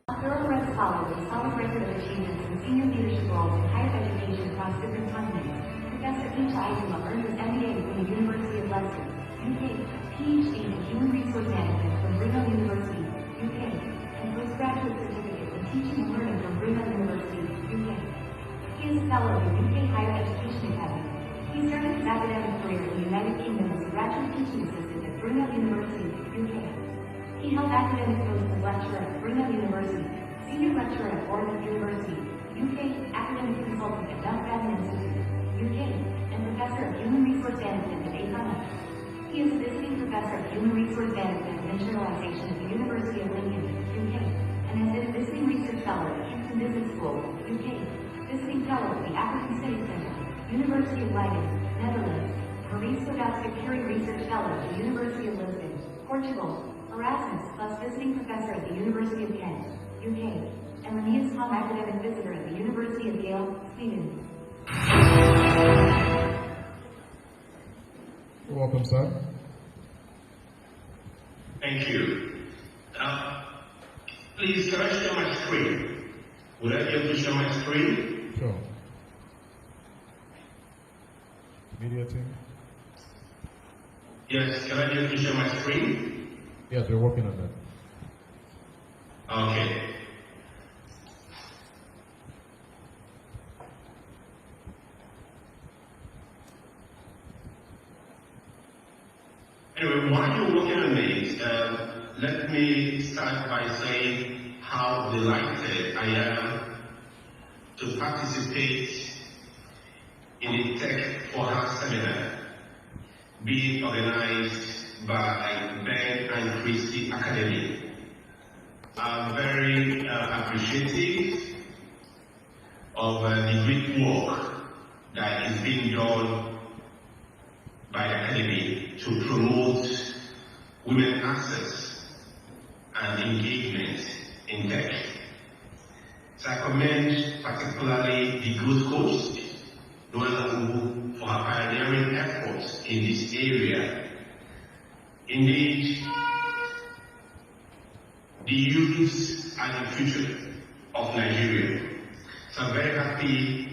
Thoroughbred scholar with solid record of achievements in senior leadership roles in higher education across different continents, Professor Isha Aizuma earned his MBA from the University of Leicester, UK, PhD in Human Resource Management from Brigham University, UK, and postgraduate certificate in Teaching and Learning from Brigham University, UK. He is a fellow of the UK Higher Education Academy. He started his academic career in the United Kingdom as a graduate teaching assistant at Brigham University, UK. He held academic posts as lecturer at Brigham University, senior lecturer at Oregon University, UK academic consultant at Dunfermline Institute, UK, and professor of human resource management at ACON. He is a visiting professor of human resource management and internalization at the University of Lincoln, UK, and has been a visiting research fellow at Houston Business School, UK, visiting fellow at the African Studies Center, University of Leiden, Netherlands, Maurice Sodowska Curie Research Fellow at the University of Lisbon, Portugal, Erasmus plus visiting professor at the University of Kent, UK, and Linnaeus Palm academic visitor at the University of Yale, Sweden. You're welcome, sir. Thank you. Please, can I share my screen? Would I be able to share my screen? Sure. Media team? Yes, can I be able to share my screen? Yes, we're working on that. Okay. Anyway, while you're working on it, let me start by saying how delighted I am to participate in the Techforher seminar being organized by Ben and Christie Academy. I'm very appreciative of the great work that is being done by the Academy to promote women access and engagement in tech. So I commend particularly the Growth Coach, Noel, for her pioneering efforts in this area. Indeed, the youths are the future of Nigeria. So I'm very happy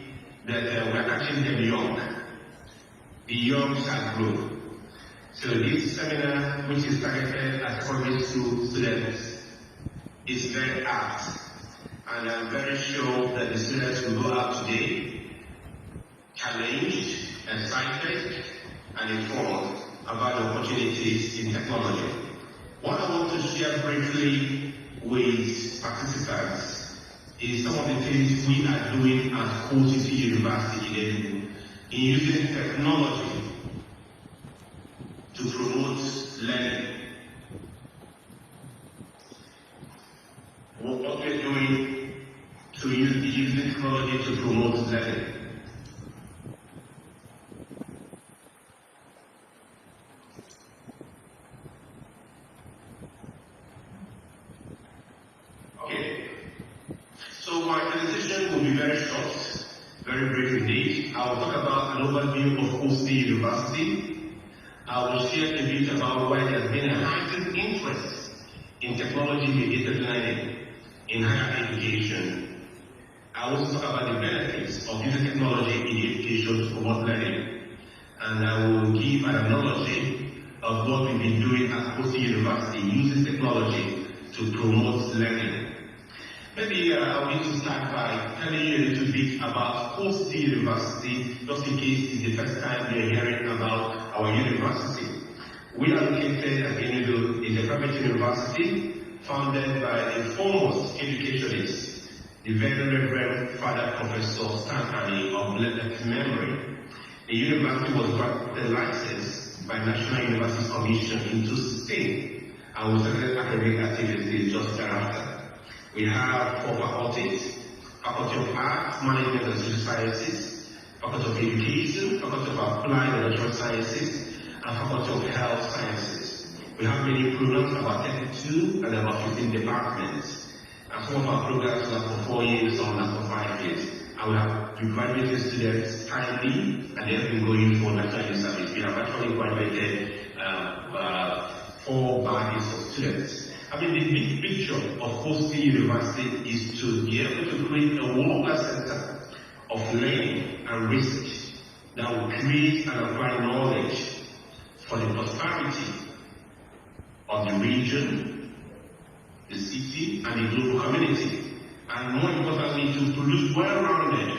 that we're catching them young. The young shall grow. So this seminar, which is targeted at secondary school students, is very apt. And I'm very sure that the students will go out today challenged, excited, and informed about the opportunities in technology. What I want to share briefly with participants is some of the things we are doing at OTT University in using technology to promote learning. What we're doing to use technology to promote learning. Okay. So my presentation will be very short, very brief indeed. I will talk about an overview of OTT University. I will share a bit about why there has been a heightened interest in technology-mediated learning in higher education. I will also talk about the benefits of using technology in education to promote learning. And I will give an analogy of what we've been doing at OTT University, using technology to promote learning. Maybe I'll need to start by telling you a little bit about OTT University, just in case it's the first time you're hearing about our university. We are located at Enugu, is a private university founded by a foremost educationist the very Reverend Father Professor Stanley of blessed memory. The university was granted license by National University Commission in 2016 and was started academic activities just thereafter. We have 4 faculties: Faculty of Arts, Management and Social Sciences, Faculty of Education, Faculty of Applied and Natural Sciences, and Faculty of Health Sciences. We have many programs, about 32 and about 15 departments. And some of our programs last for 4 years, some last for 5 years. And we have graduated students timely, and they have been going for national youth service. We have actually graduated 4 bodies of students. I mean, the big picture of Coastal University is to be able to create a world-class center of learning and research that will create and apply knowledge for the prosperity of the region, the city, and the global community. And more importantly, to produce well-rounded,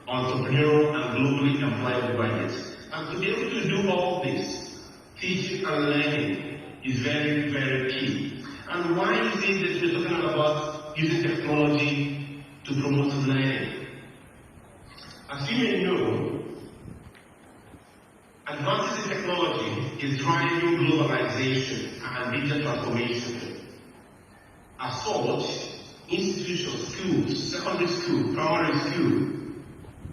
entrepreneurial, and globally employable graduates. And to be able to do all this, teaching and learning is very, very key. And why is it that we're talking about using technology to promote learning? As you may know, advances in technology is driving globalization and digital transformation. As such, institutions, schools, secondary school, primary school,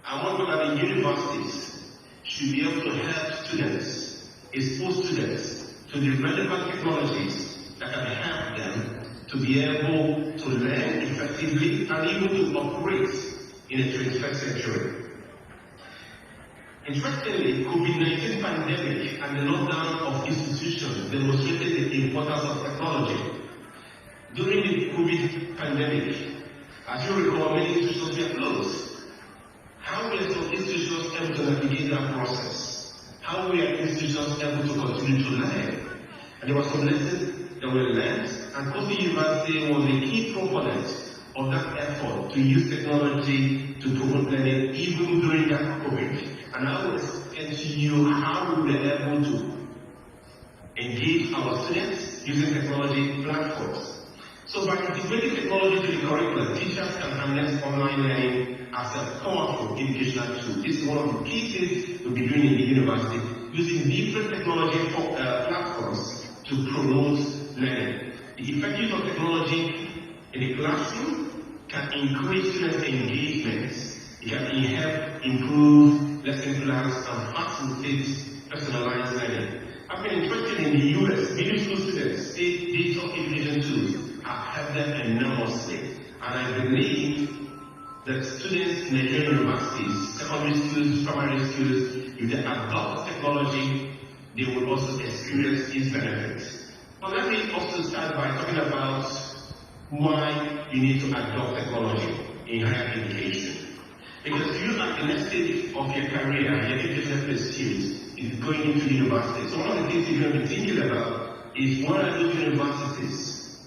and what we call the universities should be able to help students, expose students to the relevant technologies that can help them to be able to learn effectively and even to operate in the 21st century. Interestingly, COVID-19 pandemic and the lockdown of institutions demonstrated the importance of technology. During the COVID pandemic, as you recall, many institutions were closed. How were some institutions able to navigate that process? How were institutions able to continue to learn? And there were some lessons that were learned, and Coastal University was a key proponent of that effort to use technology to promote learning even during that COVID. And I will explain to you how we were able to engage our students using technology platforms. So by integrating technology to the curriculum, teachers can harness online learning as a powerful educational tool. This is one of the key things we'll be doing in the university, using different technology platforms to promote learning. The effective use of technology in the classroom can increase student engagement. It can help improve lesson plans and facilitate personalized learning. I've been interested in the US. Middle school students say digital education tools have helped them enormously. And I believe that students in Nigerian universities, secondary schools, primary schools, if they adopt technology, they will also experience its benefits. But let me also start by talking about why you need to adopt technology in higher education. Because if you are in the next stage of your career, your educational pursuit is going into university. So one of the things you're going to be thinking about is what are those universities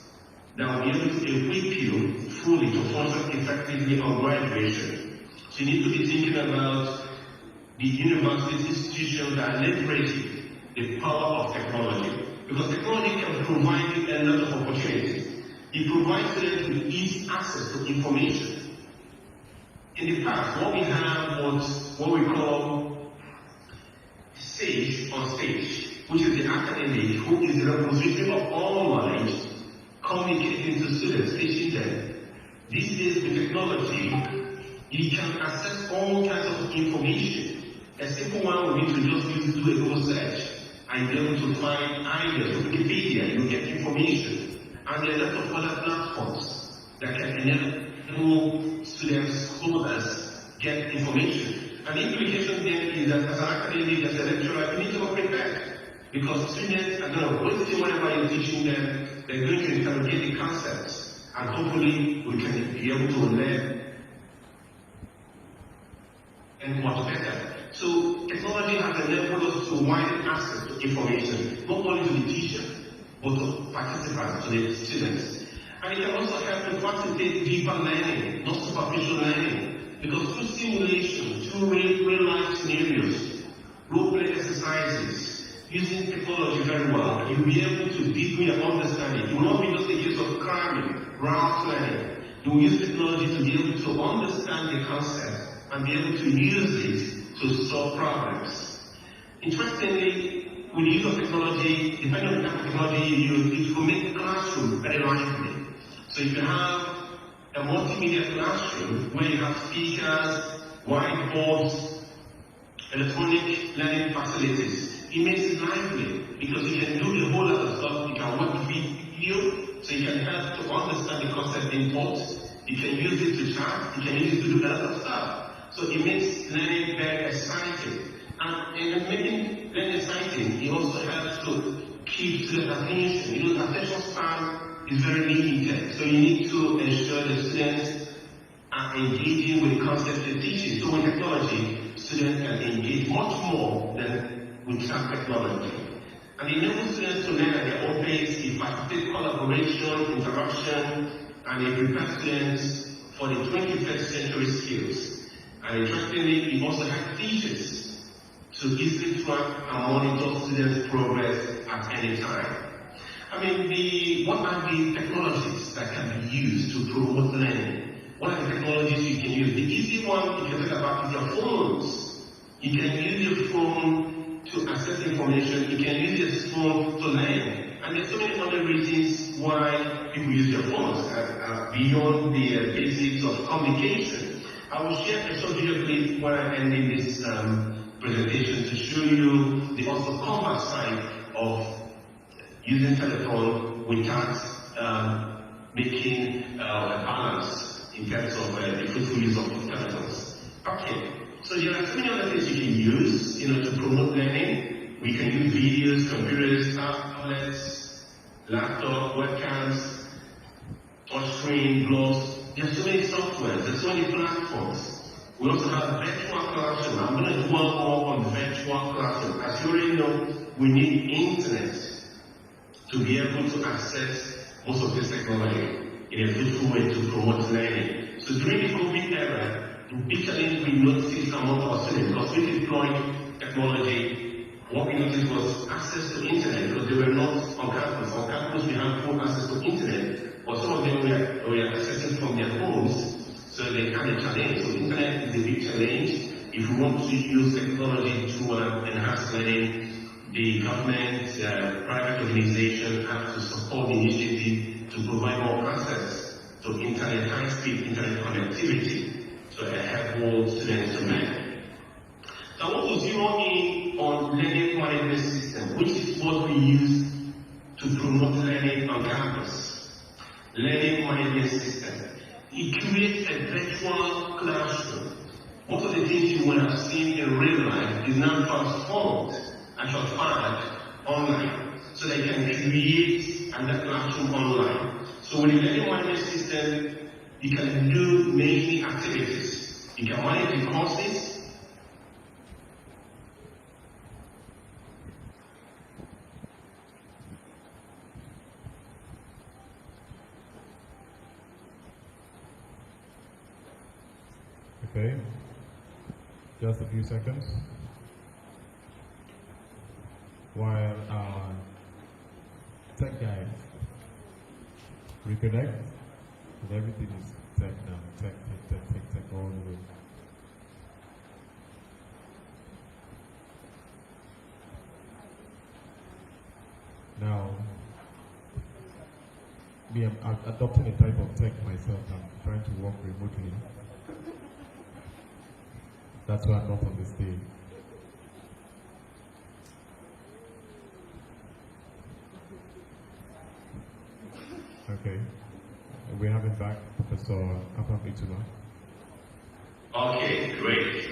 that will be able to equip you fully to function effectively on graduation. So you need to be thinking about the university institutions that are leveraging the power of technology. Because technology can provide you a lot of opportunities. It provides students with easy access to information. In the past, what we had was what we call sage on stage, which is the academic who is the repository of all knowledge, communicating to students, teaching them. These days with technology, you can access all kinds of information. A simple one will be to just do a Google search and be able to find ideas on Wikipedia, you get information. And there are a lot of other platforms that can enable students, scholars, get information. And the implication then is that as an academic, as a lecturer, you need to be prepared. Because students are going to waste whatever you're teaching them, they're going to interrogate the concepts, and hopefully we can be able to learn and much better. So technology has enabled us to widen access to information, not only to the teacher, but to participants, to the students. And it can also help to facilitate deeper learning, not superficial learning, because through simulation, through real-life scenarios, role-play exercises, using technology very well, you'll be able to deepen your understanding. It will not be just a case of cramming, round learning. You will use technology to be able to understand the concept and be able to use it to solve problems. Interestingly, with the use of technology, depending on the type of technology you use, it will make the classroom very lively. So if you have a multimedia classroom where you have speakers, whiteboards, electronic learning facilities, it makes it lively because you can do a whole lot of stuff. You can watch video, so you can help to understand the concept in thoughts. You can use it to chat. You can use it to do a lot of stuff. So it makes learning very exciting. And in making learning exciting, it also helps to keep student attention. You know, attention span is very limited, so you need to ensure the students are engaging with the concept you're teaching. So with technology, students can engage much more than with chat technology. And it enables students to learn at their own pace, it facilitates collaboration, interaction, and it prepares students for the 21st century skills. And interestingly, it also helps teachers to easily track and monitor students' progress at any time. I mean, what are the technologies that can be used to promote learning? What are the technologies you can use? The easy one you can talk about is your phones. You can use your phone to access information. You can use your phone to learn. And there's so many other reasons why people use their phones beyond the basics of communication. I will share a short video clip where I end in this presentation to show you the also converse side of using telephone without making a balance in terms of the fruitful use of telephones. Okay, so there are so many other things you can use, to promote learning. We can use videos, computers, tablets, laptop, webcams, touchscreen, blogs. There are so many softwares, there are so many platforms. We also have virtual classroom. I'm going to do one more on virtual classroom. As you already know, we need internet to be able to access most of this technology in a fruitful way to promote learning. So during the COVID era, the big challenge we noticed among our students, because we deployed technology, what we noticed was access to internet, because they were not on campus. On campus, we have full access to internet, but some of them were accessing from their homes, so they had a challenge. So internet is a big challenge. If we want to use technology to enhance learning, the government, private organizations have to support the initiative to provide more access to internet, high-speed internet connectivity to help all students to learn. So I want to zero in on learning management system, which is what we use to promote learning on campus. Learning management system. It creates a virtual classroom. Most of the things you would have seen in real life is now transformed and transferred online, so they can create another classroom online. So with the learning management system, you can do many activities. You can manage the courses. Okay, just a few seconds. While our tech guy reconnect, and everything is tech now, tech all the way. Now, me, I'm adopting a type of tech myself. I'm trying to work remotely. That's why I'm not on the stage. Okay. We have it back, Professor Apam Ituma. Okay, great. Okay.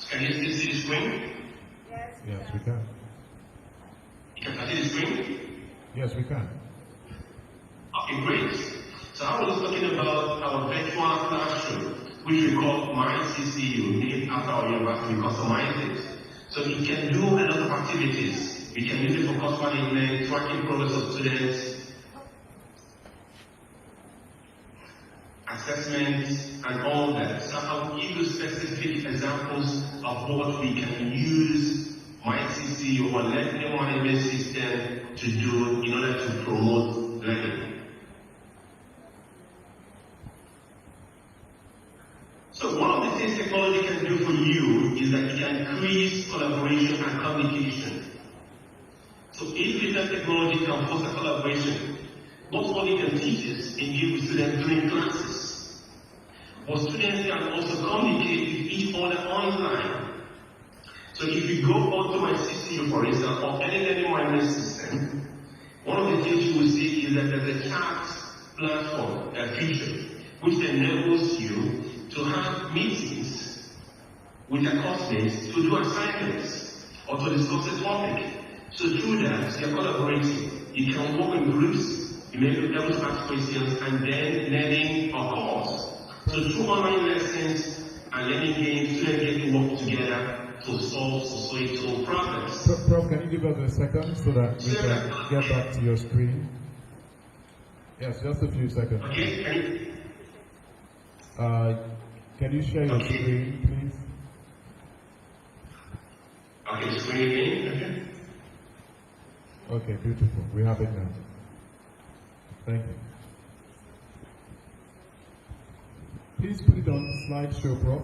Can you still see the screen? Yes, we can. You can see the screen? Yes, we can. Okay, great. So I was talking about our virtual classroom, which we call MyCCU, named after our university. We customize it. So it can do a lot of activities. We can use it for course management, tracking progress of students, assessments, and all that. So I'll give you specific examples of what we can use MyCCU or learning management system to do in order to promote learning. increase collaboration and communication. So if digital technology can foster collaboration, not only can teachers engage with students during classes, but students can also communicate with each other online. So if you go onto my CCU, for instance, or any learning management system, one of the things you will see is that there's a chat platform, a feature, which enables you to have meetings with your classmates to do assignments or to discuss a topic. So through that, you're collaborating. You can work in groups, you may be able to ask questions, and then learning occurs. So through online lessons and learning games, students get to work together to solve societal problems. Prof, can you give us a second so that we can get back to your screen? Yes, just a few seconds. Okay, can you share your screen, please? Okay, screen again. Okay, beautiful. We have it now. Thank you. Please put it on slideshow, Prof.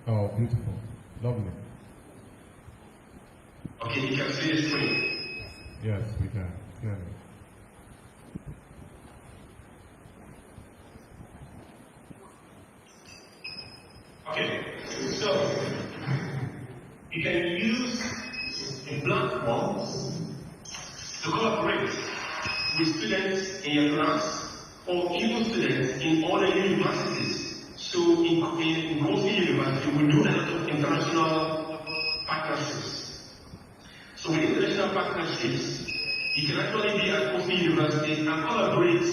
Oh, beautiful. Lovely. Okay, you can see the screen. Yes, we can. Yeah. Okay, so you can use a platform to collaborate with students in your class or even students in other universities. So in Kofi University, we do a lot of international partnerships. So with international partnerships, you can actually be at Kofi University and collaborate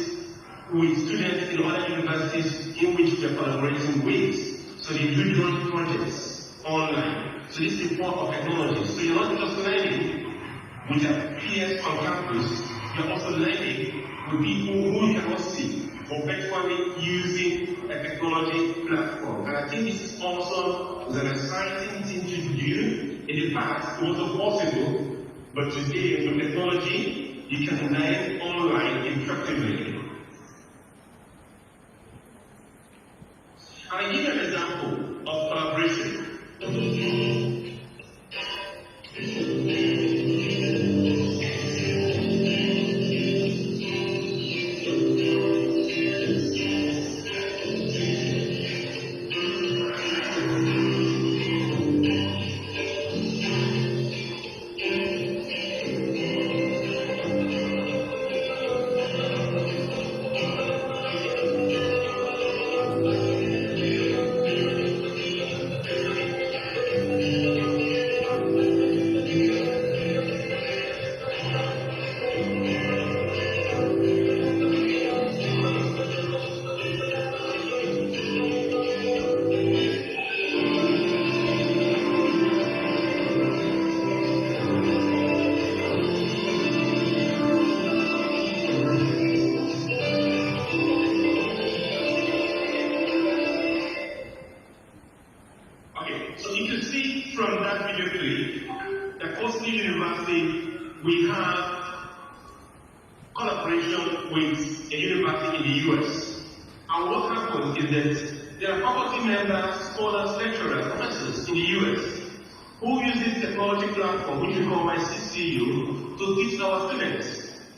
with students in other universities in which we are collaborating with. So they do joint projects online. So this is the part of technology. So you're not just learning with your peers on campus, you're also learning with people who you cannot see, or virtually using a technology platform. And I think this is also an exciting thing to do. In the past, it wasn't possible, but today, with technology, you can learn online effectively. I'll give you an example of collaboration. Okay, so you can see from that video clip that Coastal University, we have collaboration with a university in the US. And what happens is that there are faculty members, scholars, lecturers, professors in the US who use this technology platform, which we call my CCU, to teach our students.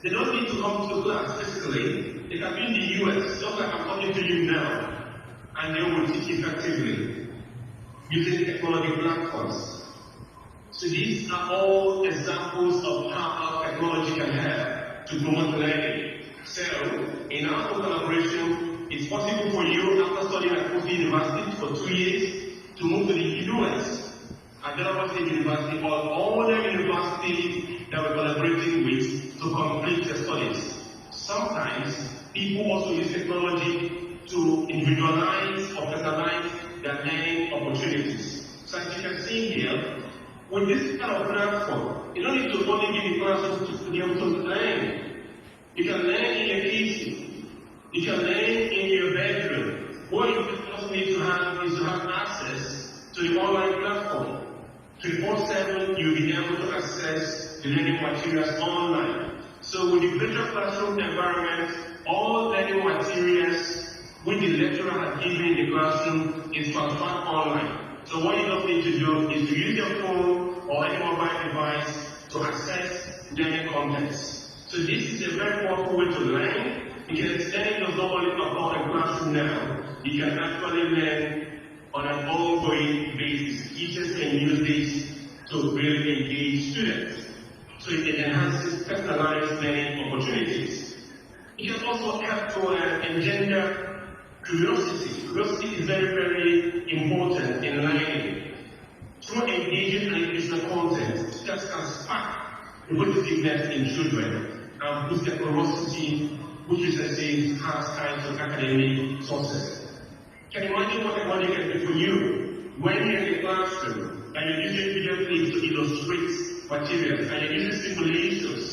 They don't need to come to class physically. They can be in the US, just like I'm talking to you now, and they will teach effectively using technology platforms. So these are all examples of how technology can help to promote learning. So in our collaboration, it's possible for you after studying at Kofi University for 2 years to move to the US, at Delaware State University, or other universities that we're collaborating with to complete their studies. Sometimes people also use technology to individualize or personalize their learning opportunities. So as you can see here, with this kind of platform, you don't need to only be in classroom to be able to learn. You can learn in your kitchen. You can learn in your bedroom. What you just need to have is to have access to the online platform. 24/7, you'll be able to access the learning materials online. So with the virtual classroom environment, all learning materials which the lecturer has given in the classroom is transferred online. So what you don't need to do is to use your phone or any mobile device to access learning contents. So this is a very powerful way to learn, because learning does not only occur in classroom now. You can actually learn on an ongoing basis. Teachers can use this to really engage students. So it enhances personalized learning opportunities. It can also help to engender curiosity. Curiosity is very, very important in learning. Through engaging and educational content, teachers can spark competitiveness in children and boost their curiosity, which research says has ties to academic success. Can you imagine what technology can do for you when you're in the classroom and you're using video clips to illustrate materials and you're using simulations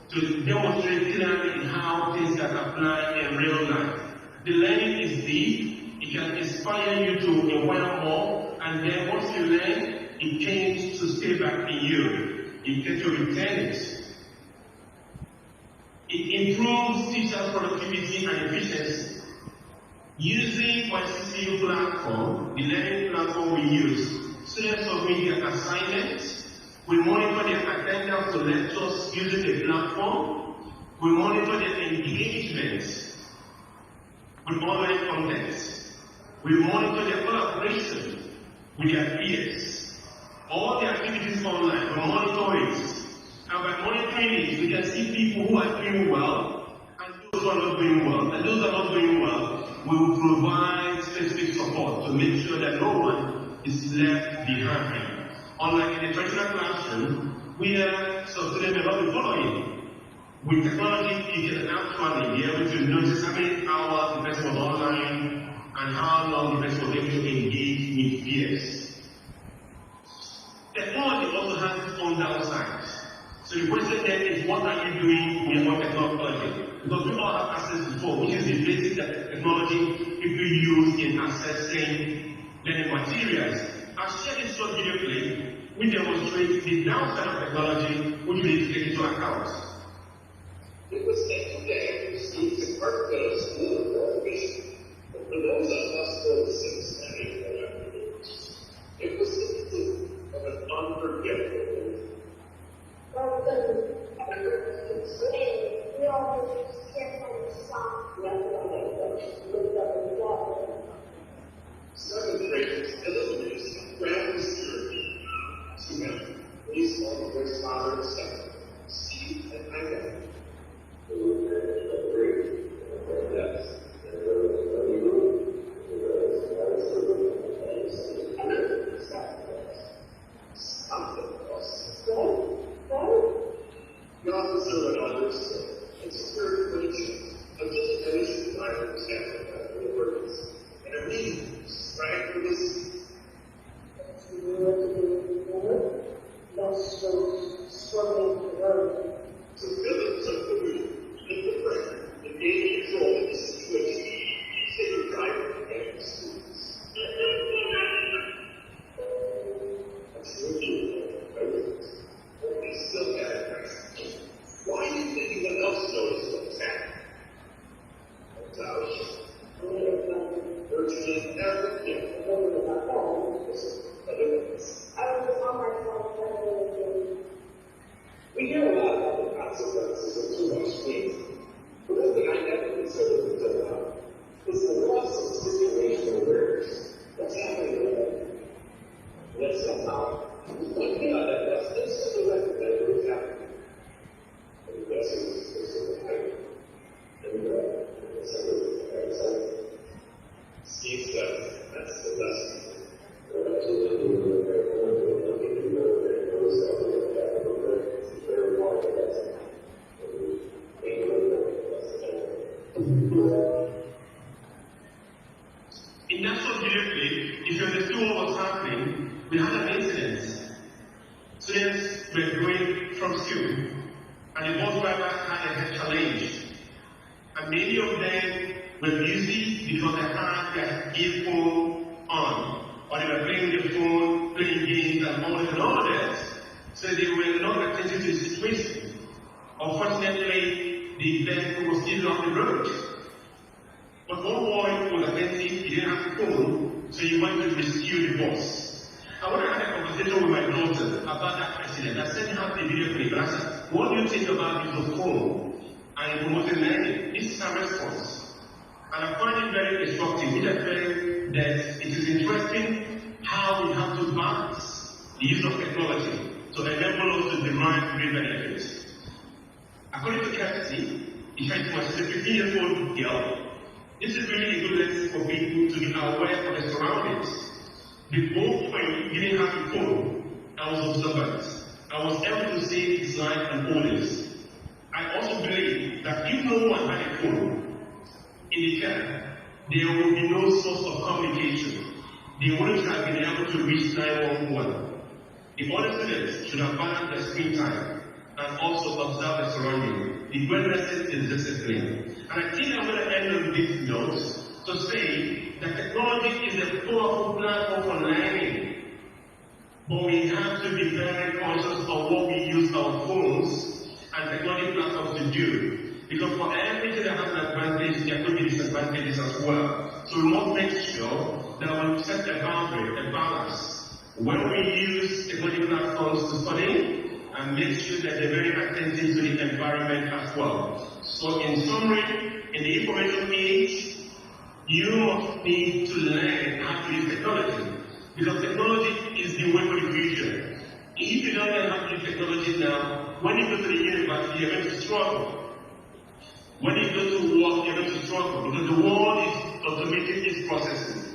to demonstrate clearly how things can apply in real life? The learning is deep. It can inspire you to inquire more, and then once you learn, it tends to stay back in you. You get to retain it. It improves teachers' productivity and efficiency. Using my CCU platform, the learning platform we use, students submit their assignments. We monitor their attendance to lectures using the platform. We monitor their engagements with online content. We monitor their collaboration with their peers. All the activities online, we monitor it. And by monitoring it, we can see people who are doing well and those who are not doing well. And those who are not doing well, we will provide specific support to make sure that no one is left behind. Unlike in the traditional classroom, where some students may not be following. With technology, you can actually be able to notice how many hours the person was online and how long the person was able to engage with peers. Technology also has its own downsides. So the question then is, what are you doing with your technology? Because we all have access to phone, which is the basic technology people use in accessing learning materials. I've shared this short video clip which demonstrates the downside of technology, which we need to take into account. It was said today, students in part go to school for education, but for those of us still studying it was the truth of an unforgettable day. Well, we all just can't find a song. Looked up in the water. 7th graders eliminated ground security. 2 men, police officers, father and son, Steve and Ida. The officer and others and security clinician of just finished driver example of the words and a reason right for this. That's so struggling to learn. To villains of the week, in the pressure, and gain control of the situation, say your driver and the students. That's what you do, but we still got it right. Why do you think anyone else knows what's happening? Virtually everything. We hear a lot about the consequences of too much screen. But one thing I never considered until now is the loss of situational awareness. What's happening there? That somehow, that's just the record that it was happening. And that's the height. And Steve said, that's the lesson. In that short video clip, if you understood what was happening, we had an incident. Students were going from school, and the bus driver had a head challenge. And many of them were busy because they had their earphone on, or they were playing the phone, playing games and all that. So they were not attentive to the situation. Unfortunately, the vehicle was still on the road. But one boy was attentive, he didn't have a phone, so he went to rescue the bus. when I had a conversation with my daughter about that accident, I sent her the video clip and I said, what do you think about use of phone and promoting learning? This is her response. And I find it very instructive. Which I feel that it is interesting how we have to balance the use of technology to enable us to derive great benefits. According to Kirsty, if I was a 15-year-old girl, this is really a good lesson for people to be aware of their surroundings. Before I didn't have a phone, I was observant. I was able to see its light and orders. I also believe that if no one had a phone in the car, there would be no source of communication. They wouldn't have been able to reach 911. The other students should have balanced their screen time and also observe the surroundings. The great lesson is discipline. And I think I'm going to end on this note to say that technology is a powerful platform for learning. But we have to be very conscious of what we use our phones and technology platforms to do. Because for everything that has an advantage, there could be disadvantages as well. So we must make sure that we set a boundary, a balance. When we use technology platforms to study, and make sure that they're very attentive to the environment as well. So in summary, in the information age, you must need to learn how to use technology. Because technology is the way for the future. If you don't learn how to use technology now, when you go to the university, you're going to struggle. When you go to work, you're going to struggle. Because the world is automating its processes.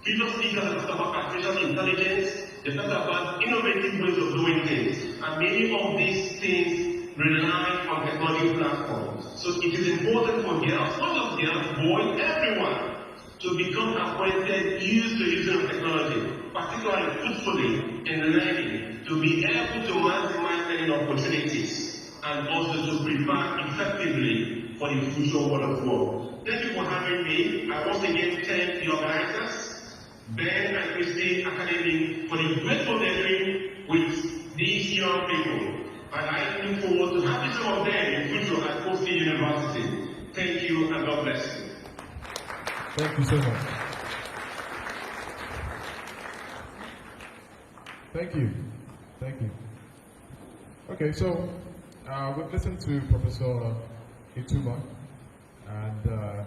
Previous speakers have talked about artificial intelligence. They talked about innovative ways of doing things. And many of these things rely on technology platforms. So it is important for girls, not just girls, boys, everyone, to become acquainted, used to using technology, particularly fruitfully in learning, to be able to maximize learning opportunities, and also to prepare effectively for the future world of work. Thank you for having me. I once again thank the organizers, Ben and Christy Academy, for the great work they're doing with these young people. And I look forward to having some of them in future at Coast University. Thank you and God bless you. Thank you so much. Thank you. Thank you. Okay, so we've listened to Professor Ituma, and a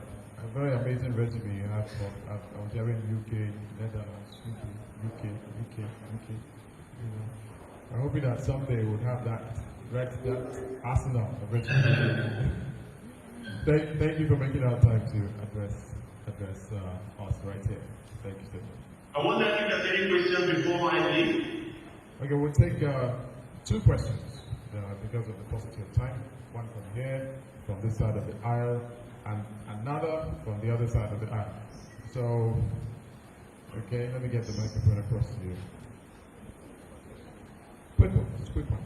very amazing resume you have from, I was hearing UK, Netherlands, UK. You know. I'm hoping that someday we'll have that arsenal of resume. Thank you for making our time to address us right here. Thank you so much. I wonder if there's any question before I leave. Okay, we'll take 2 questions because of the paucity of time. One from here, from this side of the aisle, and another from the other side of the aisle. So, okay, let me get the microphone across to you. Quick one, just quick one.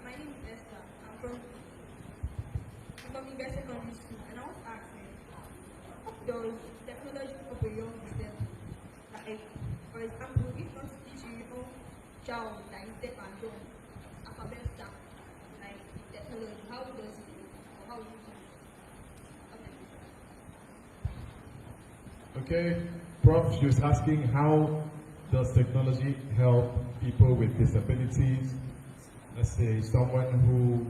My name is Esther. I'm from University Secondary School, and I want to ask you, does technology help a young step? Like, for example, if you want to teach a young child that is deaf and dumb, alphabet stuff, like technology, how does it work? Or how you use it? Okay, Prof, she was asking how does technology help people with disabilities? Let's say someone who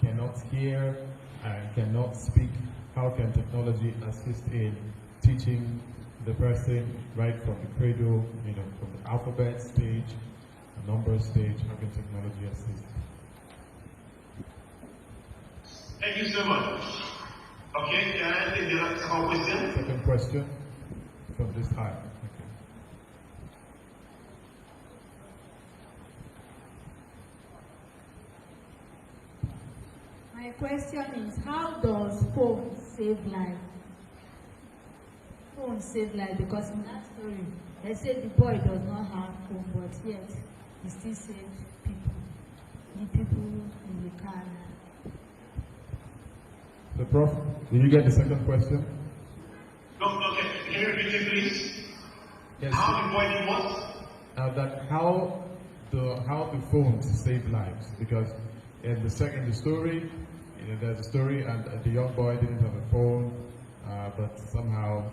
cannot hear and cannot speak. How can technology assist in teaching the person right from the cradle, from the alphabet stage, the number stage? How can technology assist? Thank you so much. Okay, can I take the second question? Second question from this aisle. My question is, how does phone save life? Phone save life, because in that story, they said the boy does not have phone, but yet he still saved people. The people in the car. So, Prof, did you get the second question? Okay, can you repeat it, please? Yes. How the boy did what? That how how the phones save lives, because in the story, there's a story, and the young boy didn't have a phone, but somehow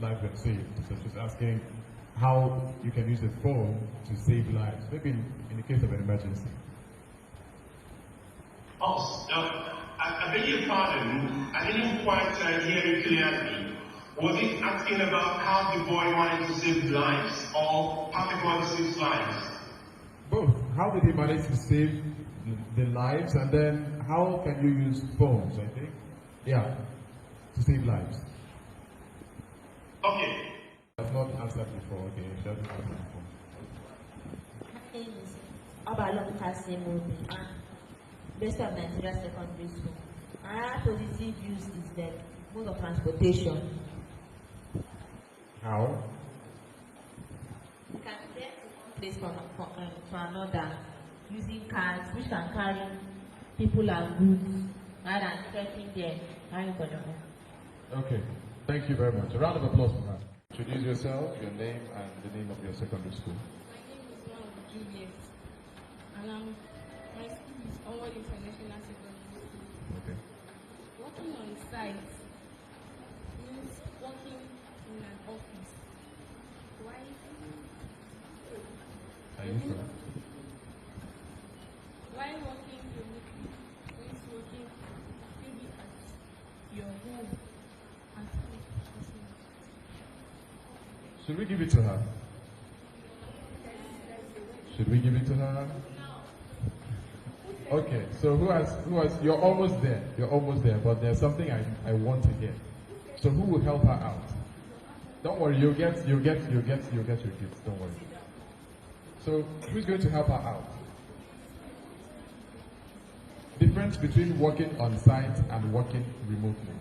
life was saved. So she's asking how you can use a phone to save lives, maybe in the case of an emergency. Oh, I beg your pardon. I didn't quite hear you clearly. Was it asking about how the boy managed to save lives, or how the boy saves lives? Both. How did he manage to save the lives, and then how can you use phones, I think? Yeah, to save lives. Okay. I've not answered before, okay? She hasn't answered before. My name is Abalon Kasemobi, based on Nigeria Secondary School. Our positive views is the mode of transportation. How? You can get to one place from another using cars which can carry people and goods rather than trekking there, carrying for the home. Okay, thank you very much. A round of applause for that. Introduce yourself, your name, and the name of your secondary school. My name is Juliet, and my school is All International Secondary School. Okay. Working on site means working in an office. Why? Are you sure? Why working remotely means working maybe at your home at home. Should we give it to her? Should we give it to her? Okay, so who has, you're almost there, but there's something I want to get. So who will help her out? Don't worry, you'll get your gifts, don't worry. So who's going to help her out? Difference between working on site and working remotely.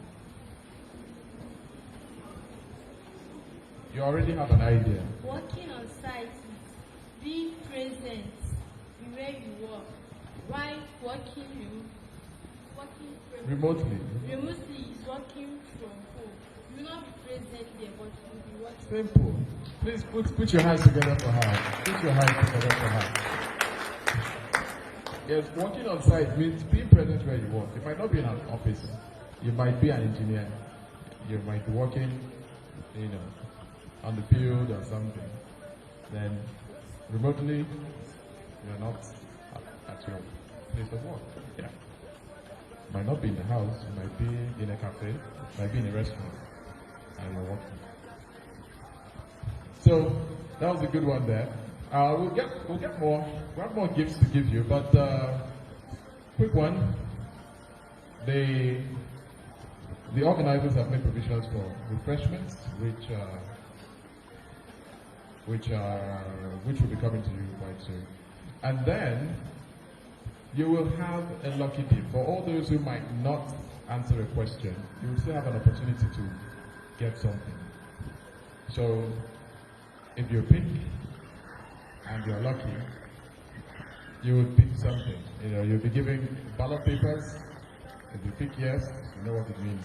You already have an idea. Working on site is being present where you work. While working remotely is working from home. You will not be present there, but you will be working. Simple. Please put your hands together for her. Put your hands together for her. Yes, working on site means being present where you work. You might not be in an office. You might be an engineer. You might be working, on the field or something. Then remotely, you're not at your place of work. Yeah. Might not be in the house, you might be in a cafe, might be in a restaurant, and you're working. So that was a good one there. We'll get more. We have more gifts to give you, but quick one. The organizers have made provisions for refreshments, which will be coming to you quite soon. And then you will have a lucky dip. For all those who might not answer a question, you will still have an opportunity to get something. So if you pick and you're lucky, you will pick something. You'll be given ballot papers. If you pick yes, you know what it means.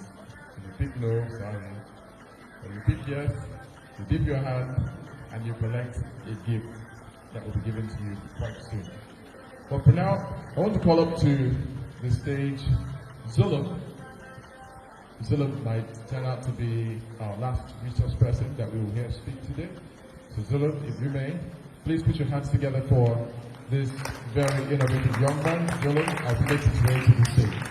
If you pick no, sorry. If you pick yes, you dip your hand and you collect a gift that will be given to you quite soon. But for now, I want to call up to the stage Zulum. Zulum might turn out to be our last resource person that we will hear speak today. So Zulum, if you may, please put your hands together for this very innovative young man, Zulum, as he makes his way to the stage.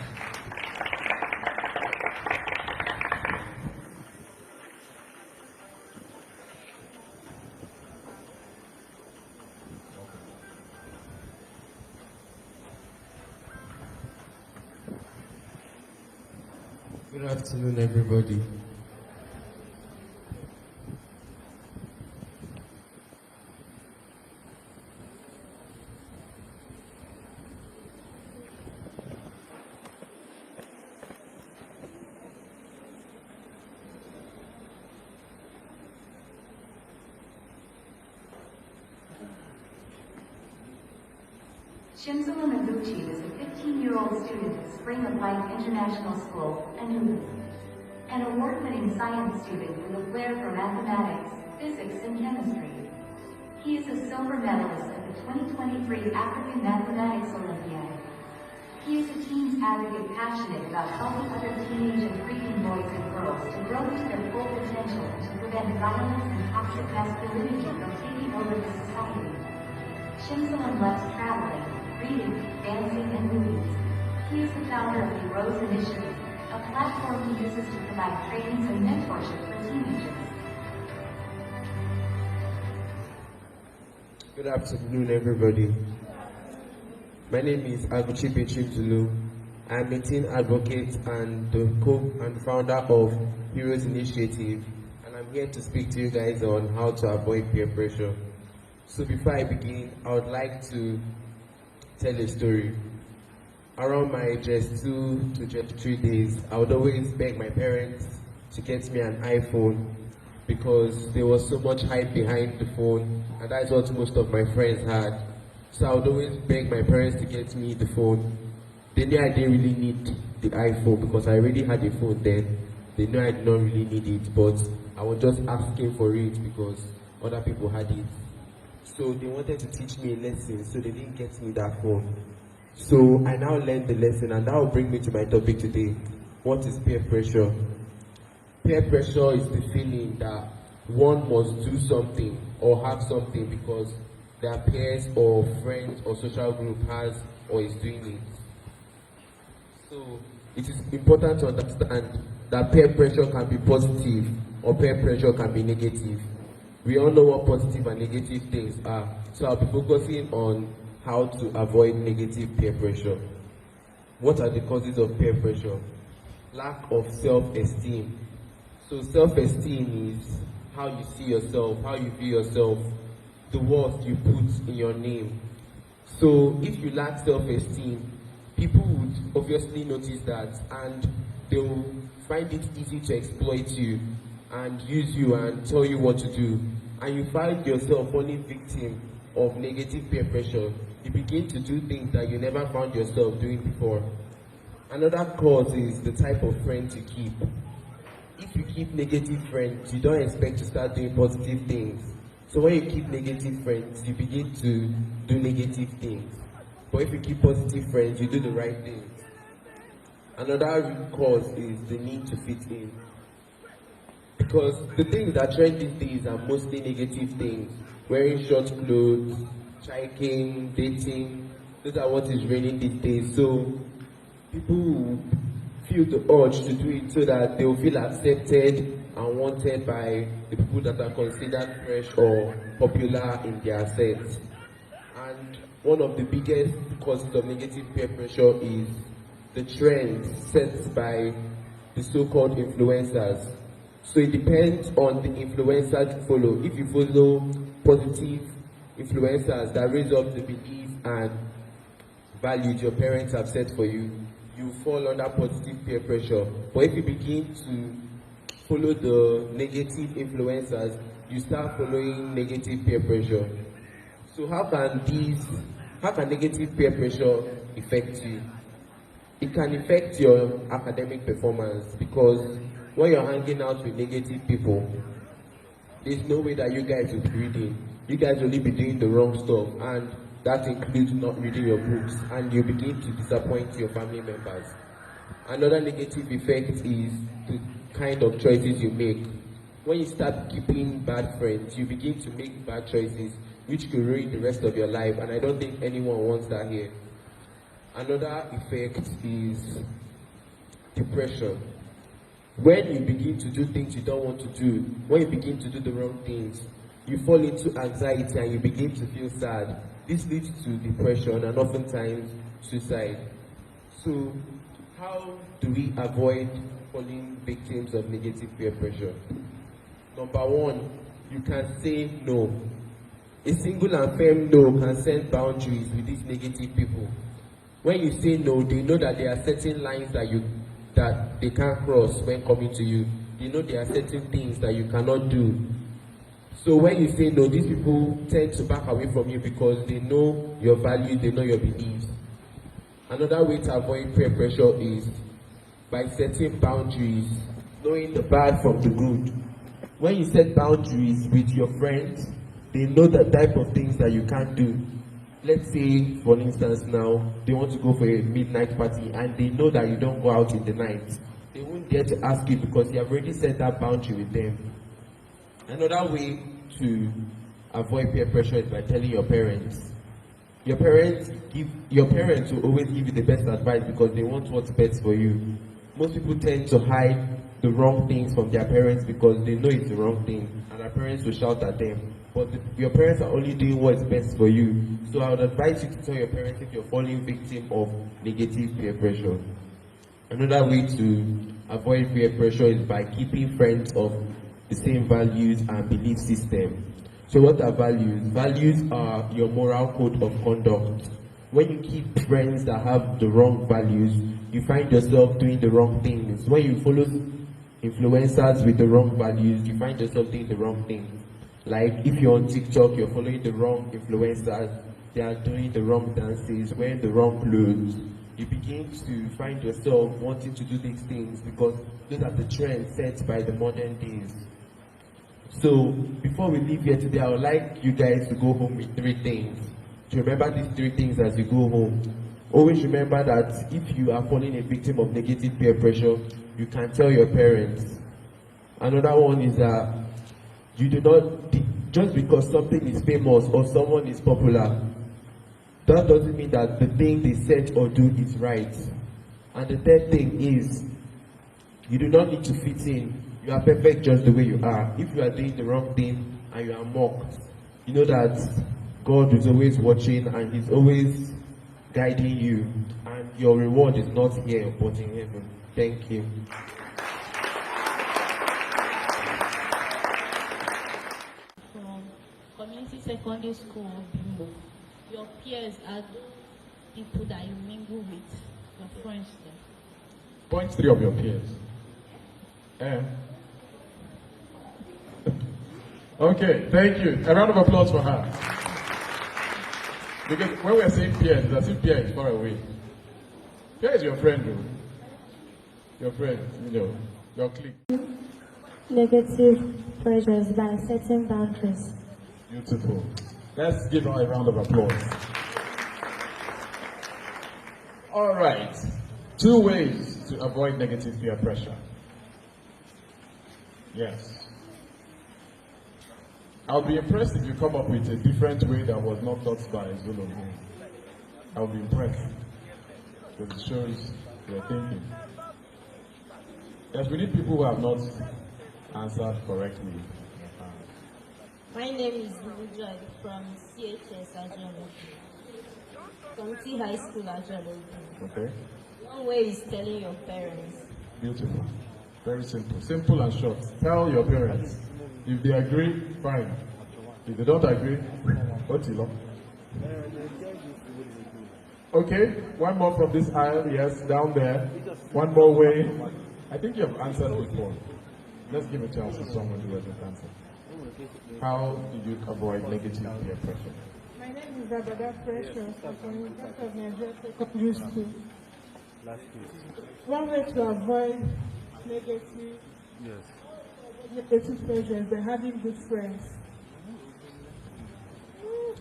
Good afternoon, everybody. Shinzalo Noguchi is a 15-year-old student at Spring of Life International School, Enugu, an award-winning science student with a flair for mathematics, physics, and chemistry. He is a silver medalist at the 2023 African Mathematics Olympiad. He is a teens advocate passionate about helping other teenage and preteen boys and girls to grow to their full potential and to prevent violence and toxic masculinity from taking over the society. Shinselin loves traveling, reading, dancing, and movies. He is the founder of the Rose Initiative, a platform he uses to provide trainings and mentorship for teenagers. Good afternoon, everybody. My name is Aguchi Petrim. I'm a teen advocate and the and founder of Heroes Initiative, and I'm here to speak to you guys on how to avoid peer pressure. So before I begin, I would like to tell a story. Around my just 2 to just 3 days, I would always beg my parents to get me an iPhone because there was so much hype behind the phone, and that's what most of my friends had. So I would always beg my parents to get me the phone. They knew I didn't really need the iPhone because I already had a phone then. They knew I did not really need it, but I was just asking for it because other people had it. So they wanted to teach me a lesson, so they didn't get me that phone. So I now learned the lesson, and that will bring me to my topic today. What is peer pressure? Peer pressure is the feeling that one must do something or have something because their peers or friends or social group has or is doing it. So it is important to understand that peer pressure can be positive or peer pressure can be negative. We all know what positive and negative things are. So I'll be focusing on how to avoid negative peer pressure. What are the causes of peer pressure? Lack of self-esteem. So self-esteem is how you see yourself, how you view yourself, the worth you put in your name. So if you lack self-esteem, people would obviously notice that and they will find it easy to exploit you and use you and tell you what to do. And you find yourself falling victim of negative peer pressure. You begin to do things that you never found yourself doing before. Another cause is the type of friends you keep. If you keep negative friends, you don't expect to start doing positive things. So when you keep negative friends, you begin to do negative things. But if you keep positive friends, you do the right things. Another root cause is the need to fit in. Because the things that trend these days are mostly negative things. Wearing short clothes, chiking, dating, those are what is reigning these days. So people feel the urge to do it so that they will feel accepted and wanted by the people that are considered fresh or popular in their set. And one of the biggest causes of negative peer pressure is the trends set by the so-called influencers. So it depends on the influencer you follow. If you follow positive influencers that raise up the beliefs and values your parents have set for you, you fall under positive peer pressure. But if you begin to follow the negative influencers, you start following negative peer pressure. So how can negative peer pressure affect you? It can affect your academic performance because when you're hanging out with negative people, there's no way that you guys will be reading. You guys will only be doing the wrong stuff, and that includes not reading your books, and you begin to disappoint your family members. Another negative effect is the kind of choices you make. When you start keeping bad friends, you begin to make bad choices, which could ruin the rest of your life, and I don't think anyone wants that here. Another effect is depression. When you begin to do things you don't want to do, when you begin to do the wrong things, you fall into anxiety and you begin to feel sad. This leads to depression and oftentimes suicide. So, how do we avoid falling victims of negative peer pressure? Number one, you can say no. A single and firm no can set boundaries with these negative people. When you say no, they know that there are certain lines that they can't cross when coming to you. They know there are certain things that you cannot do. So when you say no, these people tend to back away from you because they know your values, they know your beliefs. Another way to avoid peer pressure is by setting boundaries, knowing the bad from the good. When you set boundaries with your friends, they know the type of things that you can't do. Let's say, for instance, now they want to go for a midnight party and they know that you don't go out in the night. They won't dare to ask you because you have already set that boundary with them. Another way to avoid peer pressure is by telling your parents. Your parents will always give you the best advice because they want what's best for you. Most people tend to hide the wrong things from their parents because they know it's the wrong thing, and their parents will shout at them. But your parents are only doing what's best for you. So I would advise you to tell your parents if you're falling victim of negative peer pressure. Another way to avoid peer pressure is by keeping friends of the same values and belief system. So what are values? Values are your moral code of conduct. When you keep friends that have the wrong values, you find yourself doing the wrong things. When you follow influencers with the wrong values, you find yourself doing the wrong things. Like if you're on TikTok, you're following the wrong influencers, they are doing the wrong dances, wearing the wrong clothes. You begin to find yourself wanting to do these things because those are the trends set by the modern days. So before we leave here today, I would like you guys to go home with 3 things. To remember these 3 things as you go home. Always remember that if you are falling a victim of negative peer pressure, you can tell your parents. Another one is that you do not, just because something is famous or someone is popular, that doesn't mean that the thing they said or do is right. And the 3rd thing is, you do not need to fit in. You are perfect just the way you are. If you are doing the wrong thing and you are mocked, you know that God is always watching and He's always guiding you. And your reward is not here but in heaven. Thank you. From community secondary school, Bimbo, your peers are those people that you mingle with, your friends there. Point 3 of your peers. Okay, thank you. A round of applause for her. Because when we're saying peers, it's as if Pierre is far away. Pierre is your friend, though. Your friend, your clique. Negative pressures by setting boundaries. Beautiful. Let's give her a round of applause. All right. 2 ways to avoid negative peer pressure. Yes. I'll be impressed if you come up with a different way that was not taught by Zulu. I'll be impressed. Because it shows your thinking. Yes, we need people who have not answered correctly. My name is Bubujoy from CHS Ajalogu. From T High School Ajalogu. Okay. One way is telling your parents. Beautiful. Very simple. Simple and short. Tell your parents. If they agree, fine. If they don't agree, what's it? Okay, one more from this aisle. Yes, down there. One more way. I think you have answered before. Let's give a chance to someone who hasn't answered. How did you avoid negative peer pressure? My name is Abada Precious. I'm from University of Nigeria Secondary School. One way to avoid negative pressure is by having good friends.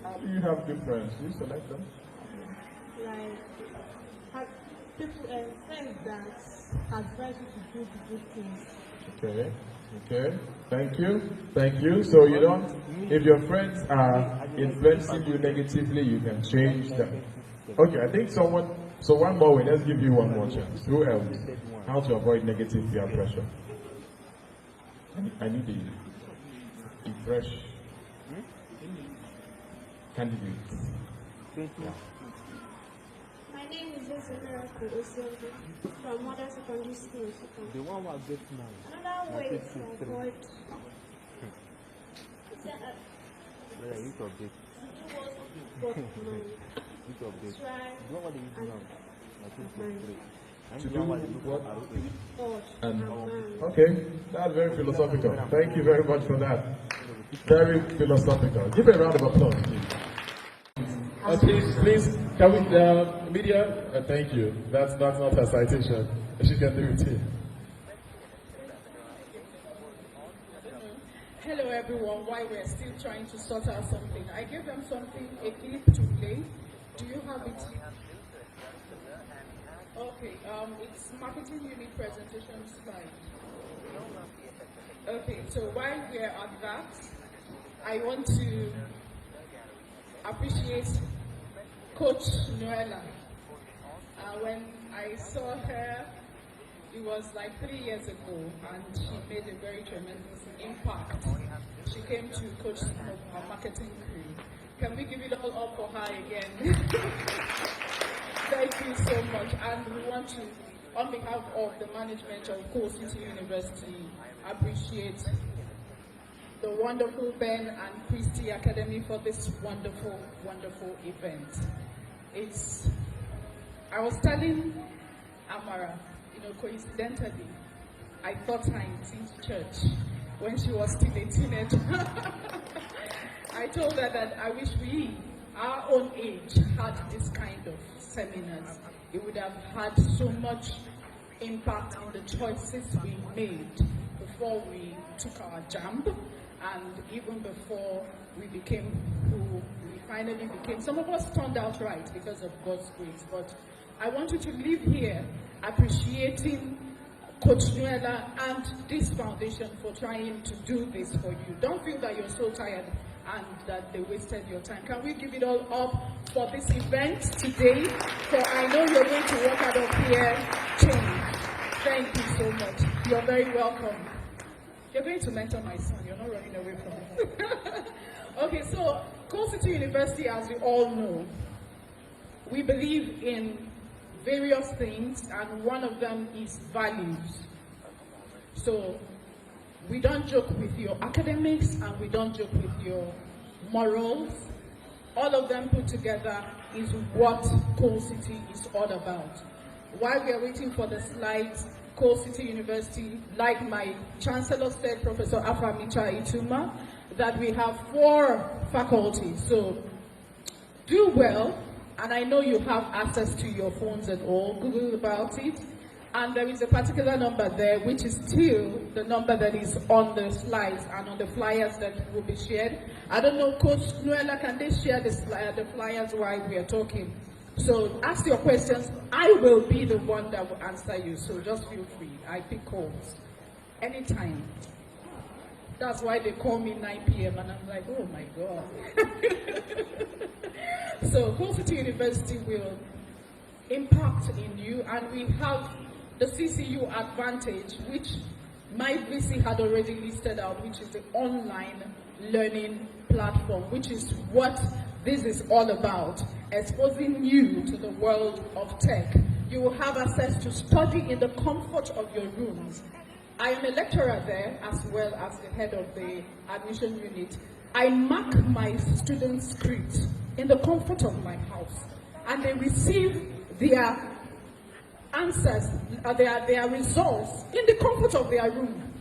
How do you have good friends? Do you select them? Like, people, friends that advise you to do the good things. Okay. Okay. Thank you. Thank you. So you don't, if your friends are influencing you negatively, you can change them. Okay, I think so one more way. Let's give you one more chance. Who else? How to avoid negative peer pressure? I need a fresh candidate. Yeah. My name is Joseph from Modern Secondary School. The one who gets now. Another way to avoid Okay, that's very philosophical. Thank you very much for that. Very philosophical. Give a round of applause, please. Please, can we, media? Thank you. That's not a citation. She can do it here. hello everyone, while we're still trying to sort out something. I gave them something, a clip to play. Do you have it? Okay, it's marketing unit presentation slide. Okay, so while we're at that, I want to appreciate Coach Noella. When I saw her, it was like 3 years ago, and she made a very tremendous impact. She came to coach our marketing crew. Can we give it all up for her again? Thank you so much. And we want to, on behalf of the management of Coal City University, appreciate the wonderful Ben and Christie Academy for this wonderful, wonderful event. I was telling Amara, coincidentally, I taught her in Teens Church when she was still a teenager. I told her that I wish we, our own age, had this kind of seminars. It would have had so much impact on the choices we made before we took our jump, and even before we became who we finally became. Some of us turned out right because of God's grace, but I want you to leave here appreciating Coach Noella and this foundation for trying to do this for you. Don't feel that you're so tired and that they wasted your time. Can we give it all up for this event today? For I know you're going to work out of here change. Thank you so much. You're very welcome. You're going to mentor my son. You're not running away from him. Okay, so Coal City University, as you all know, we believe in various things, and one of them is values. So we don't joke with your academics and we don't joke with your morals. All of them put together is what Coal City is all about. While we are waiting for the slides, Coal City University, like my Chancellor said, Professor Afamicha Ituma, that we have 4 faculties. So do well. And I know you have access to your phones and all, Google about it. And there is a particular number there, which is still the number that is on the slides and on the flyers that will be shared. I don't know, Coach Noella, can they share the flyers while we are talking? So ask your questions. I will be the one that will answer you, so just feel free. I pick calls anytime. That's why they call me 9 p.m. and I'm like, oh my God. So Coal City University will impact in you, and we have the CCU Advantage, which my VC had already listed out, which is the online learning platform, which is what this is all about, exposing you to the world of tech. You will have access to study in the comfort of your rooms. I am a lecturer there as well as the head of the admission unit. I mark my students' scripts in the comfort of my house, and they receive their answers, their results in the comfort of their room.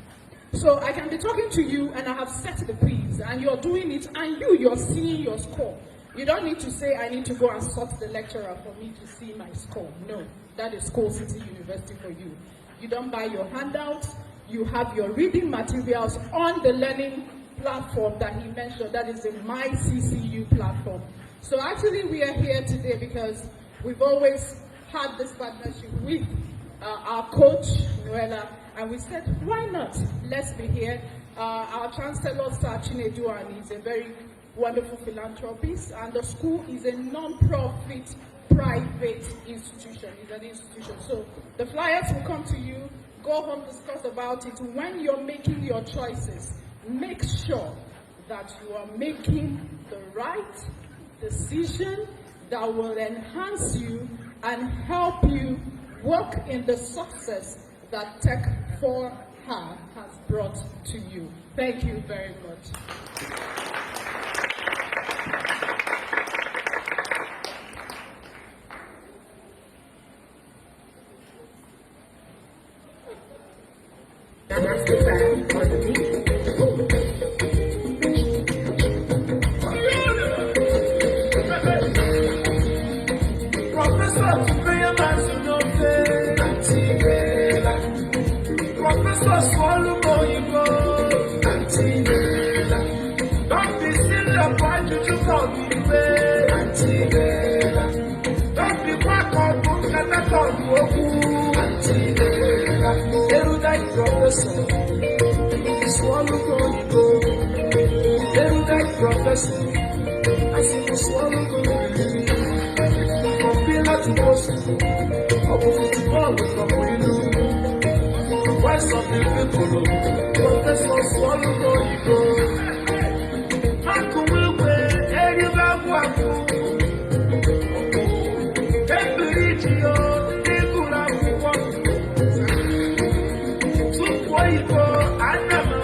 So I can be talking to you and I have set the quiz and you're doing it and you're seeing your score. You don't need to say, I need to go and sort the lecturer for me to see my score. No, that is Coal City University for you. You don't buy your handouts, you have your reading materials on the learning platform that he mentioned, that is the My CCU platform. So actually we are here today because we've always had this partnership with our coach, Noella, and we said, why not? Let's be here. Our Chancellor, Sir Chinedu, is a very wonderful philanthropist, and the school is a non-profit private institution. It's an institution. So the flyers will come to you, go home, discuss about it. When you're making your choices, make sure that you are making the right decision that will enhance you and help you work in the success that Techforher has brought to you. Thank you very much. Professor Swallow, you go. professor. Swallow go, you go. Erudite professor. I see you swallow go, from pillar to post. Up of football, from window. Why some people go? Professor swallow go, you go. Makuwe, Eriba Waku. Ebirichio, Nikula Fuwa. Supoiko, Anama.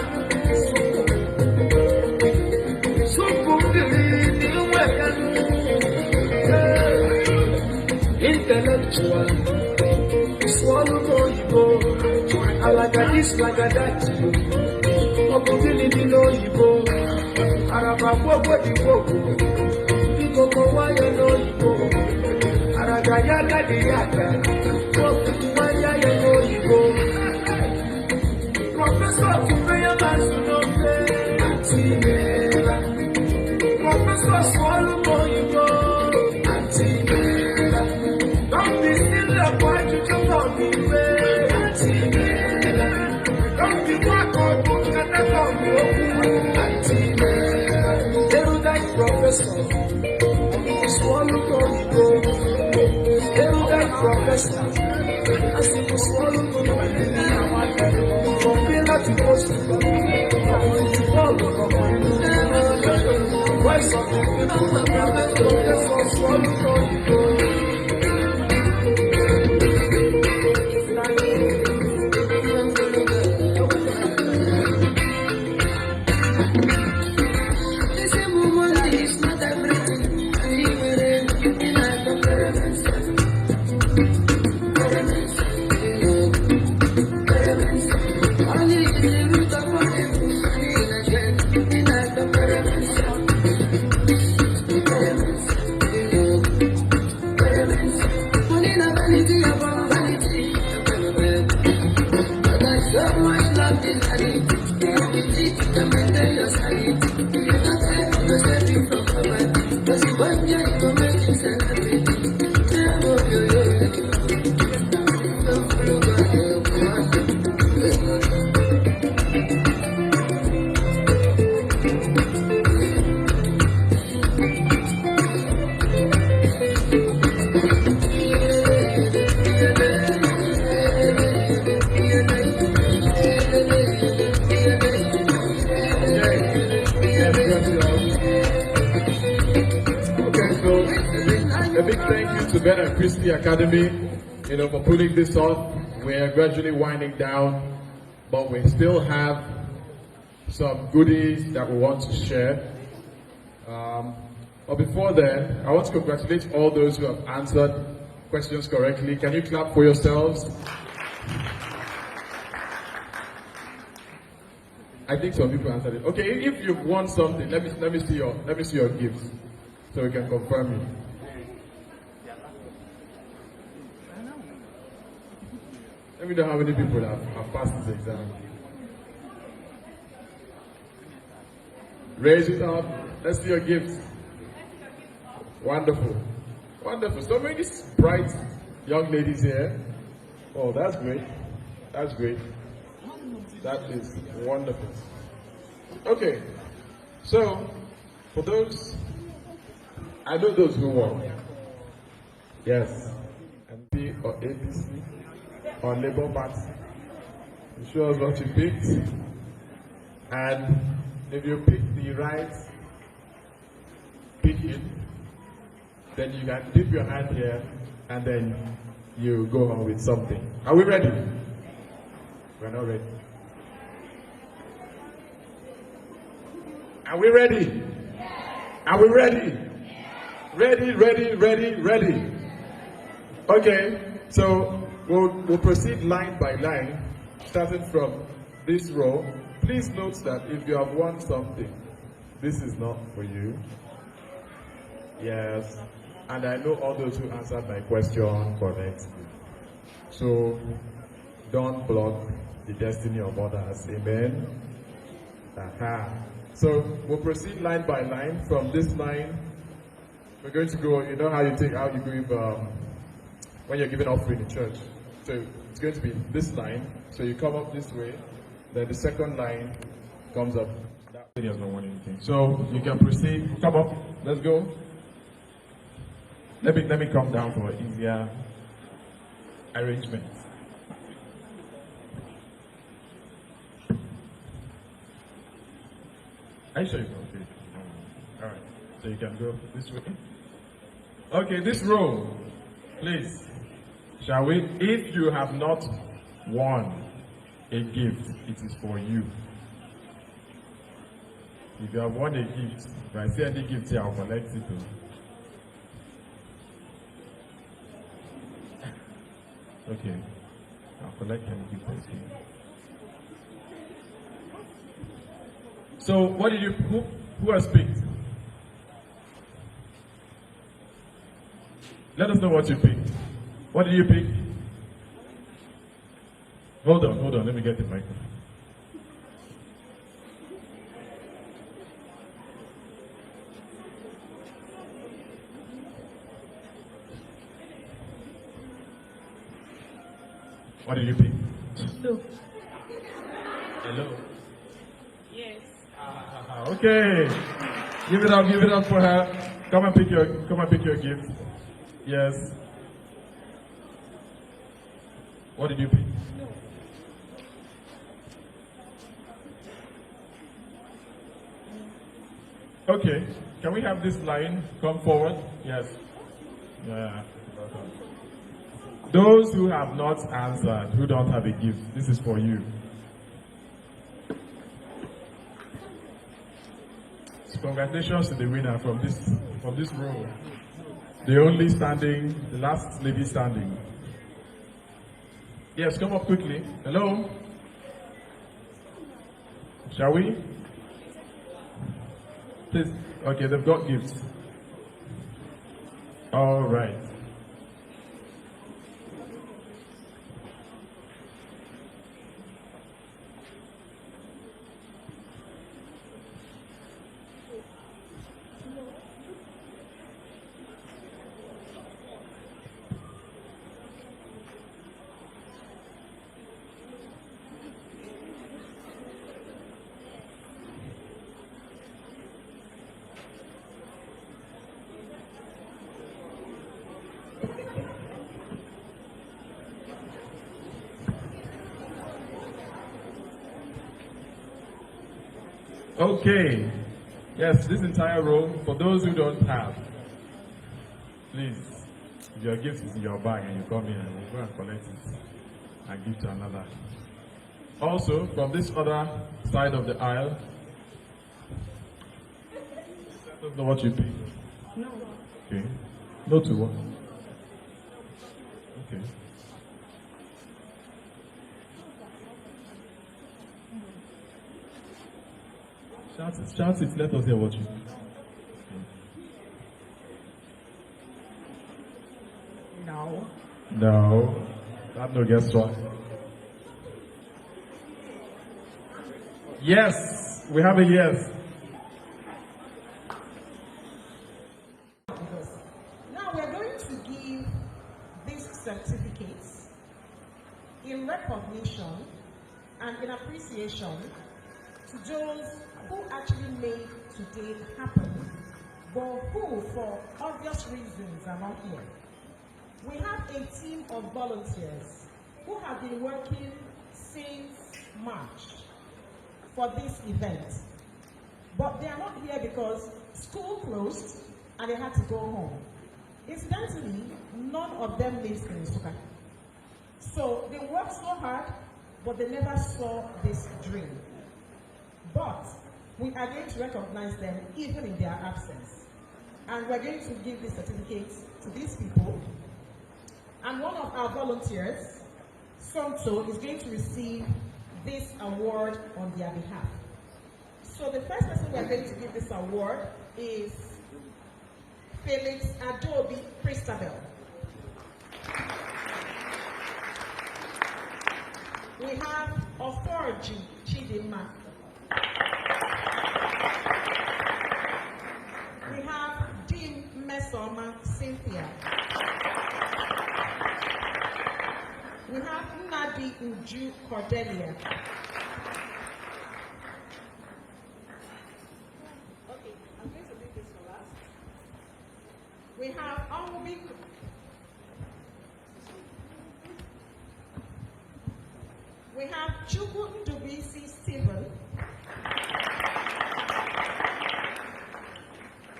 Supundiri, Niwekan. Intellectual. Swallow go, you go. Alaga this, laga that. Opportunity no, you go. Araba gbogbo ìgbòho, ìgbòho wáyé lóyìnbó. Àràgà yága di yàgà, gbogbo wáyé lóyìnbó. Professor Fúnfẹ́yẹ́ máa sùnú pé àti ìlera. Professor Swallow lóyìnbó àti ìlera. Dọ́kítì sílẹ̀ wá jíjọ́ pọ̀ ní pé àti ìlera. Dọ́kítì wá kọ́ ọdún kẹ́tẹ́kọ̀ọ́ ní òkú àti ìlera. Professor, swallow go, you go. Erudite professor, I see you swallow go, from pillar to post. Why some people professor swallow go, you go. Christie Academy, for putting this off. We're gradually winding down, but we still have some goodies that we want to share. But before then, I want to congratulate all those who have answered questions correctly. Can you clap for yourselves? I think some people answered it. Okay, if you've won something, let me see your gifts, so we can confirm it. Let me know how many people have passed this exam. Raise it up. Let's see your gifts. Wonderful. Wonderful. So many bright young ladies here. Oh, that's great. That's great. That is wonderful. Okay. So, for those, I know those who won. Yes. MP or APC. Or Labour Party. You show us what you picked. And if you pick the right picking, then you can dip your hand here and then you go on with something. Are we ready? We're not ready. Are we ready? Are we ready? Ready. Okay, so We'll proceed line by line, starting from this row. Please note that if you have won something, this is not for you. Yes, and I know all those who answered my question correctly. So don't block the destiny of others. Amen. So we'll proceed line by line. From this line, we're going to go. You know how you give when you're giving offering in church. So it's going to be this line. So you come up this way, Then the second line comes up. That lady has not won anything. So you can proceed. Come up. Let's go. Let me come down for easier arrangement. Are you sure you can? Okay. All right. So you can go this way. Okay, this row, please. Shall we? If you have not won a gift, it is for you. If you have won a gift, if I see any gift here, I'll collect it. Okay. I'll collect any gift I see. So, what did you, who has picked? Let us know what you picked. What did you pick? Hold on, let me get the microphone. What did you pick? No. Hello? Yes. Okay. Give it up for her. Come and pick your gift. Yes. What did you pick? No. Okay. Can we have this line come forward? Yes. Yeah. Those who have not answered, who don't have a gift, this is for you. So congratulations to the winner from this row. The last lady standing. Yes, come up quickly. Hello? Shall we? Please. Okay, they've got gifts. All right. Okay. Yes, this entire row, for those who don't have, please, if your gift is in your bag and you come here, we'll go and collect it and give to another. Also, from this other side of the aisle, I don't know what you pick. No. Okay. No to what? Okay. Shout it, let us hear what you do. No. No. That no guess what? Yes. We have a yes. Now we are going to give these certificates in recognition and in appreciation to those who actually made today happen, but who, for obvious reasons, are not here. We have a team of volunteers who have been working since March for this event, but they are not here because school closed and they had to go home. Incidentally, none of them lives in Nsukka. So they worked so hard, but they never saw this dream. But we are going to recognize them even in their absence. And we're going to give these certificates to these people. And one of our volunteers, Sonto, is going to receive this award on their behalf. So the first person we're going to give this award is Felix Adobe Christabel. We have Oforji Chidima. We have Dean Mesoma Cynthia. We have Nnadi Uju Cordelia. We have Obi. We have Chukwu Ndubisi Stephen.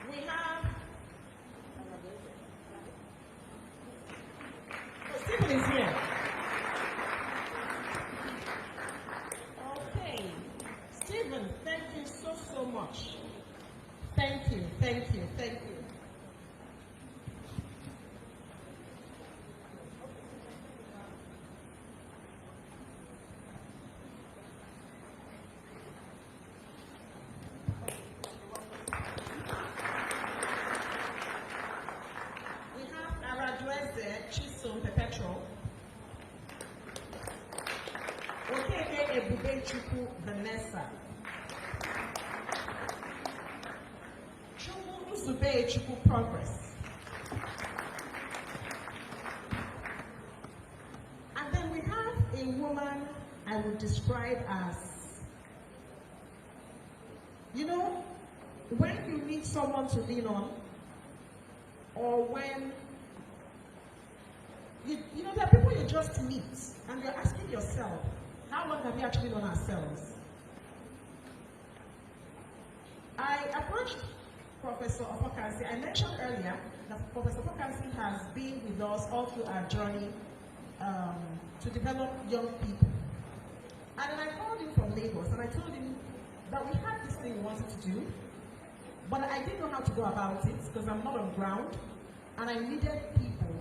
We have Stephen is here. Okay. Stephen, thank you so much. Thank you. We have Aradweze Chisom Perpetual. Okeke Ebubechukwu Vanessa. Chukwu Uzubechukwu Progress. And then we have a woman I would describe as, when you need someone to lean on, or when there are people you just meet and you're asking yourself, how long have we actually known ourselves? I approached Professor Opokansi. I mentioned earlier that Professor Opokansi has been with us all through our journey to develop young people. And then I called him from Lagos and I told him that we had this thing we wanted to do, but I didn't know how to go about it because I'm not on ground, and I needed people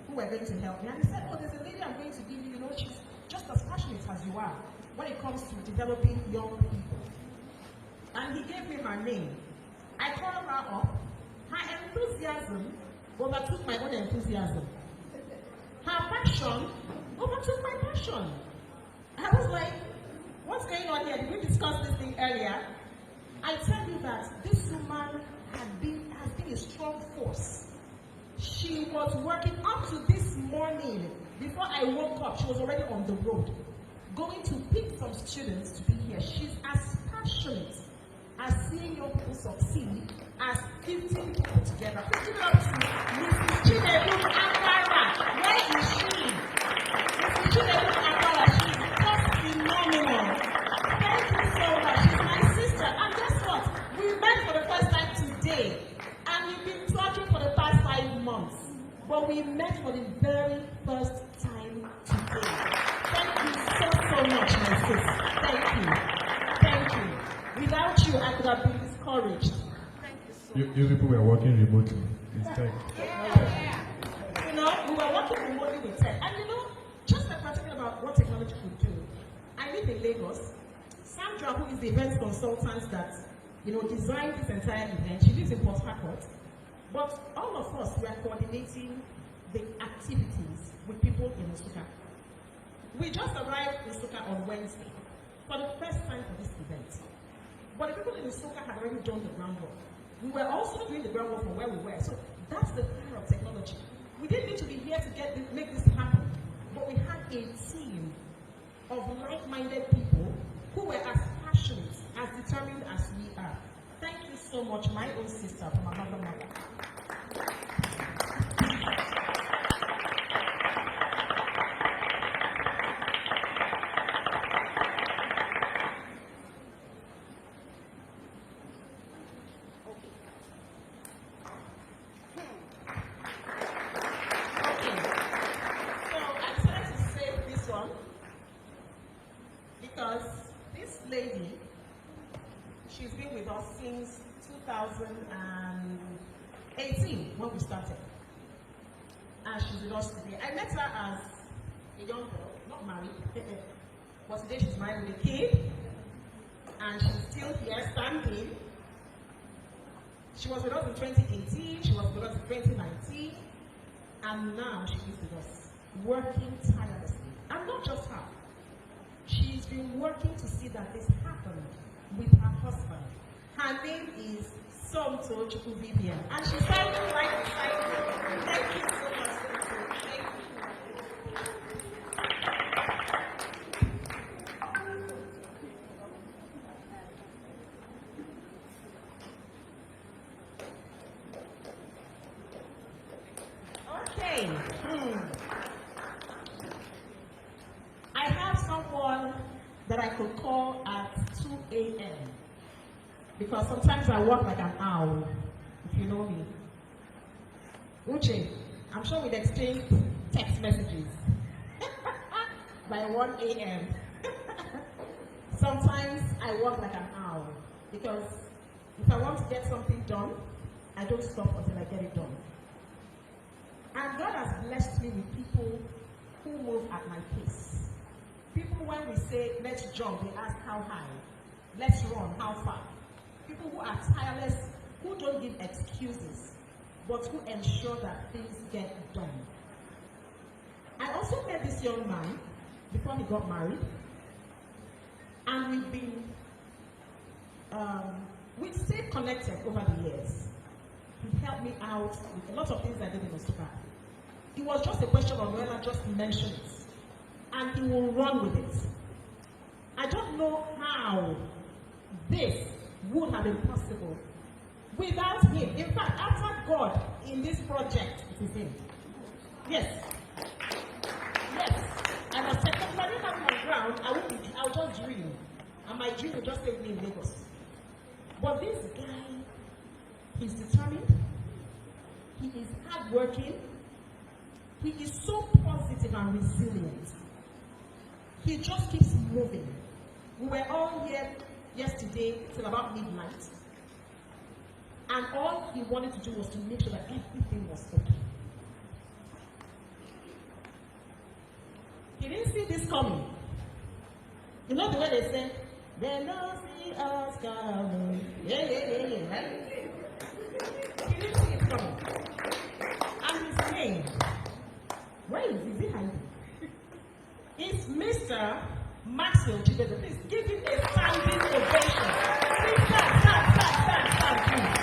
who were going to help me. And he said, there's a lady I'm going to give you, she's just as passionate as you are when it comes to developing young people. And he gave me her name. I called her up. Her enthusiasm overtook my own enthusiasm. Her passion overtook my passion. I was like, what's going on here? Did we discuss this thing earlier? I tell you that this woman has been a strong force. She was working up to this morning. Before I woke up, she was already on the road, going to pick some students to be here. She's as passionate as seeing young people succeed as 15 people together. Picking up to Mrs. Chinedu Ambara. Where is she? Mrs. Chinedu Ambara, she's just phenomenal. Thank you so much. She's my sister. And guess what? We met for the first time today. And we've been talking for the past 5 months. But we met for the very first time today. Thank you so much, my sis. Thank you. Without you, I could have been discouraged. Thank you so much. You people were working remotely. It's tech. We were working remotely with tech. And just like we're talking about what technology could do, I live in Lagos. Sandra, who is the event consultant that designed this entire event, she lives in Port Harcourt. But all of us were coordinating the activities with people in Nsukka. We just arrived in Nsukka on Wednesday for the first time for this event. But the people in Nsukka had already done the groundwork. We were also doing the groundwork from where we were. So that's the power of technology. We didn't need to be here to make this happen. But we had a team of like-minded people who were as passionate, as determined as we are. Thank you so much, my own sister from another mother. Because this lady, she's been with us since 2018 when we started. And she's with us today. I met her as a young girl, not married. But today she's married with a kid. And she's still here standing. She was with us in 2018, she was with us in 2019. And now she is with us, working tirelessly. And not just her. She's been working to see that this happened with her husband. Her name is Somto Chukwuvivian, and she's standing right beside me. Thank you so much, Somto. Thank you. Okay. I have someone that I could call at 2 a.m. because sometimes I work like an owl, if you know me. Uche, I'm sure we'd exchange text messages by 1 a.m. Sometimes I work like an owl because if I want to get something done, I don't stop until I get it done. And God has blessed me with people who move at my pace. People, when we say, let's jump, they ask how high. Let's run, how far. People who are tireless, who don't give excuses, but who ensure that things get done. I also met this young man before he got married. And we've been, we've stayed connected over the years. He helped me out with a lot of things I did in Ostuka. It was just a question of whether just mention it. And he will run with it. I don't know how this would have been possible without him. In fact, after God in this project, it is him. Yes. Yes. And I said, if I didn't have my ground, I'll just dream. And my dream would just take me in Lagos. But this guy, he's determined. He is hardworking. He is so positive and resilient. He just keeps moving. We were all here yesterday till about midnight. And all he wanted to do was to make sure that everything was okay. He didn't see this coming. You know the way they say, they don't see us coming. Yeah, right? He didn't see it coming. And his name, where is he hiding? It's Mr. Maxwell Chidebe. Please give him a standing ovation. Please stand, please.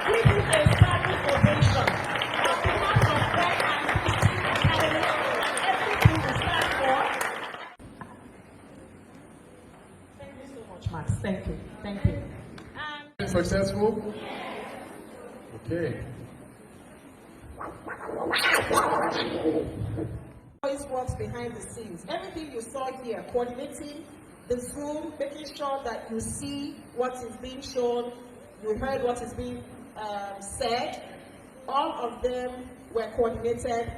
Give him a standing ovation. On behalf of God and Christian Academy and everything we stand for. Thank you so much, Max. Thank you. Thank you. Successful? Okay. Always works behind the scenes. Everything you saw here, coordinating the Zoom, making sure that you see what is being shown, you heard what is being said. All of them were coordinated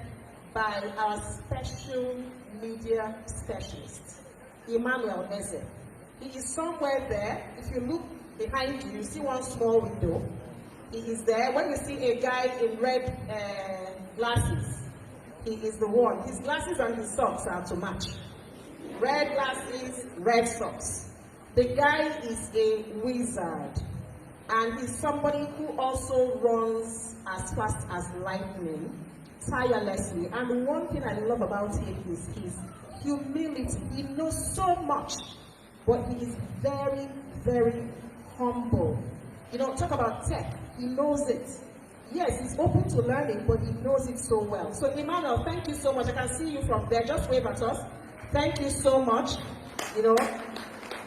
by our special media specialist, Emmanuel Eze. He is somewhere there. If you look behind you, you see one small window. He is there. When you see a guy in red glasses, he is the one. His glasses and his socks are to match. Red glasses, red socks. The guy is a wizard. And he's somebody who also runs as fast as lightning, tirelessly. And one thing I love about him is his humility. He knows so much, but he is very, very humble. You know, talk about tech. He knows it. Yes, he's open to learning, but he knows it so well. So, Emmanuel, thank you so much. I can see you from there. Just wave at us. Thank you so much. You know,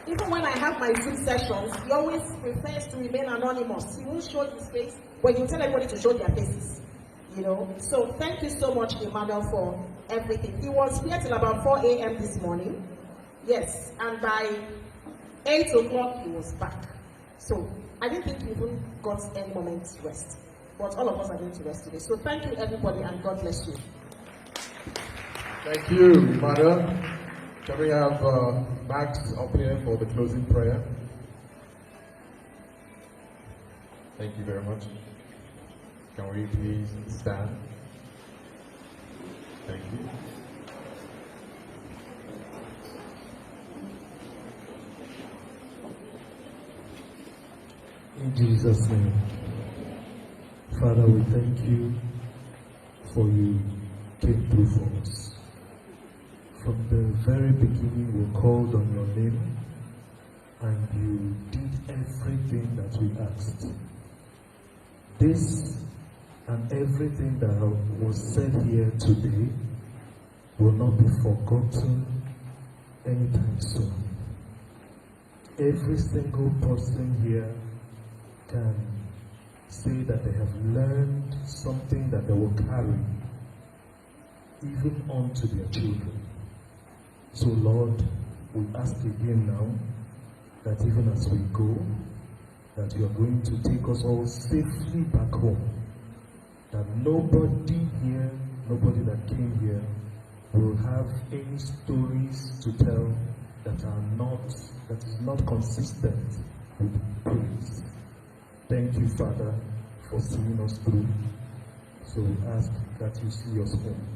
even when I have my Zoom sessions, he always prefers to remain anonymous. He won't show his face, but he'll tell everybody to show their faces. You know, so thank you so much, Emmanuel, for everything. He was here till about 4 a.m. this morning. Yes, and by 8 o'clock, he was back. So, I didn't think he even got any moment's rest. But all of us are going to rest today. So thank you, everybody, and God bless you. Thank you, Madam. Can we have Max up here for the closing prayer? Thank you very much. Can we please stand? Thank you. In Jesus' name. Father, we thank you for you came through for us. From the very beginning, we called on your name and you did everything that we asked. This and everything that was said here today will not be forgotten anytime soon. Every single person here can say that they have learned something that they will carry even unto their children. So Lord, we ask again now that even as we go, that you are going to take us all safely back home. That nobody here, nobody that came here will have any stories to tell that is not consistent with praise. Thank you, Father, for seeing us through. So we ask that you see us home.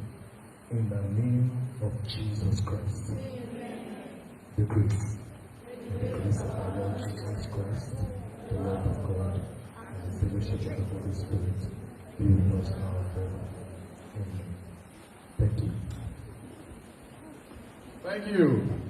In the name of Jesus Christ. The grace of our Lord Jesus Christ, the love of God, and the fellowship of the Holy Spirit be with us now and forever. Amen. Thank you. Thank you.